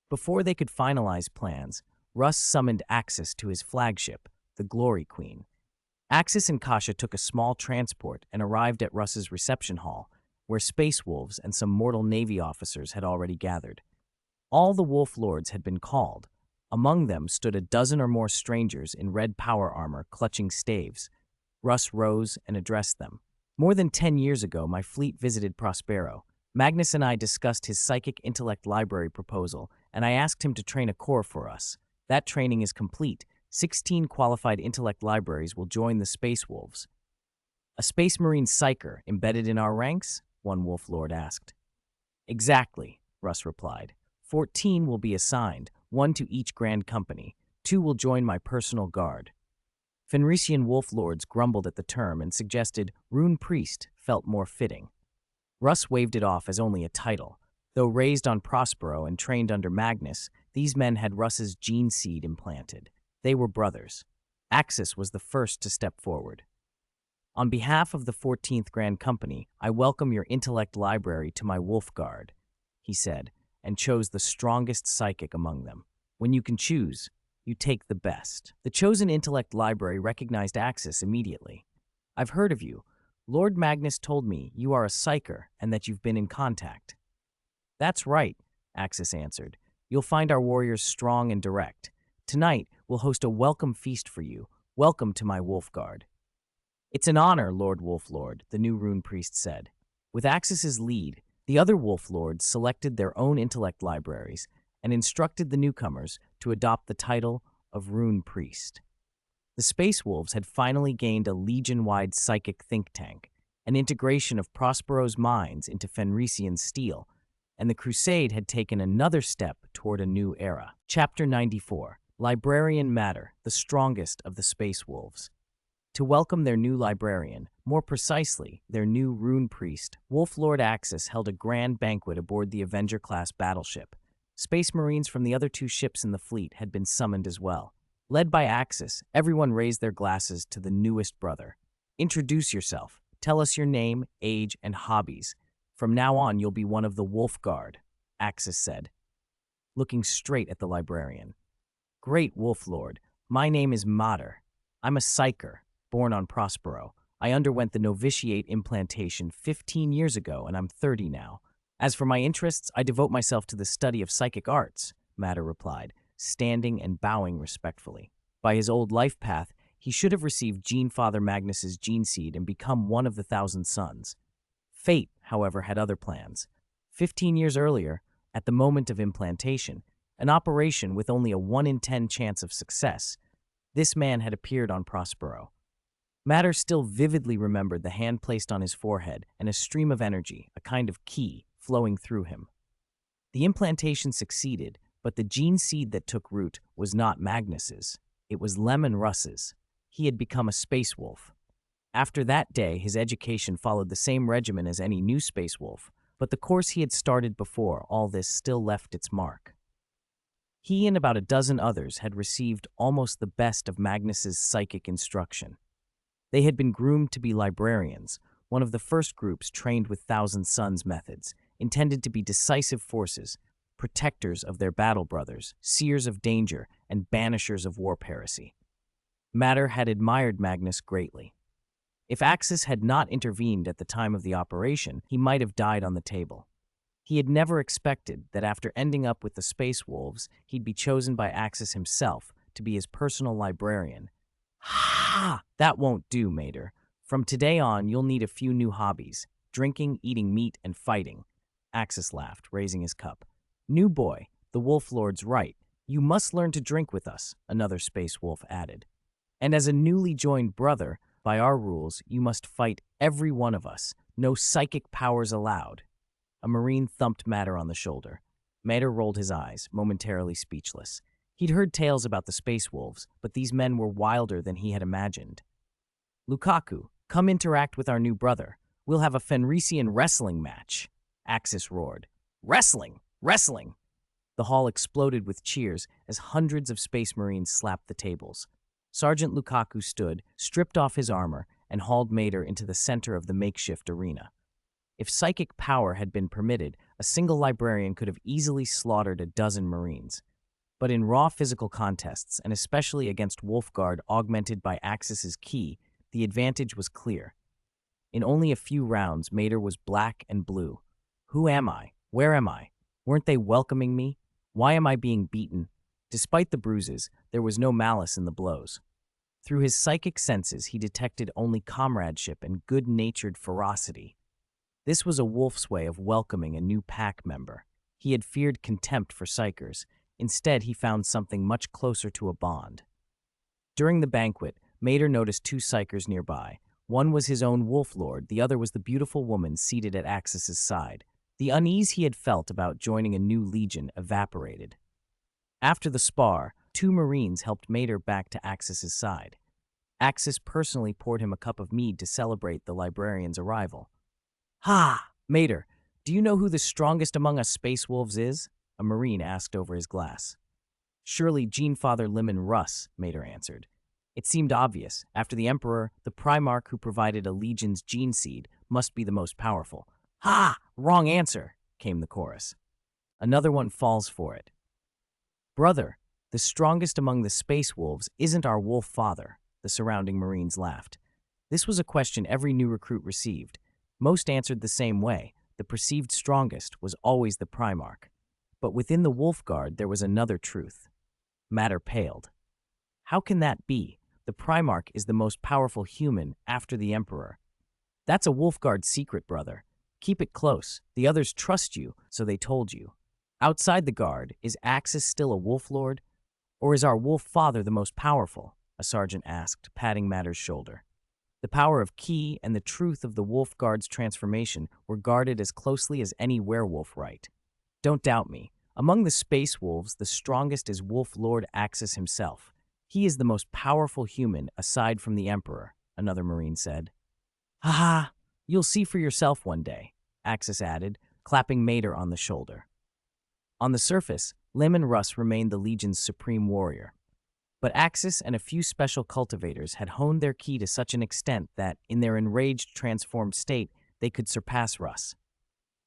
Before they could finalize plans, Russ summoned Axis to his flagship, the Glory Queen. Axis and Kasha took a small transport and arrived at Russ's reception hall, where Space Wolves and some mortal Navy officers had already gathered. All the Wolf Lords had been called. Among them stood a dozen or more strangers in red power armor clutching staves. Russ rose and addressed them. More than 10 years ago, my fleet visited Prospero. Magnus and I discussed his psychic intellect library proposal, and I asked him to train a corps for us. That training is complete. 16 qualified intellect libraries will join the Space Wolves. A Space Marine Psyker embedded in our ranks? One Wolf Lord asked. Exactly, Russ replied. 14 will be assigned, 1 to each Grand Company. 2 will join my personal guard. Fenrisian Wolf Lords grumbled at the term and suggested Rune Priest felt more fitting. Russ waved it off as only a title. Though raised on Prospero and trained under Magnus, these men had Russ's gene seed implanted. They were brothers. Axis was the first to step forward. On behalf of the 14th Grand Company, I welcome your intellect library to my Wolf Guard, he said, and chose the strongest psychic among them. When you can choose, You take the best. The chosen intellect library recognized Axis immediately. I've heard of you. Lord Magnus told me you are a psyker and that you've been in contact. That's right, Axis answered. You'll find our warriors strong and direct. Tonight, we'll host a welcome feast for you. Welcome to my wolf guard. It's an honor, Lord Wolf Lord, the new rune priest said. With Axis's lead, the other wolf lords selected their own intellect libraries and instructed the newcomers to adopt the title of rune priest. The Space Wolves had finally gained a legion-wide psychic think tank, an integration of Prospero's minds into Fenrisian steel, and the Crusade had taken another step toward a new era. Chapter 94, Librarian Matter, the strongest of the Space Wolves. To welcome their new librarian, more precisely, their new rune priest, Wolf Lord Axis held a grand banquet aboard the Avenger-class battleship. Space Marines from the other two ships in the fleet had been summoned as well. Led by Axis, everyone raised their glasses to the newest brother. Introduce yourself. Tell us your name, age, and hobbies. From now on, you'll be one of the Wolf Guard, Axis said, looking straight at the librarian. Great Wolf Lord, my name is Mater. I'm a psyker, born on Prospero. I underwent the novitiate implantation 15 years ago, and I'm 30 now. As for my interests, I devote myself to the study of psychic arts, Mater replied, standing and bowing respectfully. By his old life path, he should have received Gene Father Magnus's gene seed and become one of the 1,000 Sons. Fate, however, had other plans. 15 years earlier, at the moment of implantation, an operation with only a 1 in 10 chance of success, this man had appeared on Prospero. Matter still vividly remembered the hand placed on his forehead and a stream of energy, a kind of ki, flowing through him. The implantation succeeded, but the gene seed that took root was not Magnus's. It was Leman Russ's. He had become a space wolf. After that day, his education followed the same regimen as any new space wolf, but the course he had started before all this still left its mark. He and about a dozen others had received almost the best of Magnus's psychic instruction. They had been groomed to be librarians, one of the first groups trained with 1,000 Sons methods, intended to be decisive forces, protectors of their battle brothers, seers of danger, and banishers of warp heresy. Matter had admired Magnus greatly. If Axis had not intervened at the time of the operation, he might have died on the table. He had never expected that after ending up with the Space Wolves, he'd be chosen by Axis himself to be his personal librarian. Ha! That won't do, Mater. From today on, you'll need a few new hobbies: drinking, eating meat, and fighting. Axis laughed, raising his cup. New boy, the Wolf Lord's right. You must learn to drink with us, another Space Wolf added. And as a newly joined brother, by our rules, you must fight every one of us. No psychic powers allowed. A Marine thumped Matter on the shoulder. Mater rolled his eyes, momentarily speechless. He'd heard tales about the Space Wolves, but these men were wilder than he had imagined. Lukaku, come interact with our new brother. We'll have a Fenrisian wrestling match, Axis roared. Wrestling! Wrestling! The hall exploded with cheers as hundreds of Space Marines slapped the tables. Sergeant Lukaku stood, stripped off his armor, and hauled Mater into the center of the makeshift arena. If psychic power had been permitted, a single librarian could have easily slaughtered a dozen Marines. But in raw physical contests, and especially against Wolfguard augmented by Axis's ki, the advantage was clear. In only a few rounds, Mater was black and blue. Who am I? Where am I? Weren't they welcoming me? Why am I being beaten? Despite the bruises, there was no malice in the blows. Through his psychic senses, he detected only comradeship and good-natured ferocity. This was a wolf's way of welcoming a new pack member. He had feared contempt for psychers. Instead, he found something much closer to a bond. During the banquet, Mater noticed two psychers nearby. One was his own wolf lord, the other was the beautiful woman seated at Axis's side. The unease he had felt about joining a new legion evaporated. After the spar, two Marines helped Mater back to Axis's side. Axis personally poured him a cup of mead to celebrate the librarian's arrival. Ha! Mater, do you know who the strongest among us Space Wolves is? A Marine asked over his glass. Surely Gene Father Leman Russ, Mater answered. It seemed obvious. After the Emperor, the Primarch who provided a legion's gene seed must be the most powerful. Ha! Wrong answer, came the chorus. Another one falls for it. Brother, The strongest among the space wolves isn't our wolf father, the surrounding Marines laughed. This was a question every new recruit received. Most answered the same way. The perceived strongest was always the Primarch. But within the Wolf Guard there was another truth. Matter paled. How can that be? The Primarch is the most powerful human after the Emperor. That's a Wolf Guard secret, brother. Keep it close. The others trust you, so they told you. Outside the Guard, is Axis still a Wolf Lord? Or is our Wolf Father the most powerful? A sergeant asked, patting Matter's shoulder. The power of Ki and the truth of the Wolf Guard's transformation were guarded as closely as any werewolf right. Don't doubt me. Among the space wolves, the strongest is Wolf Lord Axis himself. He is the most powerful human aside from the Emperor, another Marine said. Ha ha! You'll see for yourself one day, Axis added, clapping Mater on the shoulder. On the surface, Leman Russ remained the Legion's supreme warrior. But Axis and a few special cultivators had honed their ki to such an extent that, in their enraged, transformed state, they could surpass Russ.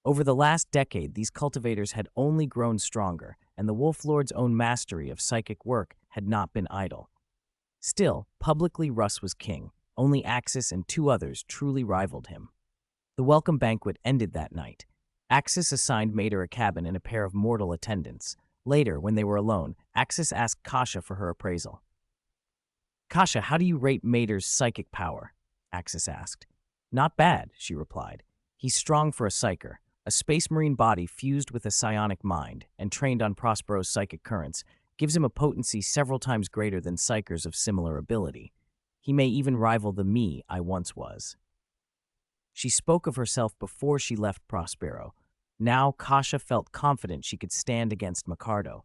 Over the last decade, these cultivators had only grown stronger, and the Wolf Lord's own mastery of psychic work had not been idle. Still, publicly Russ was king. Only Axis and two others truly rivaled him. The welcome banquet ended that night. Axis assigned Mater a cabin and a pair of mortal attendants. Later, when they were alone, Axis asked Kasha for her appraisal. Kasha, how do you rate Mater's psychic power? Axis asked. Not bad, she replied. He's strong for a psyker. A space marine body fused with a psionic mind and trained on Prospero's psychic currents gives him a potency several times greater than psykers of similar ability. He may even rival the me I once was. She spoke of herself before she left Prospero. Now Kasha felt confident she could stand against Micardo.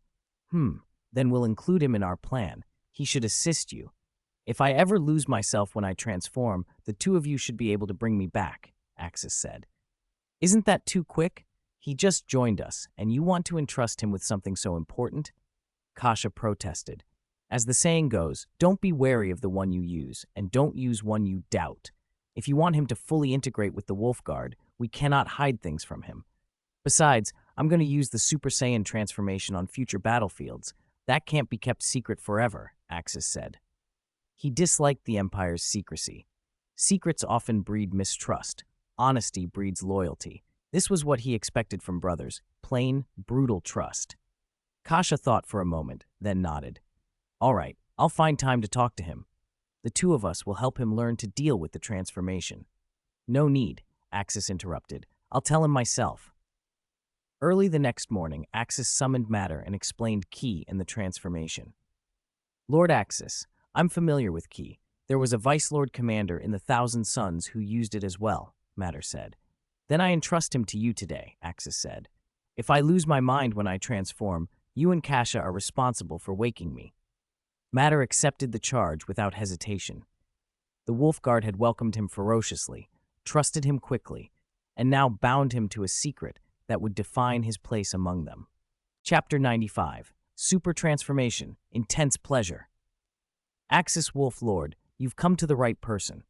Then we'll include him in our plan. He should assist you. If I ever lose myself when I transform, the two of you should be able to bring me back, Axis said. Isn't that too quick? He just joined us, and you want to entrust him with something so important? Kasha protested. As the saying goes, don't be wary of the one you use, and don't use one you doubt. If you want him to fully integrate with the Wolf Guard, we cannot hide things from him. Besides, I'm going to use the Super Saiyan transformation on future battlefields. That can't be kept secret forever, Axis said. He disliked the Empire's secrecy. Secrets often breed mistrust. Honesty breeds loyalty. This was what he expected from brothers, plain, brutal trust. Kasha thought for a moment, then nodded. All right, I'll find time to talk to him. The two of us will help him learn to deal with the transformation. No need, Axis interrupted. I'll tell him myself. Early the next morning, Axis summoned Matter and explained Ki and the transformation. Lord Axis, I'm familiar with Ki. There was a Vice Lord Commander in the Thousand Suns who used it as well, Matter said. Then I entrust him to you today, Axis said. If I lose my mind when I transform, you and Kasha are responsible for waking me. Matter accepted the charge without hesitation. The Wolf Guard had welcomed him ferociously, trusted him quickly, and now bound him to a secret that would define his place among them. Chapter 95. Super Transformation. Intense Pleasure. Axis Wolf Lord, you've come to the right person.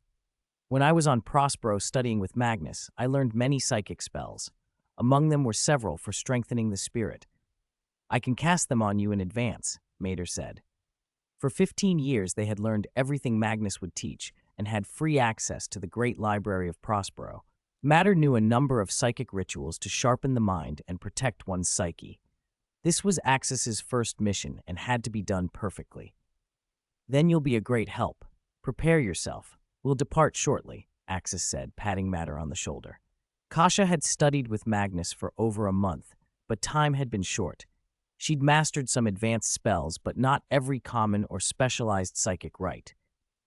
When I was on Prospero studying with Magnus, I learned many psychic spells. Among them were several for strengthening the spirit. I can cast them on you in advance, Mater said. For 15 years they had learned everything Magnus would teach and had free access to the great library of Prospero. Matter knew a number of psychic rituals to sharpen the mind and protect one's psyche. This was Axis's first mission and had to be done perfectly. Then you'll be a great help. Prepare yourself. We'll depart shortly, Axis said, patting Matter on the shoulder. Kasha had studied with Magnus for over a month, but time had been short. She'd mastered some advanced spells, but not every common or specialized psychic rite.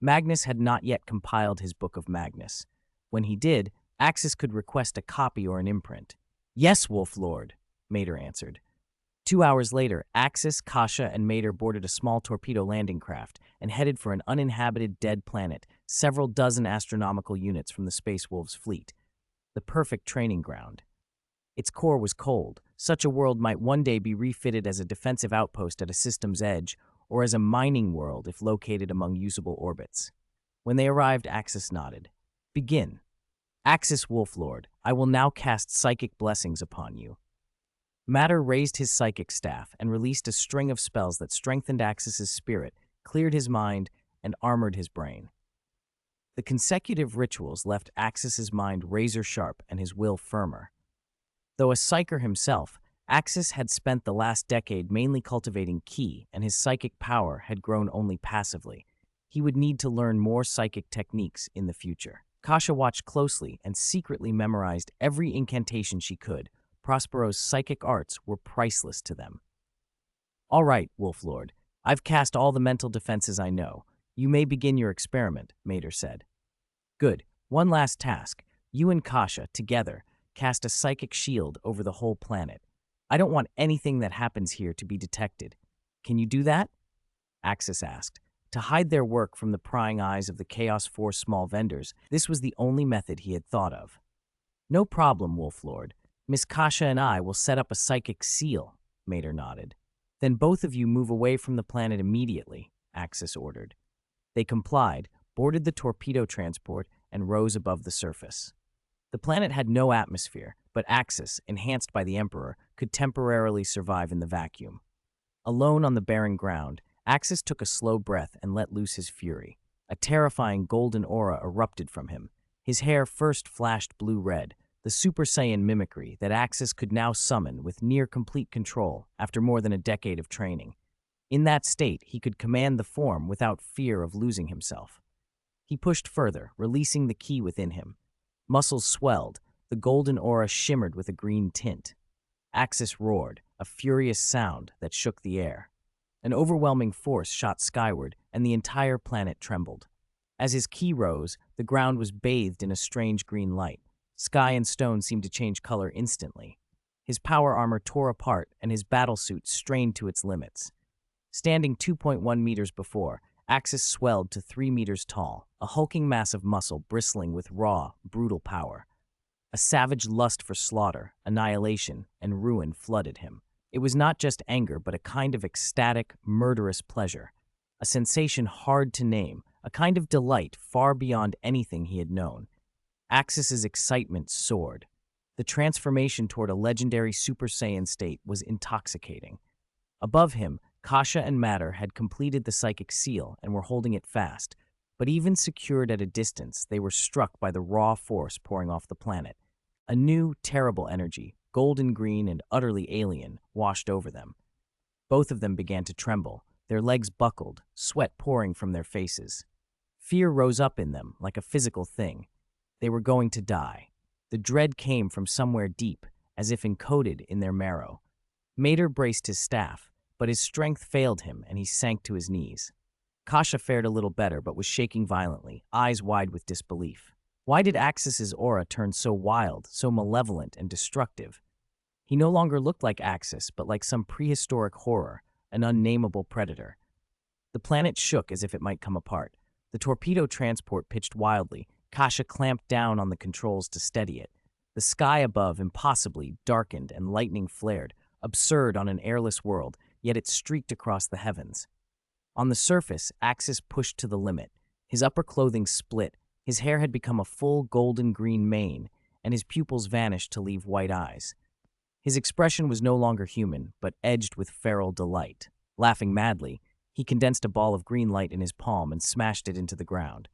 Magnus had not yet compiled his Book of Magnus. When he did, Axis could request a copy or an imprint. Yes, Wolf Lord, Mater answered. 2 hours later, Axis, Kasha, and Mater boarded a small torpedo landing craft and headed for an uninhabited dead planet, several dozen astronomical units from the Space Wolves' fleet. The perfect training ground. Its core was cold. Such a world might one day be refitted as a defensive outpost at a system's edge, or as a mining world if located among usable orbits. When they arrived, Axis nodded. Begin. Axis Wolf Lord, I will now cast psychic blessings upon you. Matter raised his psychic staff and released a string of spells that strengthened Axis's spirit, cleared his mind, and armored his brain. The consecutive rituals left Axis's mind razor-sharp and his will firmer. Though a psyker himself, Axis had spent the last decade mainly cultivating ki, and his psychic power had grown only passively. He would need to learn more psychic techniques in the future. Kasha watched closely and secretly memorized every incantation she could. Prospero's psychic arts were priceless to them. "All right, Wolflord, I've cast all the mental defenses I know. You may begin your experiment," Mater said. "Good. One last task. You and Kasha, together, cast a psychic shield over the whole planet. I don't want anything that happens here to be detected. Can you do that?" Axis asked. To hide their work from the prying eyes of the Chaos Force small vendors, this was the only method he had thought of. "No problem, Wolflord. Miss Kasha and I will set up a psychic seal," Mater nodded. "Then both of you move away from the planet immediately," Axis ordered. They complied, boarded the torpedo transport, and rose above the surface. The planet had no atmosphere, but Axis, enhanced by the Emperor, could temporarily survive in the vacuum. Alone on the barren ground, Axis took a slow breath and let loose his fury. A terrifying golden aura erupted from him. His hair first flashed blue-red, the Super Saiyan mimicry that Axis could now summon with near-complete control after more than a decade of training. In that state, he could command the form without fear of losing himself. He pushed further, releasing the ki within him. Muscles swelled, the golden aura shimmered with a green tint. Axis roared, a furious sound that shook the air. An overwhelming force shot skyward, and the entire planet trembled. As his ki rose, the ground was bathed in a strange green light. Sky and stone seemed to change color instantly. His power armor tore apart, and his battlesuit strained to its limits. Standing 2.1 meters before, Axis swelled to 3 meters tall, a hulking mass of muscle bristling with raw, brutal power. A savage lust for slaughter, annihilation, and ruin flooded him. It was not just anger, but a kind of ecstatic, murderous pleasure. A sensation hard to name, a kind of delight far beyond anything he had known. Axis's excitement soared. The transformation toward a legendary Super Saiyan state was intoxicating. Above him, Kasha and Matter had completed the psychic seal and were holding it fast, but even secured at a distance, they were struck by the raw force pouring off the planet. A new, terrible energy, golden green and utterly alien, washed over them. Both of them began to tremble, their legs buckled, sweat pouring from their faces. Fear rose up in them like a physical thing. They were going to die. The dread came from somewhere deep, as if encoded in their marrow. Mater braced his staff, but his strength failed him and he sank to his knees. Kasha fared a little better, but was shaking violently, eyes wide with disbelief. Why did Axis's aura turn so wild, so malevolent and destructive? He no longer looked like Axis, but like some prehistoric horror, an unnameable predator. The planet shook as if it might come apart. The torpedo transport pitched wildly. Kasha clamped down on the controls to steady it. The sky above impossibly darkened and lightning flared, absurd on an airless world, yet it streaked across the heavens. On the surface, Axis pushed to the limit. His upper clothing split, his hair had become a full golden-green mane, and his pupils vanished to leave white eyes. His expression was no longer human, but edged with feral delight. Laughing madly, he condensed a ball of green light in his palm and smashed it into the ground.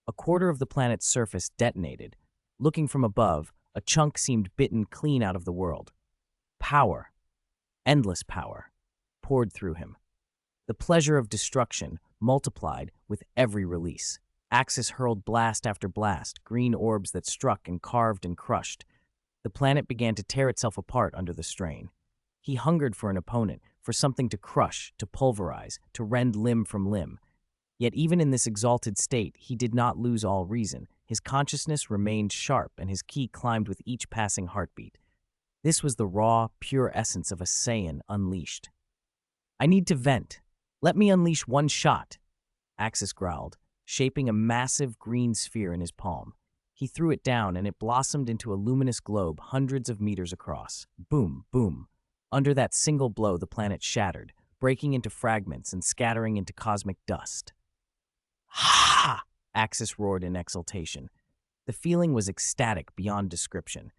A quarter of the planet's surface detonated. Looking from above, a chunk seemed bitten clean out of the world. Power, endless power, poured through him. The pleasure of destruction multiplied with every release. Axis hurled blast after blast, green orbs that struck and carved and crushed. The planet began to tear itself apart under the strain. He hungered for an opponent, for something to crush, to pulverize, to rend limb from limb. Yet even in this exalted state, he did not lose all reason. His consciousness remained sharp, and his ki climbed with each passing heartbeat. This was the raw, pure essence of a Saiyan unleashed. "I need to vent. Let me unleash one shot," Axis growled, shaping a massive green sphere in his palm. He threw it down, and it blossomed into a luminous globe hundreds of meters across. Boom, boom. Under that single blow, the planet shattered, breaking into fragments and scattering into cosmic dust. "Ha!" Axis roared in exultation. The feeling was ecstatic beyond description.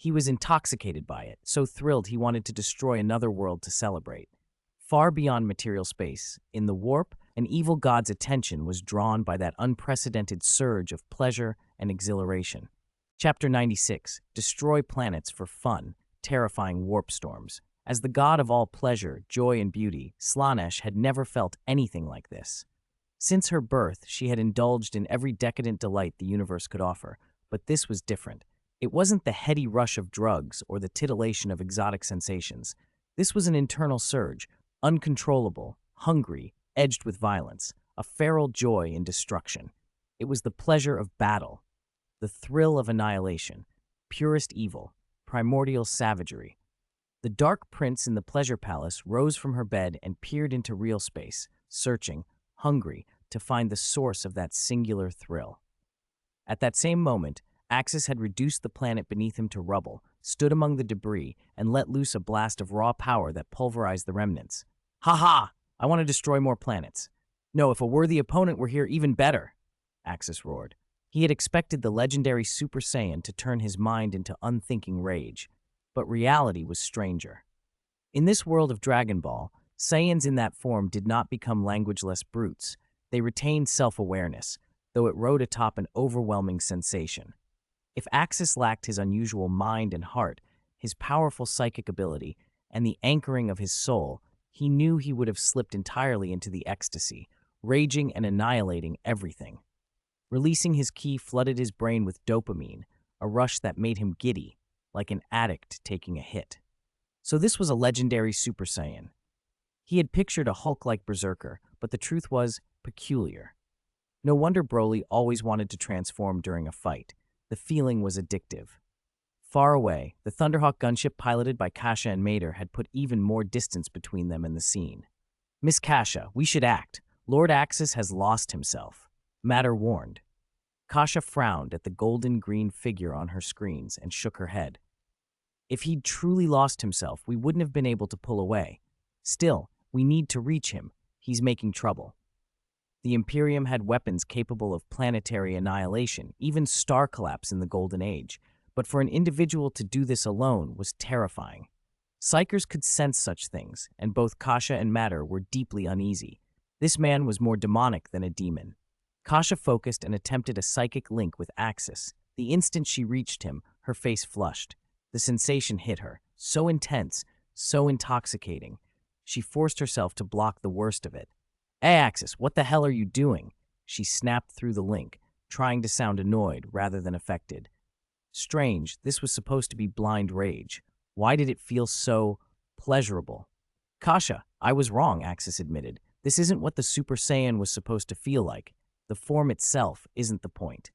He was intoxicated by it, so thrilled he wanted to destroy another world to celebrate. Far beyond material space, in the warp, an evil god's attention was drawn by that unprecedented surge of pleasure and exhilaration. Chapter 96, Destroy Planets for Fun, Terrifying Warp Storms. As the god of all pleasure, joy, and beauty, Slaanesh had never felt anything like this. Since her birth, she had indulged in every decadent delight the universe could offer, but this was different. It wasn't the heady rush of drugs or the titillation of exotic sensations. This was an internal surge, uncontrollable, hungry, edged with violence, a feral joy in destruction. It was the pleasure of battle, the thrill of annihilation, purest evil, primordial savagery. The dark prince in the pleasure palace rose from her bed and peered into real space, searching, hungry, to find the source of that singular thrill. At that same moment, Axis had reduced the planet beneath him to rubble, stood among the debris, and let loose a blast of raw power that pulverized the remnants. "Ha ha! I want to destroy more planets. No, if a worthy opponent were here, even better," Axis roared. He had expected the legendary Super Saiyan to turn his mind into unthinking rage, but reality was stranger. In this world of Dragon Ball, Saiyans in that form did not become languageless brutes. They retained self-awareness, though it rode atop an overwhelming sensation. If Axis lacked his unusual mind and heart, his powerful psychic ability, and the anchoring of his soul, he knew he would have slipped entirely into the ecstasy, raging and annihilating everything. Releasing his ki flooded his brain with dopamine, a rush that made him giddy, like an addict taking a hit. So this was a legendary Super Saiyan. He had pictured a Hulk-like berserker, but the truth was peculiar. No wonder Broly always wanted to transform during a fight. The feeling was addictive. Far away, the Thunderhawk gunship piloted by Kasha and Mater had put even more distance between them and the scene. "Miss Kasha, we should act. Lord Axis has lost himself," Mater warned. Kasha frowned at the golden-green figure on her screens and shook her head. "If he'd truly lost himself, we wouldn't have been able to pull away. Still, we need to reach him. He's making trouble." The Imperium had weapons capable of planetary annihilation, even star collapse in the Golden Age, but for an individual to do this alone was terrifying. Psychers could sense such things, and both Kasha and Mater were deeply uneasy. This man was more demonic than a demon. Kasha focused and attempted a psychic link with Axis. The instant she reached him, her face flushed. The sensation hit her, so intense, so intoxicating. She forced herself to block the worst of it. "Hey, Axis, what the hell are you doing?" She snapped through the link, trying to sound annoyed rather than affected. Strange, this was supposed to be blind rage. Why did it feel so pleasurable? "Kasha, I was wrong," Axis admitted. "This isn't what the Super Saiyan was supposed to feel like. The form itself isn't the point.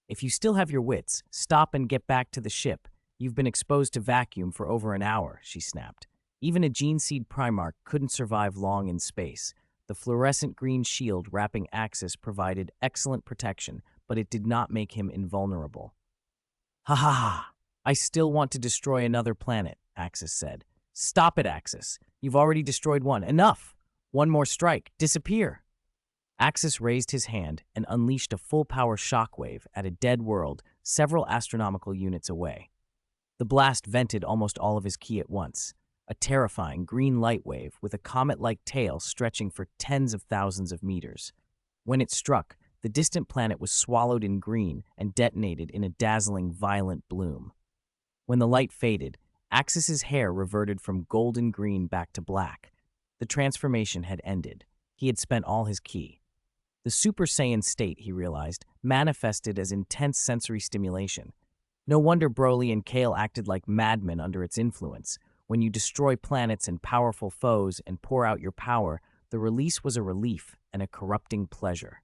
If you still have your wits, stop and get back to the ship. You've been exposed to vacuum for over an hour," she snapped. Even a gene seed Primarch couldn't survive long in space. The fluorescent green shield wrapping Axis provided excellent protection, but it did not make him invulnerable. "Ha ha ha! I still want to destroy another planet," Axis said. "Stop it, Axis. You've already destroyed one. Enough! One more strike. Disappear!" Axis raised his hand and unleashed a full-power shockwave at a dead world several astronomical units away. The blast vented almost all of his ki at once. A terrifying green light wave with a comet-like tail stretching for tens of thousands of meters. When it struck, the distant planet was swallowed in green and detonated in a dazzling, violent bloom. When the light faded, Axis's hair reverted from golden green back to black. The transformation had ended. He had spent all his ki. The Super Saiyan state, he realized, manifested as intense sensory stimulation. No wonder Broly and Kale acted like madmen under its influence. When you destroy planets and powerful foes and pour out your power, the release was a relief and a corrupting pleasure.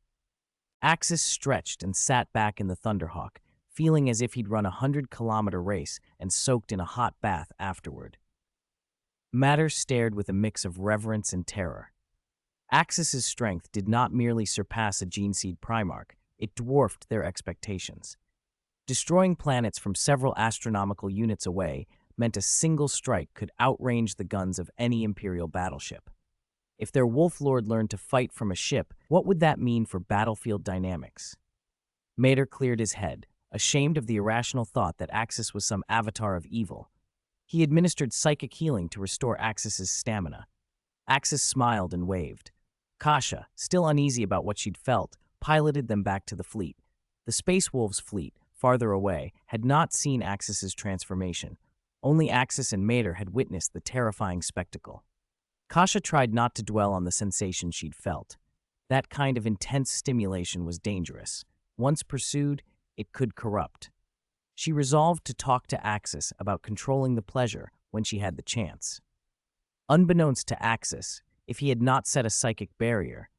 Axis stretched and sat back in the Thunderhawk, feeling as if he'd run a 100-kilometer race and soaked in a hot bath afterward. Mater stared with a mix of reverence and terror. Axis's strength did not merely surpass a gene seed Primarch, it dwarfed their expectations. Destroying planets from several astronomical units away meant a single strike could outrange the guns of any Imperial battleship. If their Wolf Lord learned to fight from a ship, what would that mean for battlefield dynamics? Mater cleared his head, ashamed of the irrational thought that Axis was some avatar of evil. He administered psychic healing to restore Axis's stamina. Axis smiled and waved. Kasha, still uneasy about what she'd felt, piloted them back to the fleet. The Space Wolves fleet, farther away, had not seen Axis's transformation. Only Axis and Mater had witnessed the terrifying spectacle. Kasha tried not to dwell on the sensation she'd felt. That kind of intense stimulation was dangerous. Once pursued, it could corrupt. She resolved to talk to Axis about controlling the pleasure when she had the chance. Unbeknownst to Axis, if he had not set a psychic barrier,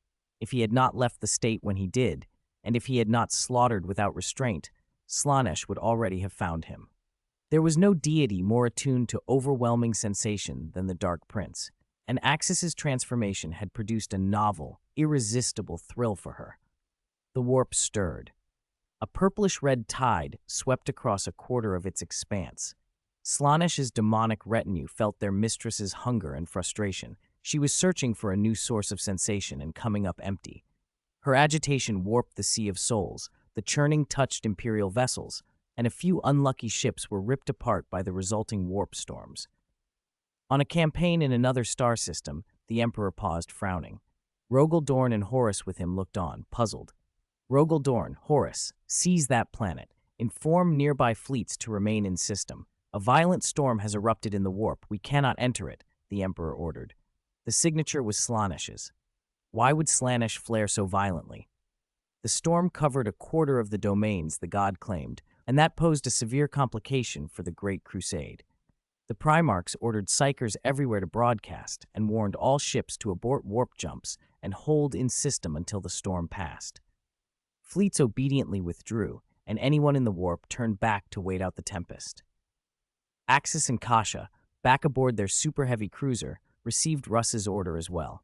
if he had not left the state when he did, and if he had not slaughtered without restraint, Slaanesh would already have found him. There was no deity more attuned to overwhelming sensation than the Dark Prince, and Axis's transformation had produced a novel, irresistible thrill for her. The warp stirred. A purplish-red tide swept across a quarter of its expanse. Slaanesh's demonic retinue felt their mistress's hunger and frustration. She was searching for a new source of sensation and coming up empty. Her agitation warped the Sea of Souls, the churning touched Imperial vessels, and a few unlucky ships were ripped apart by the resulting warp storms. On a campaign in another star system, the Emperor paused, frowning. Rogel Dorn and Horus with him looked on, puzzled. Rogel Dorn, Horus, seize that planet. Inform nearby fleets to remain in system. A violent storm has erupted in the warp. We cannot enter it, the Emperor ordered. The signature was Slaanesh's. Why would Slaanesh flare so violently? The storm covered a quarter of the domains the god claimed, and that posed a severe complication for the Great Crusade. The Primarchs ordered psychers everywhere to broadcast and warned all ships to abort warp jumps and hold in system until the storm passed. Fleets obediently withdrew, and anyone in the warp turned back to wait out the tempest. Axis and Kasha, back aboard their super-heavy cruiser, received Russ's order as well.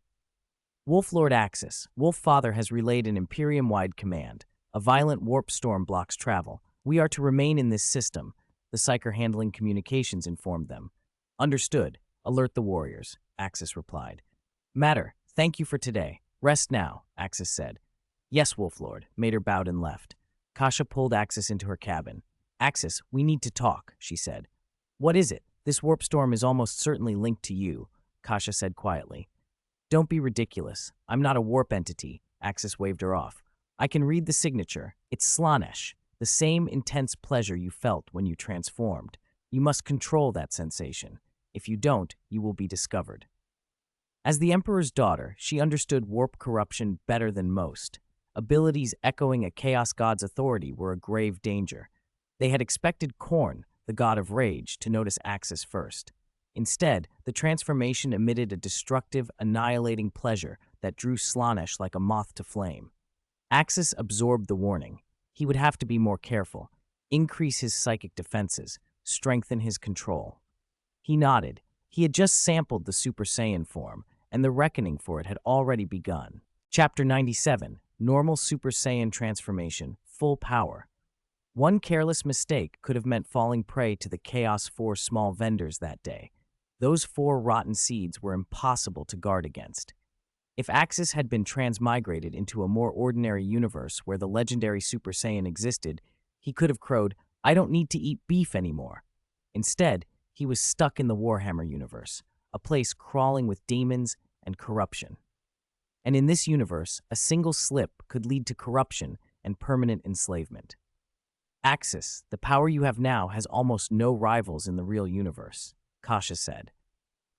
Wolf Lord Axis, Wolf Father has relayed an Imperium-wide command. A violent warp storm blocks travel. We are to remain in this system, the psyker handling communications informed them. Understood. Alert the warriors, Axis replied. Matter, thank you for today. Rest now, Axis said. Yes, Wolf Lord, Mater bowed and left. Kasha pulled Axis into her cabin. Axis, we need to talk, she said. What is it? This warp storm is almost certainly linked to you, Kasha said quietly. Don't be ridiculous. I'm not a warp entity, Axis waved her off. I can read the signature. It's Slaanesh, the same intense pleasure you felt when you transformed. You must control that sensation. If you don't, you will be discovered. As the Emperor's daughter, she understood warp corruption better than most. Abilities echoing a Chaos God's authority were a grave danger. They had expected Khorne, the god of rage, to notice Axis first. Instead, the transformation emitted a destructive, annihilating pleasure that drew Slaanesh like a moth to flame. Axis absorbed the warning. He would have to be more careful, increase his psychic defenses, strengthen his control. He nodded. He had just sampled the Super Saiyan form, and the reckoning for it had already begun. Chapter 97, Normal Super Saiyan Transformation, Full Power. One careless mistake could have meant falling prey to the Chaos 4 small vendors that day. Those 4 rotten seeds were impossible to guard against. If Axis had been transmigrated into a more ordinary universe where the legendary Super Saiyan existed, he could have crowed, I don't need to eat beef anymore. Instead, he was stuck in the Warhammer universe, a place crawling with demons and corruption. And in this universe, a single slip could lead to corruption and permanent enslavement. Axis, the power you have now has almost no rivals in the real universe, Kasha said.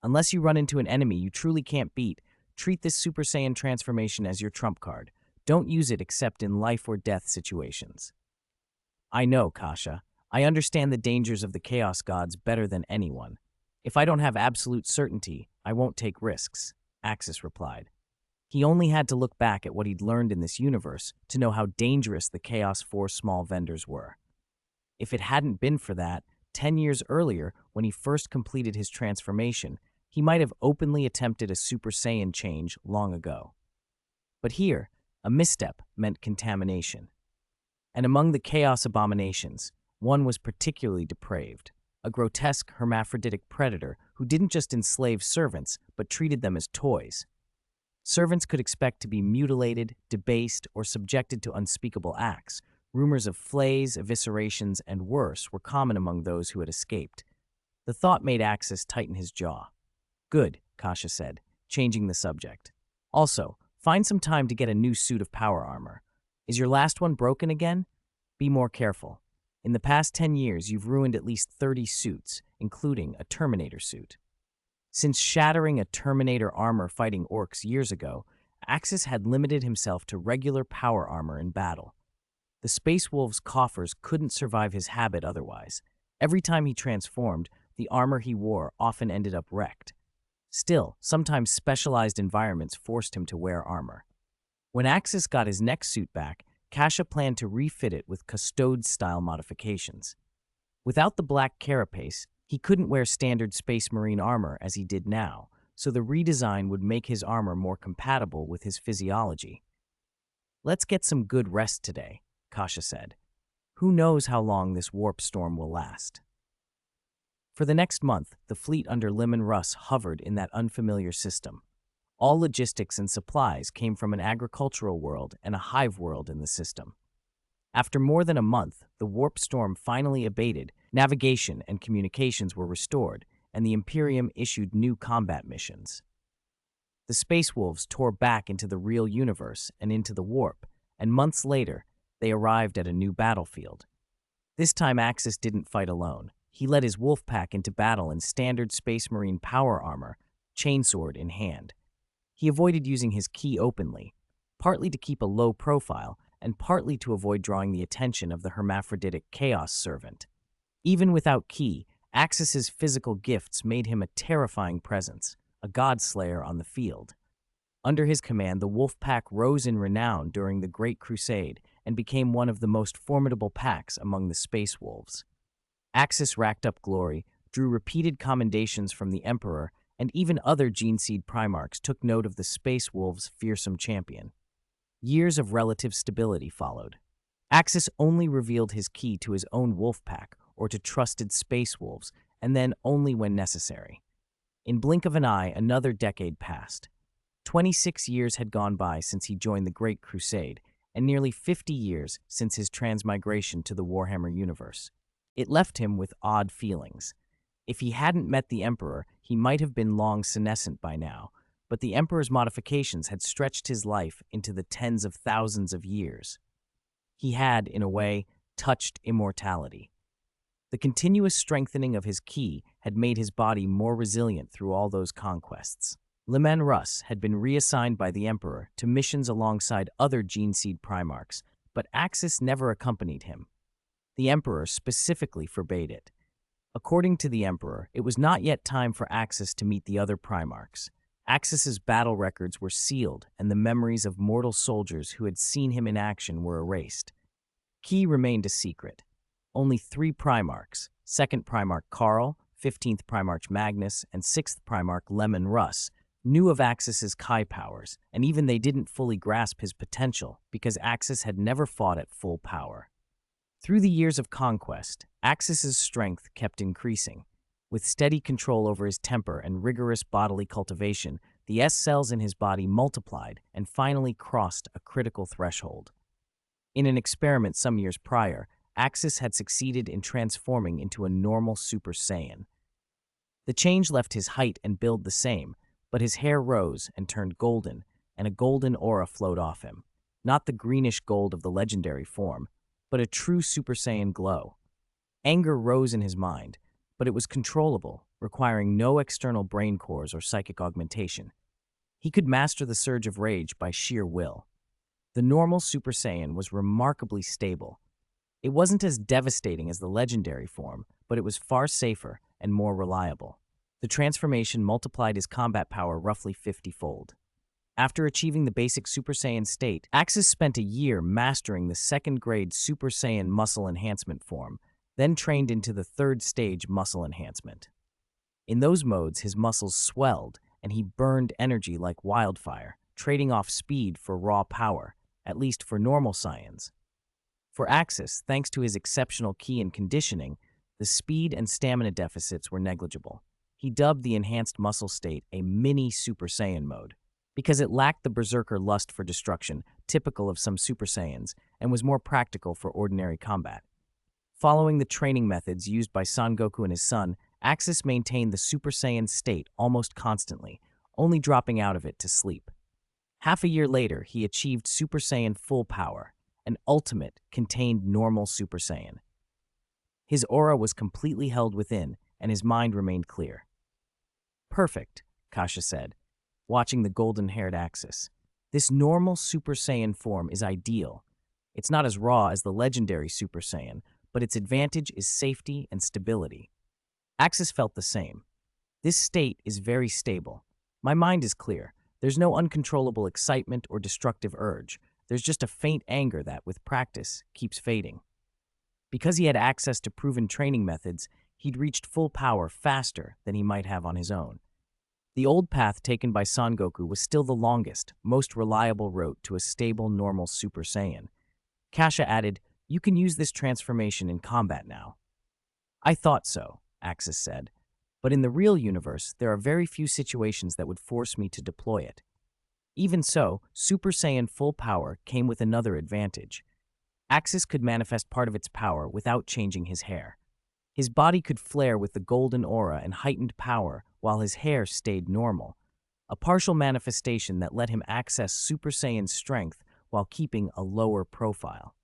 Unless you run into an enemy you truly can't beat, treat this Super Saiyan transformation as your trump card. Don't use it except in life or death situations. I know, Kasha. I understand the dangers of the Chaos Gods better than anyone. If I don't have absolute certainty, I won't take risks, Axis replied. He only had to look back at what he'd learned in this universe to know how dangerous the Chaos 4 small vendors were. If it hadn't been for that, 10 years earlier, when he first completed his transformation, he might have openly attempted a Super Saiyan change long ago. But here, a misstep meant contamination. And among the Chaos abominations, one was particularly depraved, a grotesque hermaphroditic predator who didn't just enslave servants, but treated them as toys. Servants could expect to be mutilated, debased, or subjected to unspeakable acts, Rumors of flays, eviscerations, and worse were common among those who had escaped. The thought made Axis tighten his jaw. Good, Kasha said, changing the subject. Also, find some time to get a new suit of power armor. Is your last one broken again? Be more careful. In the past 10 years, you've ruined at least 30 suits, including a Terminator suit. Since shattering a Terminator armor fighting orcs years ago, Axis had limited himself to regular power armor in battle. The Space Wolf's coffers couldn't survive his habit otherwise. Every time he transformed, the armor he wore often ended up wrecked. Still, sometimes specialized environments forced him to wear armor. When Axis got his next suit back, Kasha planned to refit it with Custode-style modifications. Without the black carapace, he couldn't wear standard Space Marine armor as he did now, so the redesign would make his armor more compatible with his physiology. Let's get some good rest today, Kasha said. Who knows how long this warp storm will last? For the next month, the fleet under Leman Russ hovered in that unfamiliar system. All logistics and supplies came from an agricultural world and a hive world in the system. After more than a month, the warp storm finally abated, navigation and communications were restored, and the Imperium issued new combat missions. The Space Wolves tore back into the real universe and into the warp, and months later, they arrived at a new battlefield. This time Axis didn't fight alone. He led his wolf pack into battle in standard Space Marine power armor, chainsword in hand. He avoided using his ki openly, partly to keep a low profile and partly to avoid drawing the attention of the hermaphroditic Chaos Servant. Even without ki, Axis's physical gifts made him a terrifying presence, a godslayer on the field. Under his command, the wolf pack rose in renown during the Great Crusade and became one of the most formidable packs among the Space Wolves. Axis racked up glory, drew repeated commendations from the Emperor, and even other Geneseed Primarchs took note of the Space Wolves' fearsome champion. Years of relative stability followed. Axis only revealed his ki to his own wolf pack or to trusted Space Wolves, and then only when necessary. In blink of an eye, another decade passed. 26 years had gone by since he joined the Great Crusade, and nearly 50 years since his transmigration to the Warhammer universe. It left him with odd feelings. If he hadn't met the Emperor, he might have been long senescent by now, but the Emperor's modifications had stretched his life into the tens of thousands of years. He had, in a way, touched immortality. The continuous strengthening of his ki had made his body more resilient through all those conquests. Leman Russ had been reassigned by the Emperor to missions alongside other Geneseed Primarchs, but Axis never accompanied him. The Emperor specifically forbade it. According to the Emperor, it was not yet time for Axis to meet the other Primarchs. Axis's battle records were sealed, and the memories of mortal soldiers who had seen him in action were erased. Ki remained a secret. Only 3 Primarchs, 2nd Primarch Karl, 15th Primarch Magnus, and 6th Primarch Leman Russ, knew of Axis's Kai powers, and even they didn't fully grasp his potential because Axis had never fought at full power. Through the years of conquest, Axis's strength kept increasing. With steady control over his temper and rigorous bodily cultivation, the S cells in his body multiplied and finally crossed a critical threshold. In an experiment some years prior, Axis had succeeded in transforming into a normal Super Saiyan. The change left his height and build the same, but his hair rose and turned golden, and a golden aura flowed off him. Not the greenish gold of the legendary form, but a true Super Saiyan glow. Anger rose in his mind, but it was controllable, requiring no external brain cores or psychic augmentation. He could master the surge of rage by sheer will. The normal Super Saiyan was remarkably stable. It wasn't as devastating as the legendary form, but it was far safer and more reliable. The transformation multiplied his combat power roughly 50-fold. After achieving the basic Super Saiyan state, Axis spent a year mastering the 2nd-grade Super Saiyan muscle enhancement form, then trained into the 3rd stage muscle enhancement. In those modes, his muscles swelled, and he burned energy like wildfire, trading off speed for raw power, at least for normal Saiyans. For Axis, thanks to his exceptional ki and conditioning, the speed and stamina deficits were negligible. He dubbed the enhanced muscle state a mini Super Saiyan mode. Because it lacked the berserker lust for destruction, typical of some Super Saiyans, and was more practical for ordinary combat. Following the training methods used by Son Goku and his son, Axis maintained the Super Saiyan state almost constantly, only dropping out of it to sleep. Half a year later, he achieved Super Saiyan full power, an ultimate contained normal Super Saiyan. His aura was completely held within, and his mind remained clear. Perfect, Kasha said, watching the golden-haired Axis. This normal Super Saiyan form is ideal. It's not as raw as the legendary Super Saiyan, but its advantage is safety and stability. Axis felt the same. This state is very stable. My mind is clear. There's no uncontrollable excitement or destructive urge. There's just a faint anger that, with practice, keeps fading. Because he had access to proven training methods, he'd reached full power faster than he might have on his own. The old path taken by Son Goku was still the longest, most reliable route to a stable, normal Super Saiyan. Kasha added, "You can use this transformation in combat now." "I thought so," Axis said. "But in the real universe, there are very few situations that would force me to deploy it." Even so, Super Saiyan full power came with another advantage. Axis could manifest part of its power without changing his hair. His body could flare with the golden aura and heightened power while his hair stayed normal, a partial manifestation that let him access Super Saiyan's strength while keeping a lower profile.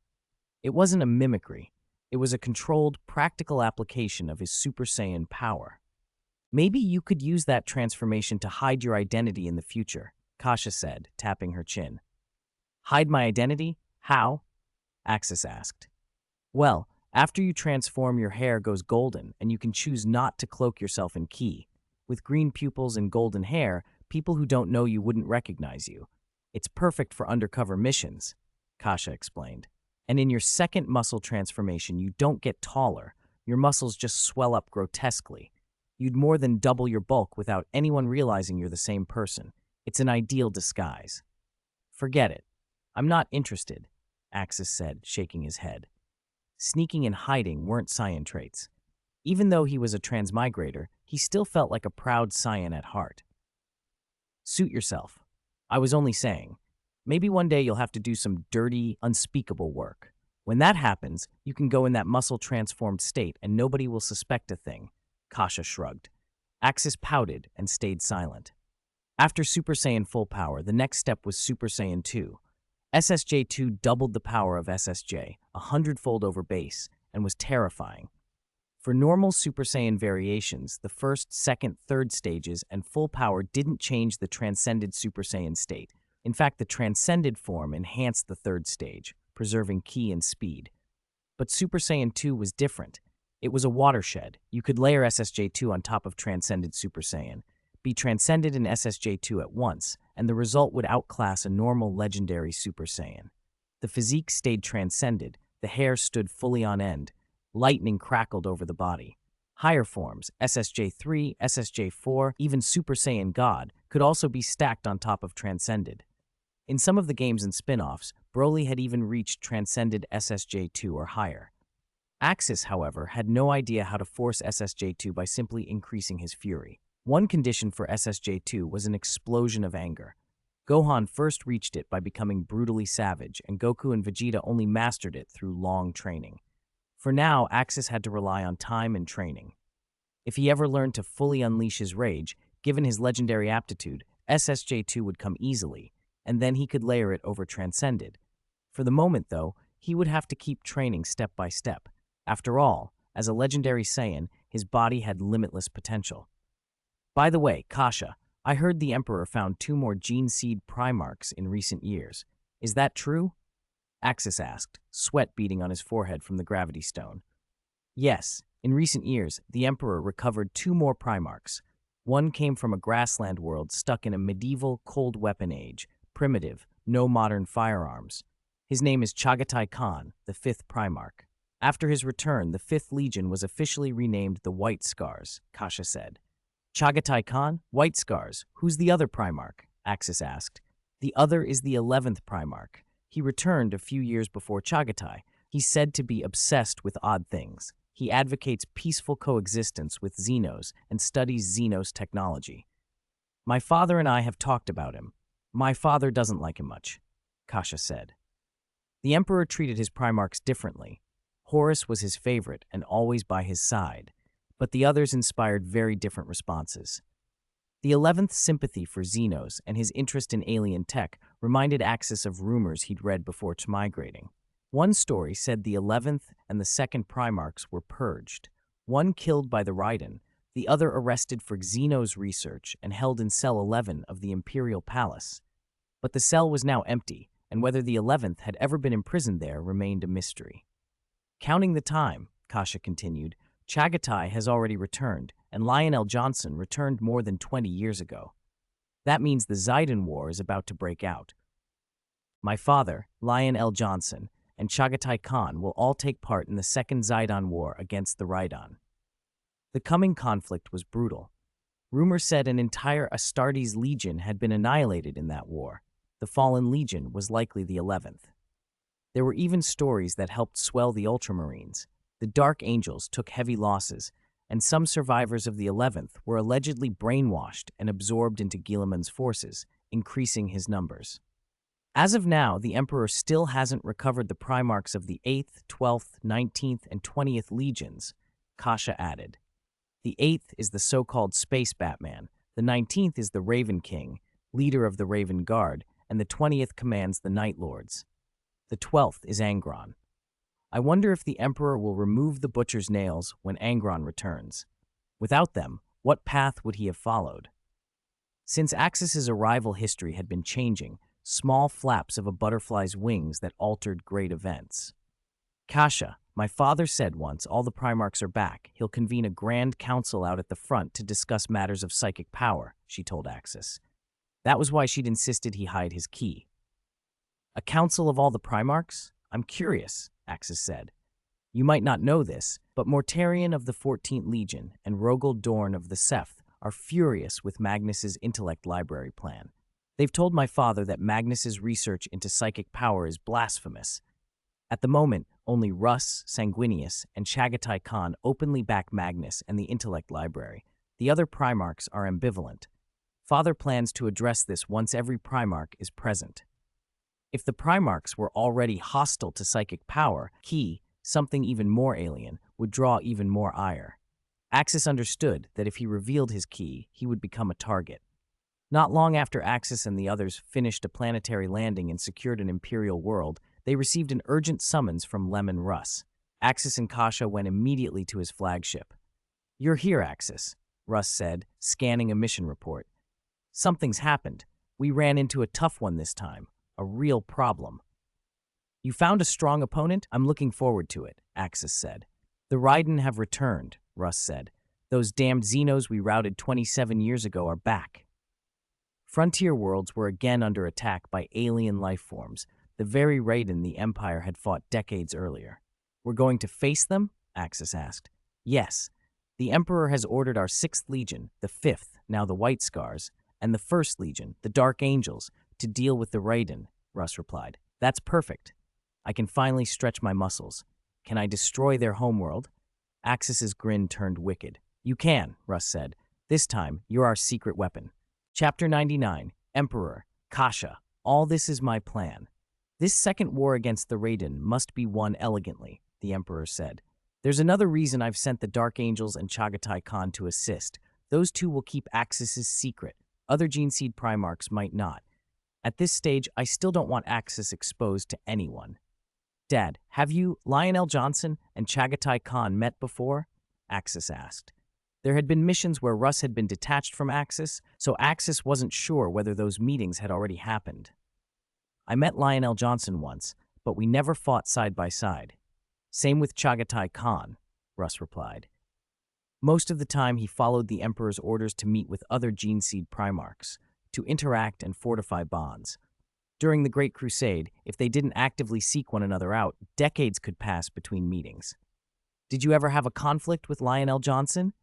It wasn't a mimicry. It was a controlled, practical application of his Super Saiyan power. "Maybe you could use that transformation to hide your identity in the future," Kasha said, tapping her chin. "Hide my identity? How?" Axis asked. "Well, after you transform, your hair goes golden, and you can choose not to cloak yourself in ki. With green pupils and golden hair, people who don't know you wouldn't recognize you. It's perfect for undercover missions," Kasha explained. "And in your second muscle transformation, you don't get taller. Your muscles just swell up grotesquely. You'd more than double your bulk without anyone realizing you're the same person. It's an ideal disguise." "Forget it. I'm not interested," Axis said, shaking his head. Sneaking and hiding weren't Saiyan traits. Even though he was a transmigrator, he still felt like a proud Saiyan at heart. "Suit yourself. I was only saying. Maybe one day you'll have to do some dirty, unspeakable work. When that happens, you can go in that muscle-transformed state and nobody will suspect a thing," Kasha shrugged. Axis pouted and stayed silent. After Super Saiyan full power, the next step was Super Saiyan 2. SSJ2 doubled the power of SSJ, 100-fold over base, and was terrifying. For normal Super Saiyan variations, the first, second, third stages and full power didn't change the transcended Super Saiyan state. In fact, the transcended form enhanced the third stage, preserving ki and speed. But Super Saiyan 2 was different. It was a watershed. You could layer SSJ2 on top of transcended Super Saiyan, be transcended in SSJ2 at once, and the result would outclass a normal legendary Super Saiyan. The physique stayed transcended, the hair stood fully on end, lightning crackled over the body. Higher forms, SSJ3, SSJ4, even Super Saiyan God, could also be stacked on top of transcended. In some of the games and spin-offs, Broly had even reached transcended SSJ2 or higher. Axis, however, had no idea how to force SSJ2 by simply increasing his fury. One condition for SSJ2 was an explosion of anger. Gohan first reached it by becoming brutally savage, and Goku and Vegeta only mastered it through long training. For now, Axis had to rely on time and training. If he ever learned to fully unleash his rage, given his legendary aptitude, SSJ2 would come easily, and then he could layer it over Transcended. For the moment, though, he would have to keep training step by step. After all, as a legendary Saiyan, his body had limitless potential. By the way, Kasha, I heard the Emperor found 2 more Gene Seed Primarchs in recent years. Is that true? Axis asked, sweat beading on his forehead from the gravity stone. Yes, in recent years, the Emperor recovered 2 more Primarchs. One came from a grassland world stuck in a medieval cold weapon age, primitive, no modern firearms. His name is Chagatai Khan, the 5th Primarch. After his return, the 5th Legion was officially renamed the White Scars, Kasha said. Chagatai Khan? White Scars. Who's the other Primarch? Axis asked. The other is the 11th Primarch. He returned a few years before Chagatai. He's said to be obsessed with odd things. He advocates peaceful coexistence with Xenos and studies Xenos technology. My father and I have talked about him. My father doesn't like him much. Kasha said. The Emperor treated his Primarchs differently. Horus was his favorite and always by his side, but the others inspired very different responses. The 11th's sympathy for Xenos and his interest in alien tech reminded Axis of rumors he'd read before migrating. One story said the 11th and the 2nd Primarchs were purged, one killed by the Raiden, the other arrested for Xenos research and held in Cell 11 of the Imperial Palace. But the cell was now empty, and whether the 11th had ever been imprisoned there remained a mystery. Counting the time, Kasha continued, Chagatai has already returned, and Lionel Johnson returned more than 20 years ago. That means the Zidon War is about to break out. My father, Lionel Johnson, and Chagatai Khan will all take part in the Second Zidon War against the Raidon. The coming conflict was brutal. Rumor said an entire Astartes legion had been annihilated in that war. The fallen legion was likely the 11th. There were even stories that helped swell the Ultramarines. The Dark Angels took heavy losses, and some survivors of the 11th were allegedly brainwashed and absorbed into Guilliman's forces, increasing his numbers. As of now, the Emperor still hasn't recovered the Primarchs of the 8th, 12th, 19th, and 20th Legions, Kasha added. The 8th is the so-called Space Batman, the 19th is the Raven King, leader of the Raven Guard, and the 20th commands the Night Lords. The 12th is Angron. I wonder if the Emperor will remove the Butcher's nails when Angron returns. Without them, what path would he have followed? Since Axis's arrival, history had been changing, small flaps of a butterfly's wings that altered great events. Kasha, my father said once all the Primarchs are back, he'll convene a grand council out at the front to discuss matters of psychic power, she told Axis. That was why she'd insisted he hide his key. A council of all the Primarchs? I'm curious, Axis said. You might not know this, but Mortarion of the 14th Legion and Rogel Dorn of the 7th are furious with Magnus's intellect library plan. They've told my father that Magnus's research into psychic power is blasphemous. At the moment, only Russ, Sanguinius, and Chagatai Khan openly back Magnus and the intellect library. The other Primarchs are ambivalent. Father plans to address this once every Primarch is present. If the Primarchs were already hostile to psychic power, he, something even more alien, would draw even more ire. Axis understood that if he revealed his key, he would become a target. Not long after Axis and the others finished a planetary landing and secured an Imperial world, they received an urgent summons from Leman Russ. Axis and Kasha went immediately to his flagship. You're here, Axis, Russ said, scanning a mission report. Something's happened. We ran into a tough one this time. A real problem. You found a strong opponent? I'm looking forward to it, Axis said. The Raiden have returned, Russ said. Those damned Xenos we routed 27 years ago are back. Frontier worlds were again under attack by alien life forms, the very Raiden the Empire had fought decades earlier. We're going to face them? Axis asked. Yes. The Emperor has ordered our 6th Legion, the 5th, now the White Scars, and the 1st Legion, the Dark Angels, to deal with the Raiden, Russ replied. That's perfect. I can finally stretch my muscles. Can I destroy their homeworld? Axis's grin turned wicked. You can, Russ said. This time, you're our secret weapon. Chapter 99, Emperor, Kasha, all this is my plan. This second war against the Raiden must be won elegantly, the Emperor said. There's another reason I've sent the Dark Angels and Chagatai Khan to assist. Those two will keep Axis's secret. Other Geneseed Primarchs might not. At this stage, I still don't want Axis exposed to anyone. Dad, have you, Lionel Johnson, and Chagatai Khan met before? Axis asked. There had been missions where Russ had been detached from Axis, so Axis wasn't sure whether those meetings had already happened. I met Lionel Johnson once, but we never fought side by side. Same with Chagatai Khan, Russ replied. Most of the time, he followed the Emperor's orders to meet with other Geneseed Primarchs, to interact and fortify bonds. During the Great Crusade, if they didn't actively seek one another out, decades could pass between meetings. Did you ever have a conflict with Lionel Johnson?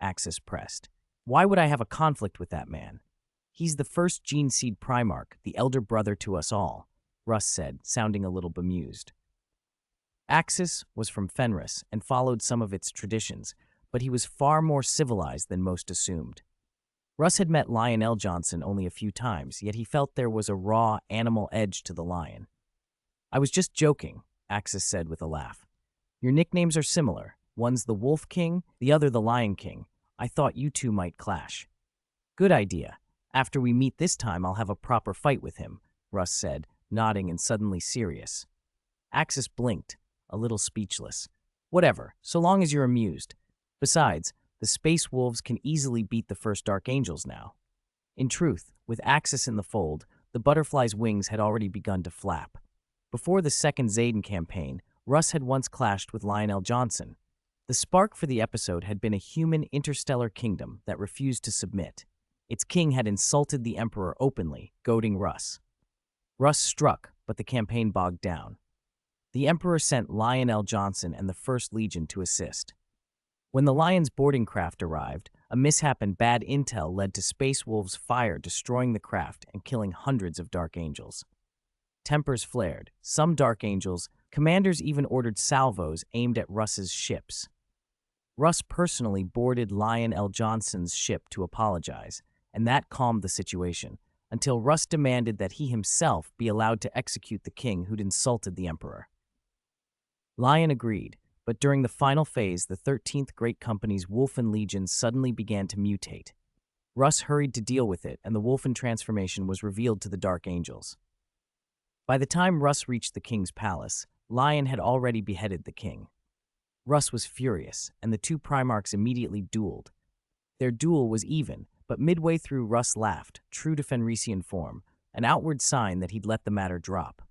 Axis pressed. Why would I have a conflict with that man? He's the first Geneseed Primarch, the elder brother to us all, Russ said, sounding a little bemused. Axis was from Fenris and followed some of its traditions, but he was far more civilized than most assumed. Russ had met Lion L. Johnson only a few times, yet he felt there was a raw, animal edge to the lion. "I was just joking," Axis said with a laugh. "Your nicknames are similar. One's the Wolf King, the other the Lion King. I thought you two might clash." "Good idea. After we meet this time, I'll have a proper fight with him," Russ said, nodding and suddenly serious. Axis blinked, a little speechless. "Whatever, so long as you're amused. Besides, the Space Wolves can easily beat the first Dark Angels now." In truth, with Axis in the fold, the butterfly's wings had already begun to flap. Before the second Zayden campaign, Russ had once clashed with Lion L. Johnson. The spark for the episode had been a human interstellar kingdom that refused to submit. Its king had insulted the Emperor openly, goading Russ. Russ struck, but the campaign bogged down. The Emperor sent Lion L. Johnson and the First Legion to assist. When the Lion's boarding craft arrived, a mishap and bad intel led to Space Wolves' fire destroying the craft and killing hundreds of Dark Angels. Tempers flared. Some Dark Angels, commanders even ordered salvos aimed at Russ's ships. Russ personally boarded Lion L. Johnson's ship to apologize, and that calmed the situation, until Russ demanded that he himself be allowed to execute the king who'd insulted the Emperor. Lion agreed, but during the final phase, the 13th Great Company's Wolfen Legion suddenly began to mutate. Russ hurried to deal with it, and the Wolfen transformation was revealed to the Dark Angels. By the time Russ reached the king's palace, Lion had already beheaded the king. Russ was furious, and the two Primarchs immediately dueled. Their duel was even, but midway through Russ laughed, true to Fenrisian form, an outward sign that he'd let the matter drop.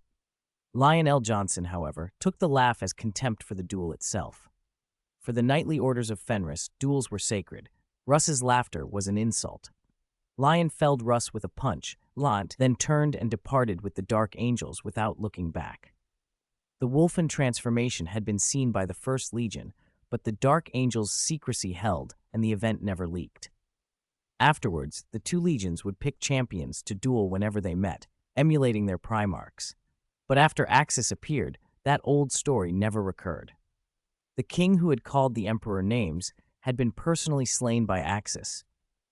Lion L. Johnson, however, took the laugh as contempt for the duel itself. For the knightly orders of Fenris, duels were sacred. Russ's laughter was an insult. Lion felled Russ with a punch, then turned and departed with the Dark Angels without looking back. The Wolfen transformation had been seen by the First Legion, but the Dark Angels' secrecy held, and the event never leaked. Afterwards, the two legions would pick champions to duel whenever they met, emulating their Primarchs. But after Axis appeared, that old story never recurred. The king who had called the Emperor names had been personally slain by Axis.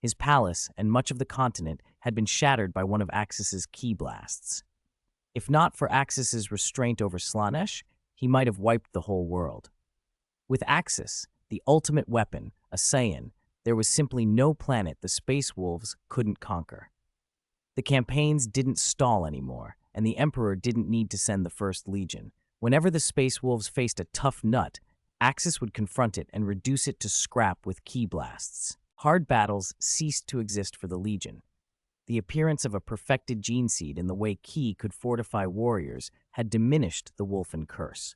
His palace and much of the continent had been shattered by one of Axis's ki blasts. If not for Axis's restraint over Slaanesh, he might have wiped the whole world. With Axis, the ultimate weapon, a Saiyan, there was simply no planet the Space Wolves couldn't conquer. The campaigns didn't stall anymore, and the Emperor didn't need to send the First Legion. Whenever the Space Wolves faced a tough nut, Axis would confront it and reduce it to scrap with ki blasts. Hard battles ceased to exist for the Legion. The appearance of a perfected gene seed in the way ki could fortify warriors had diminished the Wolfen curse.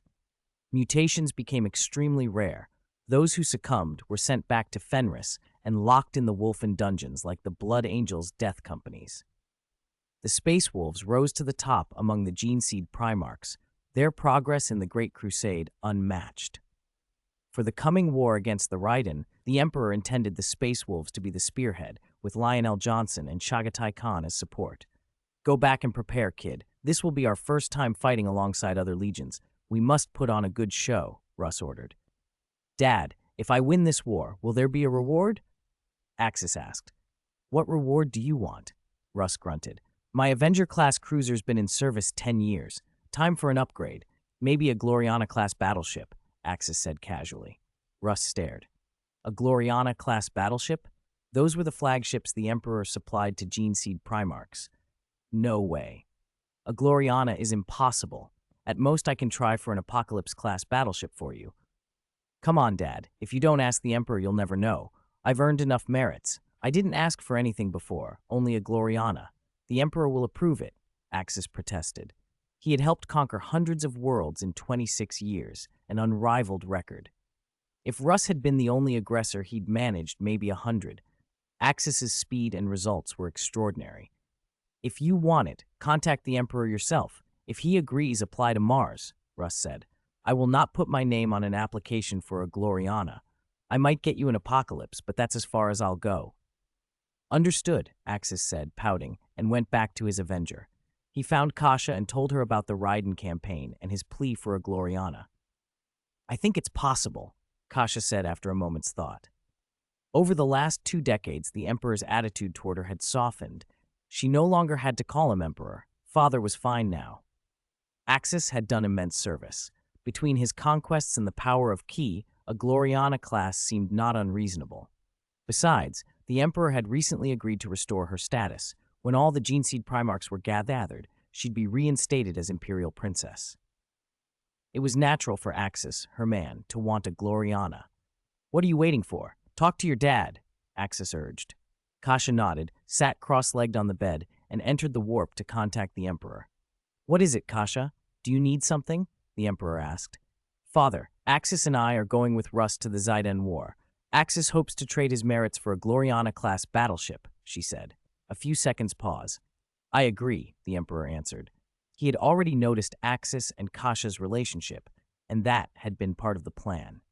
Mutations became extremely rare. Those who succumbed were sent back to Fenris and locked in the Wolfen dungeons like the Blood Angels' death companies. The Space Wolves rose to the top among the Gene Seed Primarchs, their progress in the Great Crusade unmatched. For the coming war against the Raiden, the Emperor intended the Space Wolves to be the spearhead, with Lion L. Johnson and Chagatai Khan as support. "Go back and prepare, kid. This will be our first time fighting alongside other legions. We must put on a good show," Russ ordered. "Dad, if I win this war, will there be a reward?" Axis asked. "What reward do you want?" Russ grunted. "My Avenger-class cruiser's been in service 10 years. Time for an upgrade. Maybe a Gloriana-class battleship," Axis said casually. Russ stared. A Gloriana-class battleship? Those were the flagships the Emperor supplied to Gene Seed Primarchs. No way. A Gloriana is impossible. At most I can try for an Apocalypse-class battleship for you. "Come on, Dad. If you don't ask the Emperor, you'll never know. I've earned enough merits. I didn't ask for anything before, only a Gloriana. The Emperor will approve it," Axis protested. He had helped conquer hundreds of worlds in 26 years, an unrivaled record. If Russ had been the only aggressor he'd managed maybe 100, Axis's speed and results were extraordinary. "If you want it, contact the Emperor yourself. If he agrees, apply to Mars," Russ said. "I will not put my name on an application for a Gloriana. I might get you an Apocalypse, but that's as far as I'll go." "Understood," Axis said, pouting, and went back to his Avenger. He found Kasha and told her about the Raiden campaign and his plea for a Gloriana. "I think it's possible," Kasha said after a moment's thought. Over the last 2 decades, the Emperor's attitude toward her had softened. She no longer had to call him Emperor. Father was fine now. Axis had done immense service. Between his conquests and the power of Ki, a Gloriana class seemed not unreasonable. Besides, the Emperor had recently agreed to restore her status. When all the Geneseed Primarchs were gathered, she'd be reinstated as Imperial Princess. It was natural for Axis, her man, to want a Gloriana. "What are you waiting for? Talk to your dad," Axis urged. Kasha nodded, sat cross-legged on the bed, and entered the warp to contact the Emperor. "What is it, Kasha? Do you need something?" the Emperor asked. "Father, Axis and I are going with Russ to the Ziden War. Axis hopes to trade his merits for a Gloriana-class battleship," she said. A few seconds pause. "I agree," the Emperor answered. He had already noticed Axis and Kasha's relationship, and that had been part of the plan.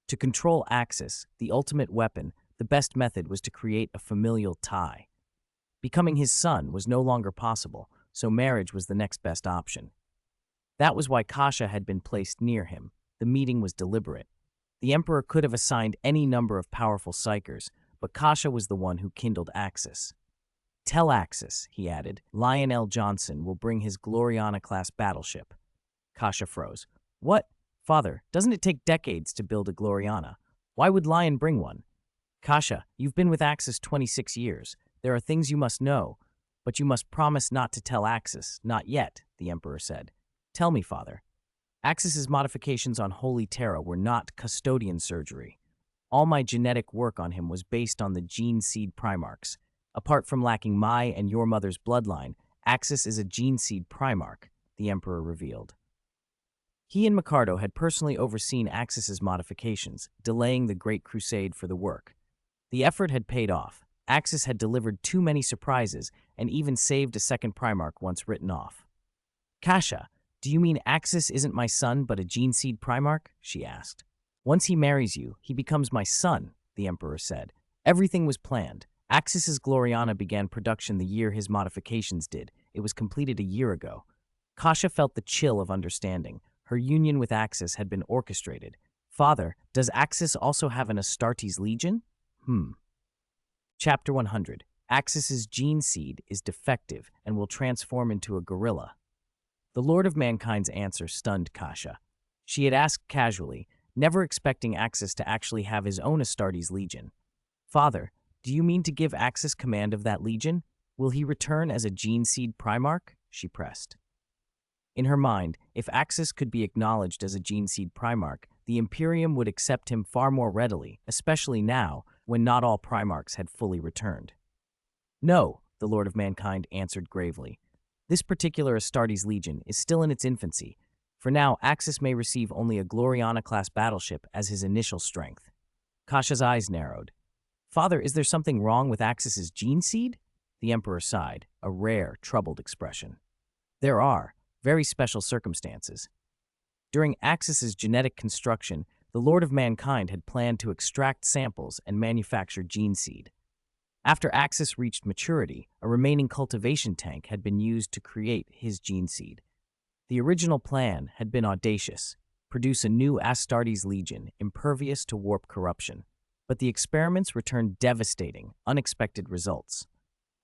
To control Axis, the ultimate weapon, the best method was to create a familial tie. Becoming his son was no longer possible, so marriage was the next best option. That was why Kasha had been placed near him. The meeting was deliberate. The Emperor could have assigned any number of powerful psychers, but Kasha was the one who kindled Axis. "Tell Axis," he added, "Lionel Johnson will bring his Gloriana-class battleship." Kasha froze. "What? Father, doesn't it take decades to build a Gloriana? Why would Lion bring one?" "Kasha, you've been with Axis 26 years. There are things you must know, but you must promise not to tell Axis, not yet," the Emperor said. "Tell me, Father." Axis's modifications on Holy Terra were not custodian surgery. All my genetic work on him was based on the Geneseed Primarchs. Apart from lacking my and your mother's bloodline, Axis is a Geneseed Primarch, the Emperor revealed. He and Micardo had personally overseen Axis's modifications, delaying the Great Crusade for the work. The effort had paid off. Axis had delivered too many surprises and even saved a second Primarch once written off. "Kasha, do you mean Axis isn't my son but a Geneseed Primarch?" she asked. "Once he marries you, he becomes my son," the Emperor said. "Everything was planned. Axis's Gloriana began production the year his modifications did. It was completed a year ago." Kasha felt the chill of understanding. Her union with Axis had been orchestrated. "Father, does Axis also have an Astartes Legion?" Chapter 100. Axis's Geneseed is defective and will transform into a gorilla. The Lord of Mankind's answer stunned Kasha. She had asked casually, never expecting Axis to actually have his own Astartes Legion. "Father, do you mean to give Axis command of that legion? Will he return as a Geneseed Primarch?" she pressed. In her mind, if Axis could be acknowledged as a Geneseed Primarch, the Imperium would accept him far more readily, especially now, when not all Primarchs had fully returned. "No," the Lord of Mankind answered gravely. "This particular Astartes Legion is still in its infancy. For now, Axis may receive only a Gloriana-class battleship as his initial strength." Kasha's eyes narrowed. "Father, is there something wrong with Axis's Geneseed?" The Emperor sighed, a rare, troubled expression. "There are very special circumstances. During Axis's genetic construction, the Lord of Mankind had planned to extract samples and manufacture Geneseed. After Axis reached maturity, a remaining cultivation tank had been used to create his Geneseed. The original plan had been audacious, produce a new Astartes Legion impervious to warp corruption. But the experiments returned devastating, unexpected results.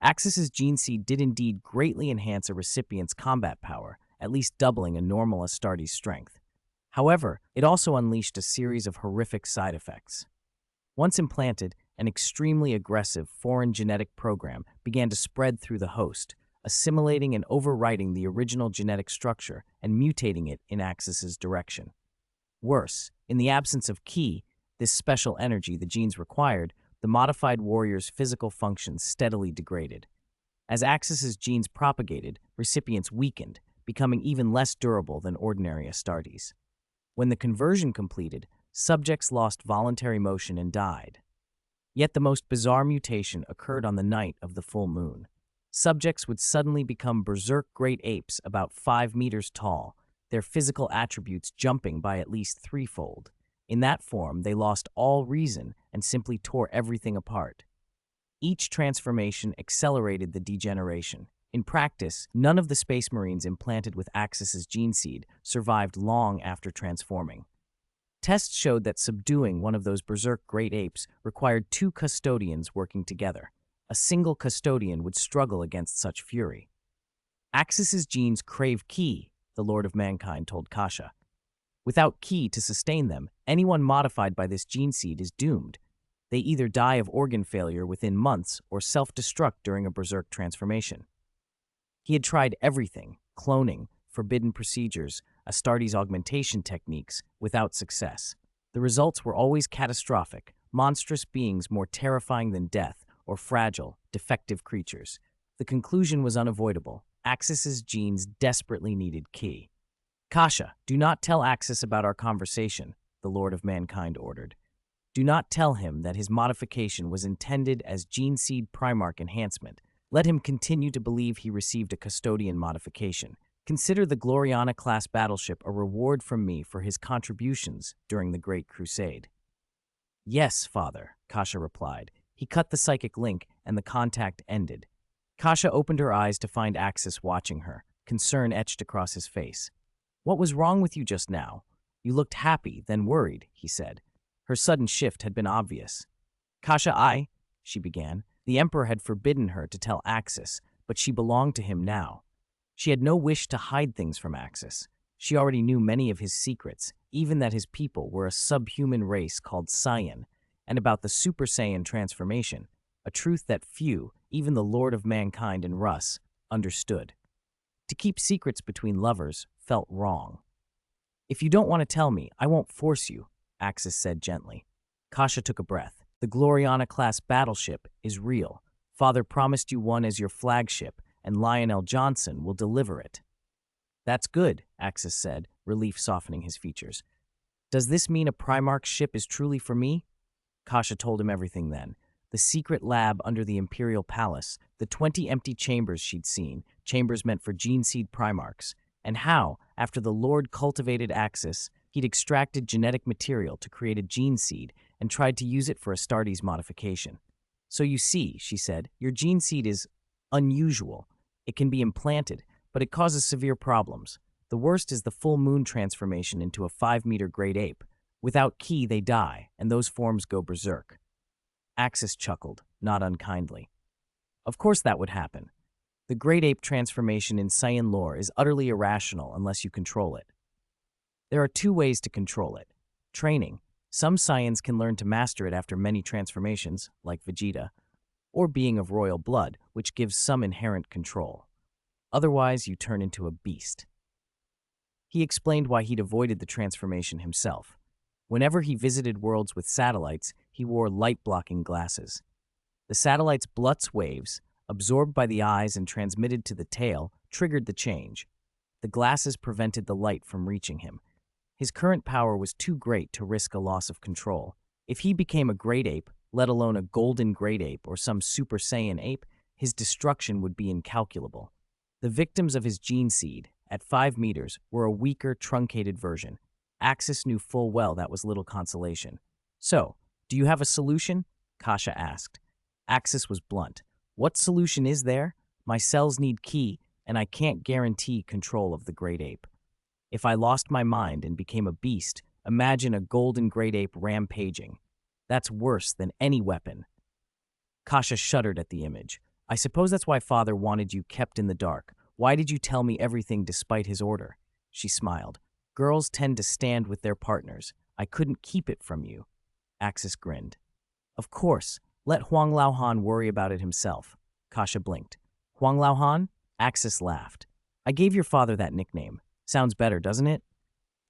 Axis's Geneseed did indeed greatly enhance a recipient's combat power, at least doubling a normal Astartes strength. However, it also unleashed a series of horrific side effects. Once implanted, an extremely aggressive foreign genetic program began to spread through the host, assimilating and overwriting the original genetic structure and mutating it in Axis's direction. Worse, in the absence of Ki, this special energy the genes required, the modified warrior's physical functions steadily degraded. As Axis's genes propagated, recipients weakened, becoming even less durable than ordinary Astartes. When the conversion completed, subjects lost voluntary motion and died. Yet the most bizarre mutation occurred on the night of the full moon. Subjects would suddenly become berserk great apes about 5 meters tall, their physical attributes jumping by at least threefold. In that form, they lost all reason and simply tore everything apart. Each transformation accelerated the degeneration. In practice, none of the Space Marines implanted with Axis's Geneseed survived long after transforming. Tests showed that subduing one of those berserk great apes required two custodians working together. A single custodian would struggle against such fury. Axis's genes crave ki, the Lord of Mankind told Kasha. Without ki to sustain them, anyone modified by this gene seed is doomed. They either die of organ failure within months or self-destruct during a berserk transformation. He had tried everything, cloning, forbidden procedures, Astartes augmentation techniques, without success. The results were always catastrophic, monstrous beings more terrifying than death, or fragile, defective creatures. The conclusion was unavoidable. Axis's genes desperately needed ki. Kasha, do not tell Axis about our conversation, the Lord of Mankind ordered. Do not tell him that his modification was intended as gene seed Primarch enhancement. Let him continue to believe he received a custodian modification. Consider the Gloriana-class battleship a reward from me for his contributions during the Great Crusade. Yes, Father, Kasha replied. He cut the psychic link, and the contact ended. Kasha opened her eyes to find Axis watching her, concern etched across his face. What was wrong with you just now? You looked happy, then worried, he said. Her sudden shift had been obvious. Kasha, she began. The Emperor had forbidden her to tell Axis, but she belonged to him now. She had no wish to hide things from Axis. She already knew many of his secrets, even that his people were a subhuman race called Saiyan, and about the Super Saiyan transformation, a truth that few, even the Lord of Mankind and Russ, understood. To keep secrets between lovers felt wrong. If you don't want to tell me, I won't force you, Axis said gently. Kasha took a breath. The Gloriana-class battleship is real. Father promised you one as your flagship, and Lionel Johnson will deliver it. That's good, Axis said, relief softening his features. Does this mean a Primarch ship is truly for me? Kasha told him everything then. The secret lab under the Imperial Palace, the 20 empty chambers she'd seen, chambers meant for gene seed Primarchs, and how, after the Lord cultivated Axis, he'd extracted genetic material to create a gene seed and tried to use it for Astartes modification. So you see, she said, your gene seed is unusual. It can be implanted, but it causes severe problems. The worst is the full moon transformation into a 5-meter great ape. Without ki, they die, and those forms go berserk. Axis chuckled, not unkindly. Of course that would happen. The great ape transformation in Saiyan lore is utterly irrational unless you control it. There are two ways to control it. Training. Some Saiyans can learn to master it after many transformations, like Vegeta, or being of royal blood, which gives some inherent control. Otherwise, you turn into a beast. He explained why he'd avoided the transformation himself. Whenever he visited worlds with satellites, he wore light-blocking glasses. The satellite's Blutz waves, absorbed by the eyes and transmitted to the tail, triggered the change. The glasses prevented the light from reaching him. His current power was too great to risk a loss of control. If he became a great ape, let alone a golden great ape or some Super Saiyan ape, his destruction would be incalculable. The victims of his gene seed, at 5 meters, were a weaker, truncated version. Axis knew full well that was little consolation. So, do you have a solution? Kasha asked. Axis was blunt. What solution is there? My cells need ki, and I can't guarantee control of the great ape. If I lost my mind and became a beast, imagine a golden great ape rampaging. That's worse than any weapon. Kasha shuddered at the image. I suppose that's why Father wanted you kept in the dark. Why did you tell me everything despite his order? She smiled. Girls tend to stand with their partners. I couldn't keep it from you. Axis grinned. Of course. Let Huang Laohan worry about it himself. Kasha blinked. Huang Laohan? Axis laughed. I gave your father that nickname. Sounds better, doesn't it?